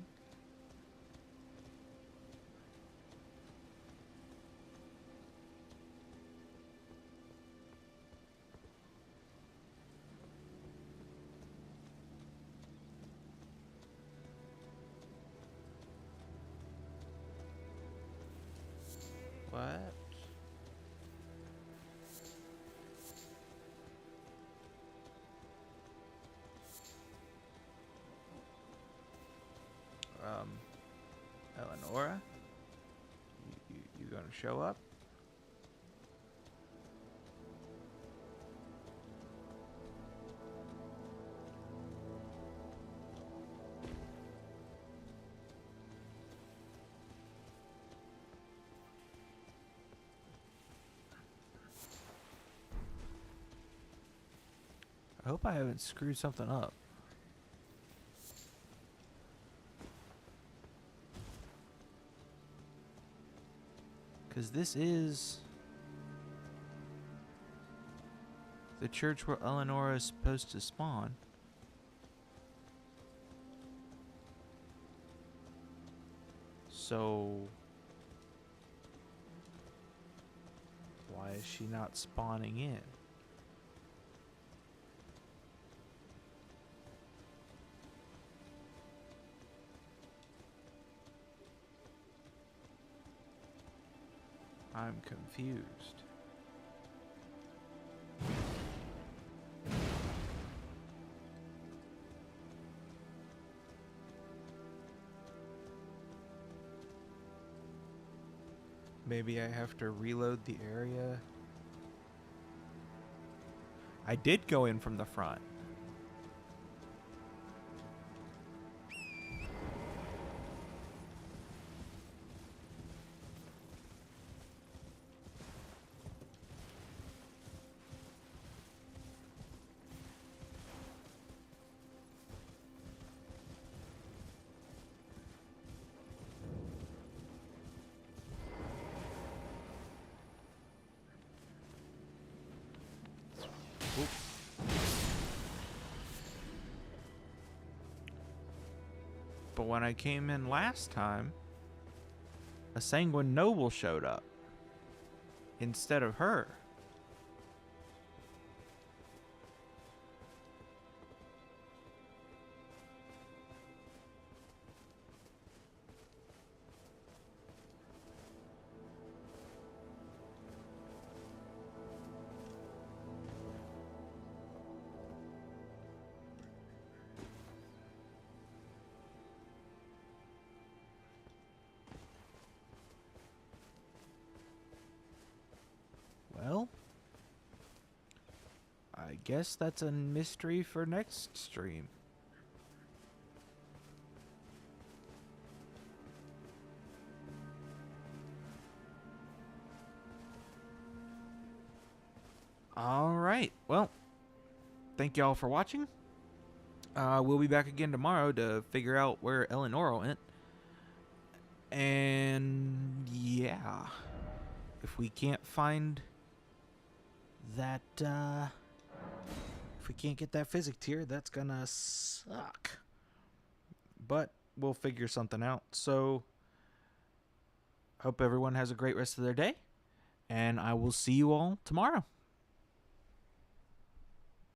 S4: What? Eleonora? You gonna show up? I hope I haven't screwed something up. Because this is the church where Eleonora is supposed to spawn. So why is she not spawning in? I'm confused. Maybe I have to reload the area. I did go in from the front.
S1: But when I came in last time, a sanguine noble showed up instead of her. Well, I guess that's a mystery for next stream. Alright, well, thank y'all for watching. We'll be back again tomorrow to figure out where Eleanor went. And yeah, if we can't find that, if we can't get that physic tier, that's gonna suck. But we'll figure something out. So, hope everyone has a great rest of their day, and I will see you all tomorrow.